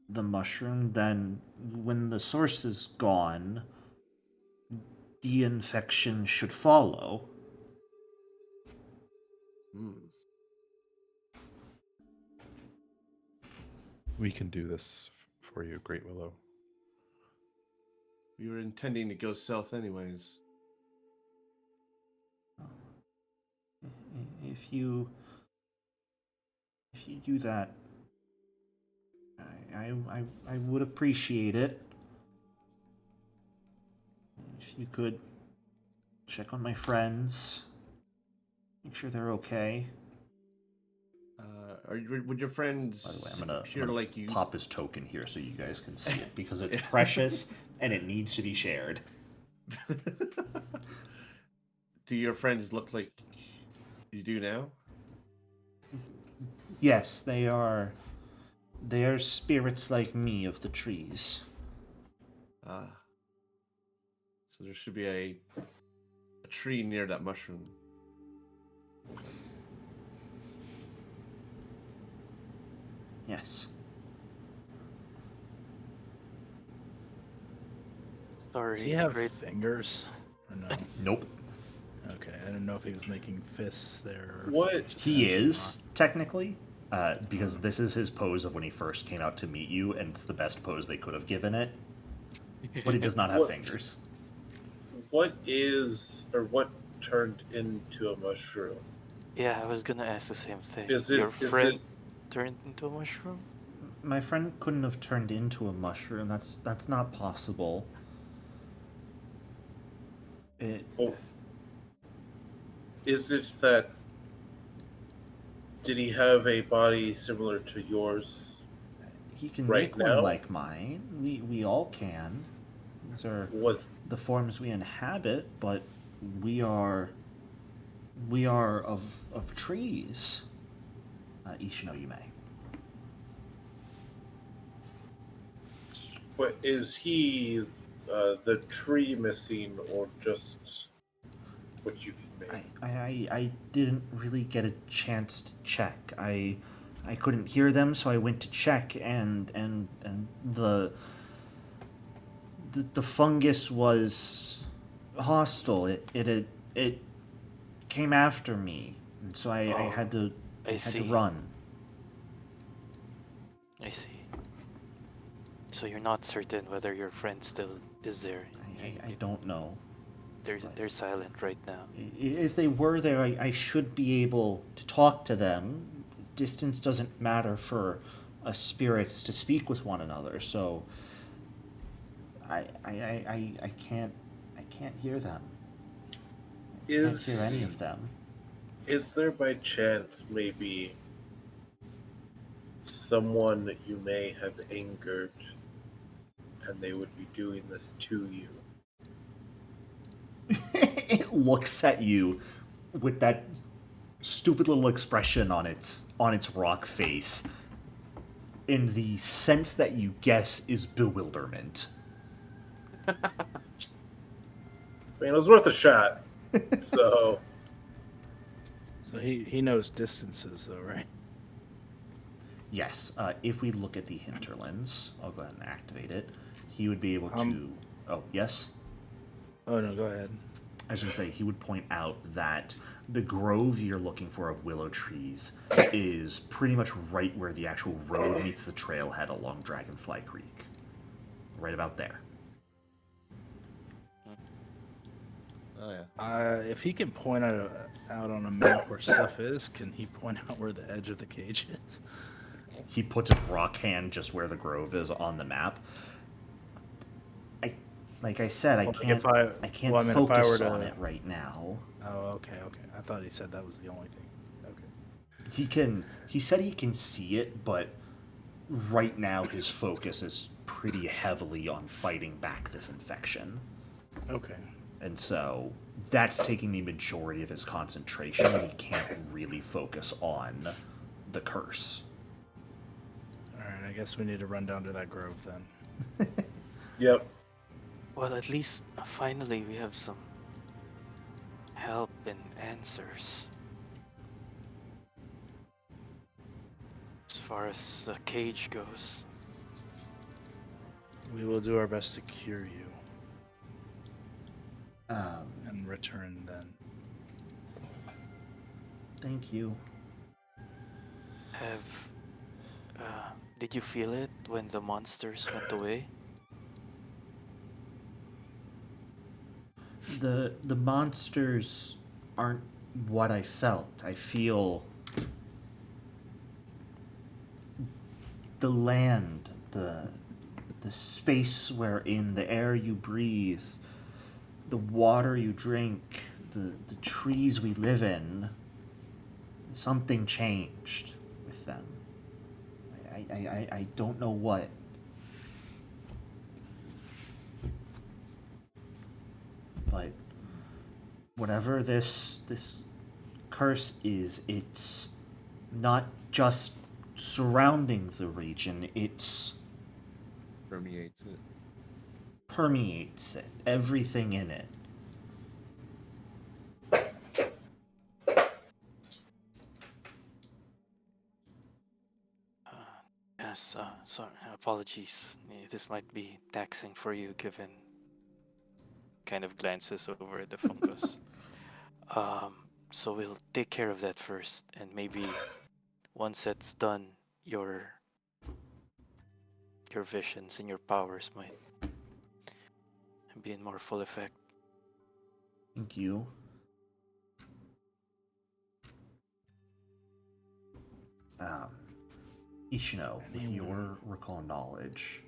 the mushroom, then when the source is gone, the infection should follow. Hmm. We can do this for you, Great Willow. We were intending to go south anyways. If you do that, I would appreciate it. If you could check on my friends, make sure they're okay. Would your friends By the way, I'm appear gonna like you? pop his token here so you guys can see it because it's precious and it needs to be shared. Do your friends look like you do now? Yes, they are spirits like me of the trees. Ah. So there should be a tree near that mushroom. Yes. Sorry, Does he have Great. fingers? Or no? Nope. Okay, I didn't know if he was making fists there. Or What? just He has is, technically, because this is his pose of when he first came out to meet you, and it's the best pose they could have given it. But he does not have What? fingers. What is or what turned into a mushroom? Yeah, I was gonna ask the same thing. Is Your it friend turned into a mushroom? My friend couldn't have turned into a mushroom. That's not possible. oh, is it that did he have a body similar to yours? He can Right make now? one like mine. We all can. These are Was the forms we inhabit, but we are of trees. Ishino, you may. but is he the tree missing or just what you made? I didn't really get a chance to check. I couldn't hear them, so I went to check, and the fungus was hostile. It came after me, and so I Oh, had to I had to see. run. I see. So you're not certain whether your friend still is there. I don't know. They're silent right now. If they were there, I should be able to talk to them. Distance doesn't matter for spirits to speak with one another, so I can't hear them. I can't hear any of them. Is there by chance maybe someone that you may have angered and they would be doing this to you? It looks at you with that stupid little expression on its rock face, in the sense that you guess is bewilderment. I mean, it was worth a shot. So So he knows distances though, right? Yes, if we look at the hinterlands, I'll go ahead and activate it. He would be able to. Oh, yes. Oh no, go ahead. as you say, he would point out that the grove you're looking for of willow trees is pretty much right where the actual road meets the trailhead along Dragonfly Creek. Right about there. Oh yeah. If he can point out on a map where stuff is, can he point out where the edge of the cage is? He puts a rock hand just where the grove is on the map. Like I said, I can't focus on it right now. Oh, okay. I thought he said that was the only thing. Okay. He said he can see it, but right now his focus is pretty heavily on fighting back this infection. Okay. And so that's taking the majority of his concentration, and he can't really focus on the curse. Alright, I guess we need to run down to that grove then. Yep. Well, at least finally we have some help and answers. As far as the cage goes. We will do our best to cure you Um, and return then. Thank you. Did you feel it when the monsters went away? The monsters aren't what I felt. I feel the land, the space we're in, the air you breathe, the water you drink, the trees we live in. Something changed with them. I don't know what. But whatever this curse is, it's not just surrounding the region, it's Permeates it. permeates it, everything in it. Yes, sorry, apologies. This might be taxing for you given kind of glances over at the fungus. So we'll take care of that first, and maybe once that's done, your visions and your powers might be in more full effect. Thank you. Ishino, with your recall knowledge,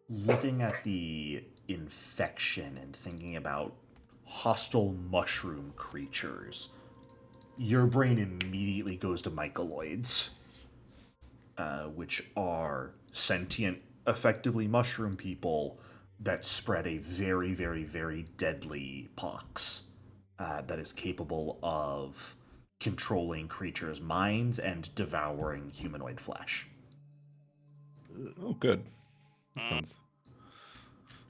looking at the infection and thinking about hostile mushroom creatures, your brain immediately goes to mycoloids, which are sentient, effectively mushroom people that spread a very, very, very deadly pox that is capable of controlling creatures' minds and devouring humanoid flesh. Oh, good. That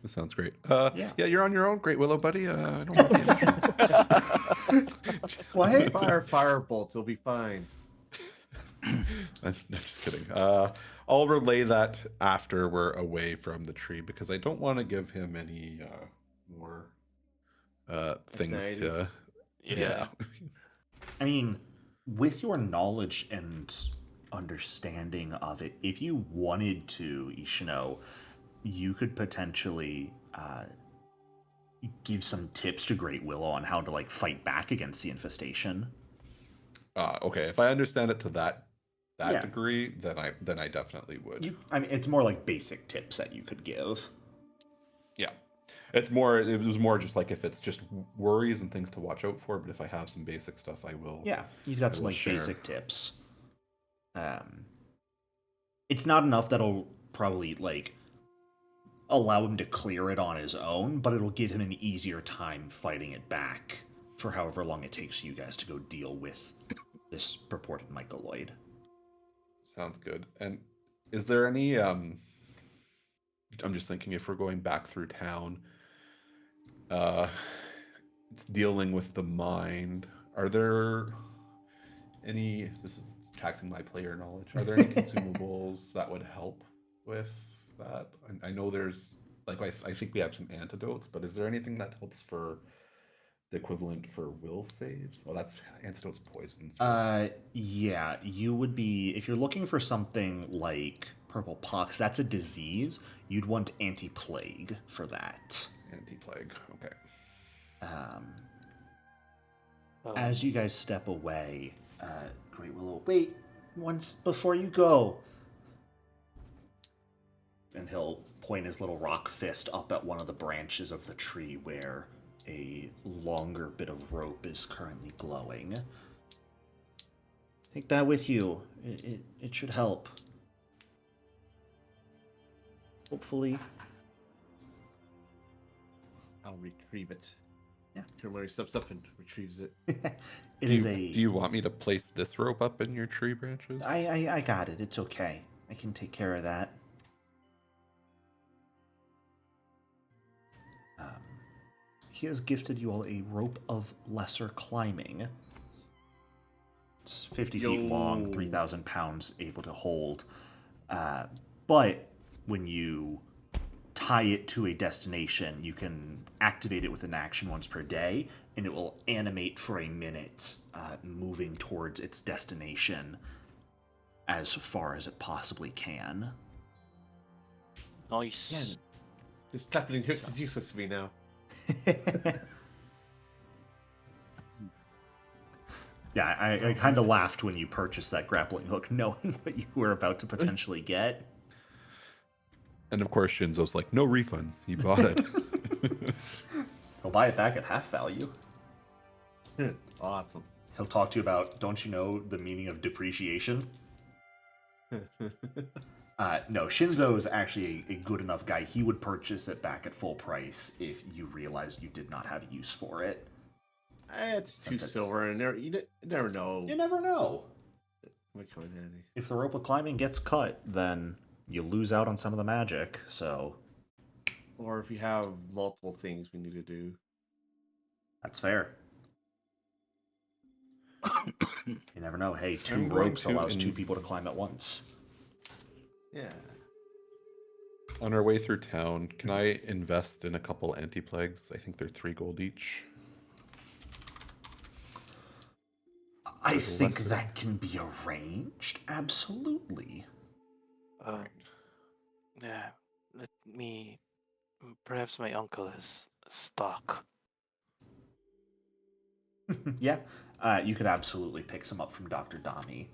sounds great. Yeah. Yeah, you're on your own, Great Willow, buddy. I don't want to What? Fire bolts, it'll be fine. I'm just kidding. I'll relay that after we're away from the tree because I don't want to give him any more things Anxiety. to. Yeah. I mean, with your knowledge and understanding of it, if you wanted to, Ishino, you could potentially give some tips to Great Willow on how to like fight back against the infestation. Okay. If I understand it to that Yeah. degree, then I definitely would. I mean, it's more like basic tips that you could give. Yeah. It was more just like if it's just worries and things to watch out for, but if I have some basic stuff, I will. Yeah, you've got I some will like share. basic tips. It's not enough that'll probably like allow him to clear it on his own, but it'll give him an easier time fighting it back for however long it takes you guys to go deal with this purported mycoloid. Sounds good. And is there any I'm just thinking if we're going back through town, it's dealing with the mind. Are there any, this is taxing my player knowledge, are there any consumables that would help with that? I know there's like I think we have some antidotes, but is there anything that helps for the equivalent for will saves? Oh, that's antidotes poisons. Yeah, you would be if you're looking for something like purple pox. That's a disease. You'd want anti-plague for that. Anti-plague. Okay. As you guys step away, Great Willow, wait, once before you go. And he'll point his little rock fist up at one of the branches of the tree where a longer bit of rope is currently glowing. Take that with you. It should help. Hopefully. I'll retrieve it. Yeah. Canary steps up and retrieves it. Do you want me to place this rope up in your tree branches? I got it. It's okay. I can take care of that. He has gifted you all a rope of lesser climbing. It's 50 feet long, 3,000 pounds able to hold. But when you tie it to a destination, you can activate it with an action once per day, and it will animate for a minute, moving towards its destination as far as it possibly can. Nice. Yeah, this grappling hook is useless to me now. Yeah, I kind of laughed when you purchased that grappling hook, knowing what you were about to potentially get. And of course, Shinzo's like, no refunds. He bought it. He'll buy it back at half value. Awesome. He'll talk to you about, don't you know the meaning of depreciation? No, Shinzo is actually a good enough guy. He would purchase it back at full price if you realized you did not have use for it. It's 2 silver, and you never know. You never know. Might come in handy. If the rope of climbing gets cut, then you lose out on some of the magic, so... Or if you have multiple things we need to do. That's fair. You never know. Hey, 2 I'm going ropes to allows 2 people to climb at once. Yeah. On our way through town, can I invest in a couple anti-plagues? I think they're 3 gold each. I think that can be arranged. Absolutely. Yeah, let me... Perhaps my uncle has stock. Yeah, you could absolutely pick some up from Dr. Dami.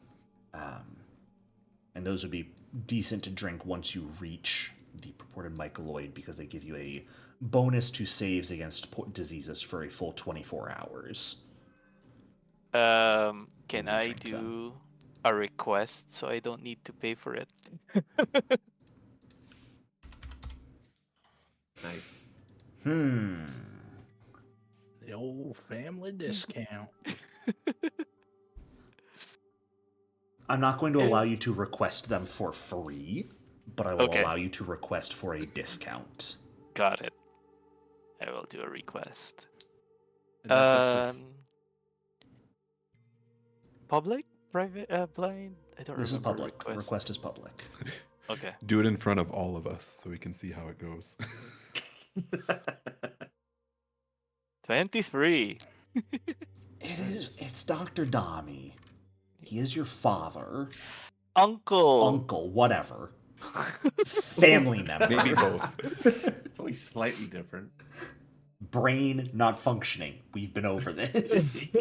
And those would be decent to drink once you reach the purported mycoloid, because they give you a bonus to saves against diseases for a full 24 hours. Can I do a request so I don't need to pay for it? Nice. The old family discount. I'm not going to allow you to request them for free, but I will allow you to request for a discount. Got it. I will do a request. Public? Private? Blind? I don't remember. This is public. Request is public. Okay. Do it in front of all of us so we can see how it goes. 23. It's Dr. Dami. He is your father. Uncle, whatever. It's family member. Maybe both. It's only slightly different. Brain not functioning. We've been over this.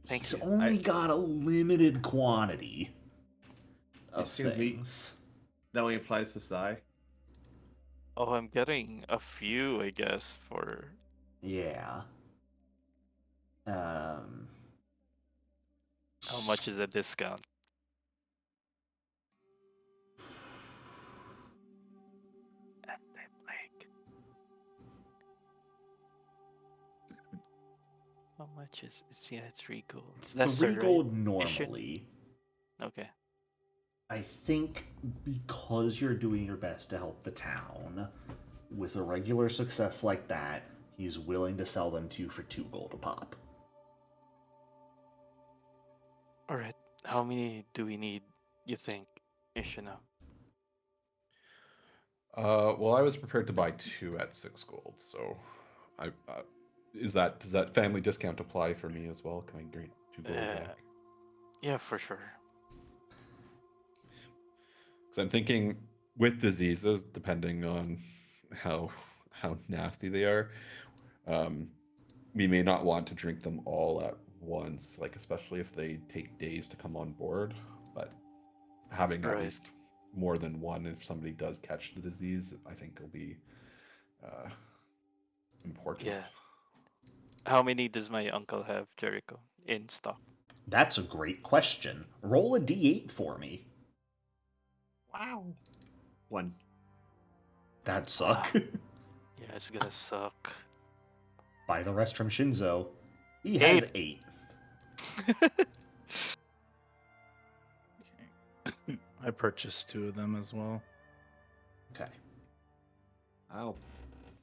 Thanks. He's only got a limited quantity of Excuse me. things. That only applies to Sai. Oh, I'm getting a few, I guess, for... Yeah. How much is a discount? How much is it? Yeah, it's 3 gold. It's 3 gold normally. Okay. I think because you're doing your best to help the town, with a regular success like that, he's willing to sell them to you for 2 gold a pop. Alright. How many do we need, you think, Ishino? Well, I was prepared to buy 2 at 6 gold, so I does that family discount apply for me as well? Can I get 2 gold back? Yeah, for sure. Because I'm thinking with diseases, depending on how nasty they are, we may not want to drink them all at once, like especially if they take days to come on board. But having at Right. least more than one, if somebody does catch the disease, I think will be important. Yeah. How many does my uncle have, Jericho, in stock? That's a great question. Roll a d8 for me. Wow. 1. That'd suck. Yeah, it's gonna suck. Buy the rest from Shinzo. He has 8. I purchased 2 of them as well. Okay. I'll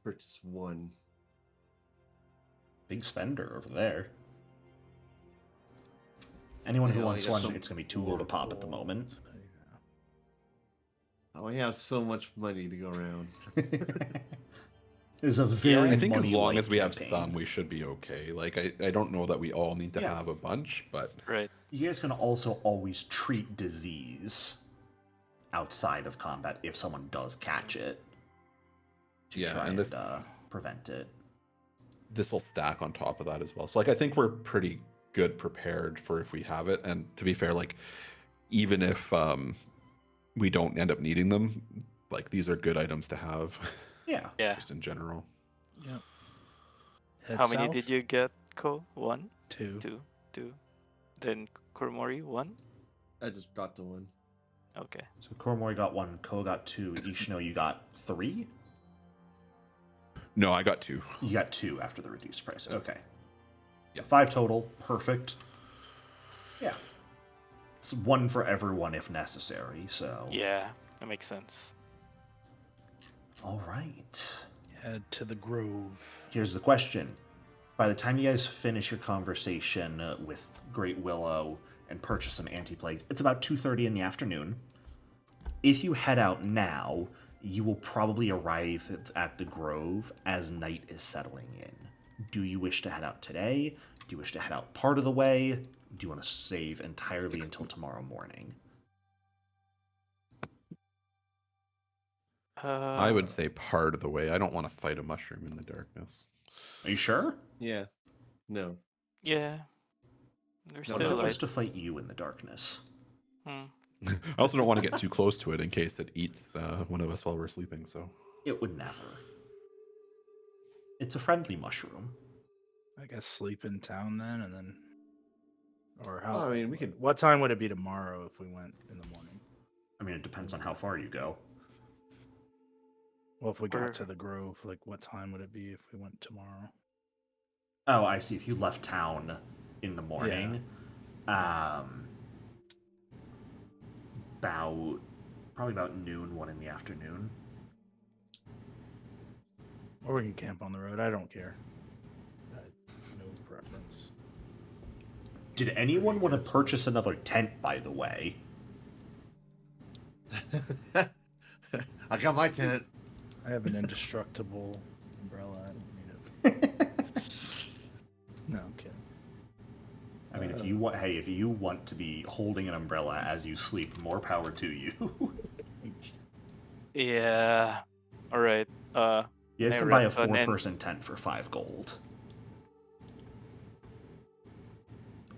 purchase 1. Big spender over there. Anyone who Yeah, wants I one, guess it's going to be 2 gold a pop at the moment. I only have so much money to go around. It's a very I think as long money-light as we have campaign. some, we should be okay. Like I don't know that we all need to Yeah. have a bunch, but Right. You guys can also always treat disease outside of combat if someone does catch it. To Yeah, try and this- prevent it. this will stack on top of that as well. So like I think we're pretty good prepared for if we have it. And to be fair, like even if we don't end up needing them, like these are good items to have. Yeah. Yeah. Just in general. Yep. How many did you get, Ko? 1? 2. 2. Then Kurumori, 1? I just got the 1. Okay. So Koromori got 1, Ko got 2, Ishino, you got 3? No, I got 2. You got 2 after the reduced price. Okay. Yeah, 5 total. Perfect. Yeah. It's 1 for everyone if necessary, so... Yeah, that makes sense. All right. Head to the grove. Here's the question. By the time you guys finish your conversation with Great Willow and purchase some anti-plagues, it's about 2:30 in the afternoon. If you head out now, you will probably arrive at the grove as night is settling in. Do you wish to head out today? Do you wish to head out part of the way? Do you want to save entirely until tomorrow morning? I would say part of the way. I don't want to fight a mushroom in the darkness. Are you sure? Yeah. No. Yeah. There's What if it still wants like... to fight you in the darkness? I also don't want to get too close to it in case it eats one of us while we're sleeping. So It would never. It's a friendly mushroom. I guess sleep in town then, and then, or how? I mean, we could. What time would it be tomorrow if we went in the morning? I mean, it depends on how far you go. Well, if we Or- got to the grove, like what time would it be if we went tomorrow? Oh, I see. If you left town in the morning, probably about noon, 1 in the afternoon. Or we can camp on the road. I don't care. No preference. Did anyone want to purchase another tent, by the way? I got my tent. I have an indestructible umbrella. I don't need it. No, I'm kidding. I mean, if you want to be holding an umbrella as you sleep, more power to you. Yeah. All right. You guys I can buy a read an 4-person tent for 5 gold.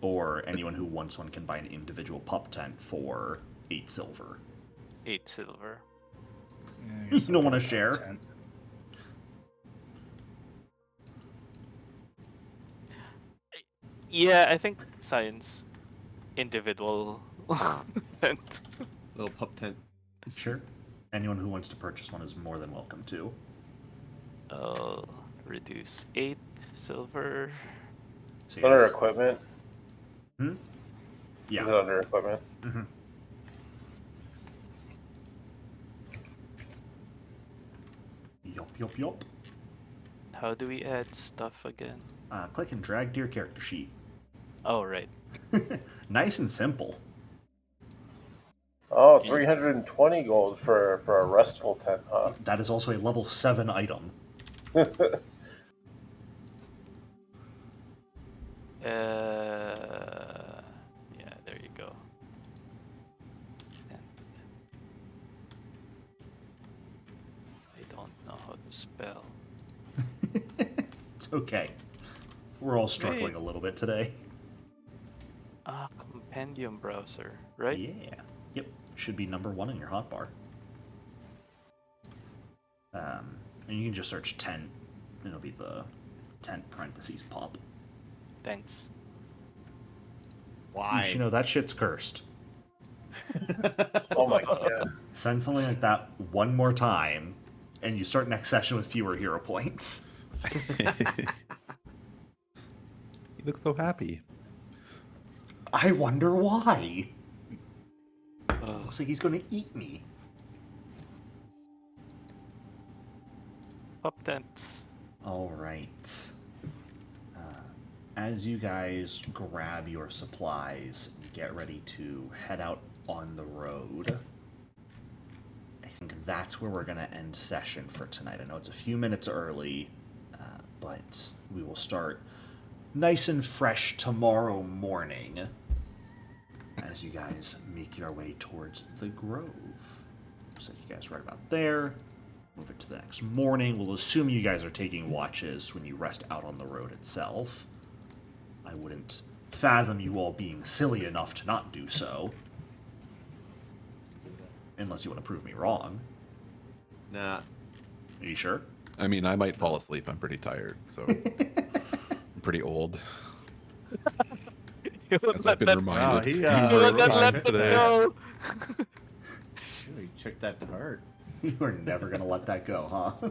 Or anyone who wants one can buy an individual pup tent for 8 silver. 8 silver. Yeah, I You guess don't I'll wanna get that share? tent. Yeah, I think science individual and Little pup tent. Sure. Anyone who wants to purchase one is more than welcome to. I'll reduce 8 silver. So you Under guys- equipment. Hmm? Is it Yeah. under equipment? Mm-hmm. Yup. How do we add stuff again? Click and drag to your character sheet. Oh, right. Nice and simple. Oh, 320 gold for a restful tent, huh? That is also a level 7 item. Yeah, there you go. And I don't know how to spell. It's okay. We're all struggling a little bit today. Compendium browser, right? Yeah. Yep. Should be number 1 in your hotbar. And you can just search tent. It'll be the tent parentheses pub. Thanks. Why? You know that shit's cursed. Oh my god. Send something like that one more time, and you start next session with fewer hero points. He looks so happy. I wonder why. Looks like he's going to eat me. Pub tents. All right. As you guys grab your supplies and get ready to head out on the road, I think that's where we're going to end session for tonight. I know it's a few minutes early, but we will start nice and fresh tomorrow morning as you guys make your way towards the Grove. Set you guys right about there. Move it to the next morning. We'll assume you guys are taking watches when you rest out on the road itself. I wouldn't fathom you all being silly enough to not do so. Unless you want to prove me wrong. Nah. Are you sure? I mean, I might fall asleep. I'm pretty tired, so I'm pretty old. As I've been reminded. he, numerous let times today. Sure, you checked that hard. You are never going to let that go, huh?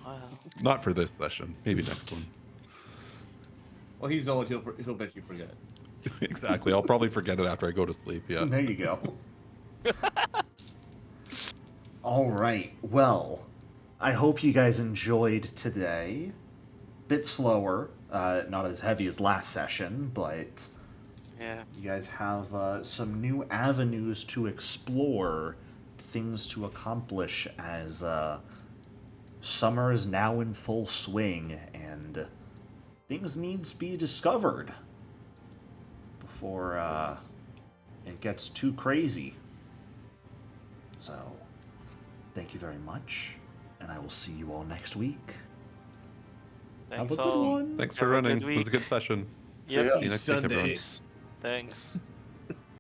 Wow. Not for this session. Maybe next one. Well, he's old. He'll bet you forget. Exactly. I'll probably forget it after I go to sleep. Yeah. There you go. All right. Well, I hope you guys enjoyed today. Bit slower, not as heavy as last session, but Yeah. you guys have some new avenues to explore, things to accomplish as summer is now in full swing and things need to be discovered before it gets too crazy. So, thank you very much, and I will see you all next week. Thanks Have a good all. one. Thanks for Have a running. good It was a week. good session. Yep. See you next week, everyone. Sunday. Thanks.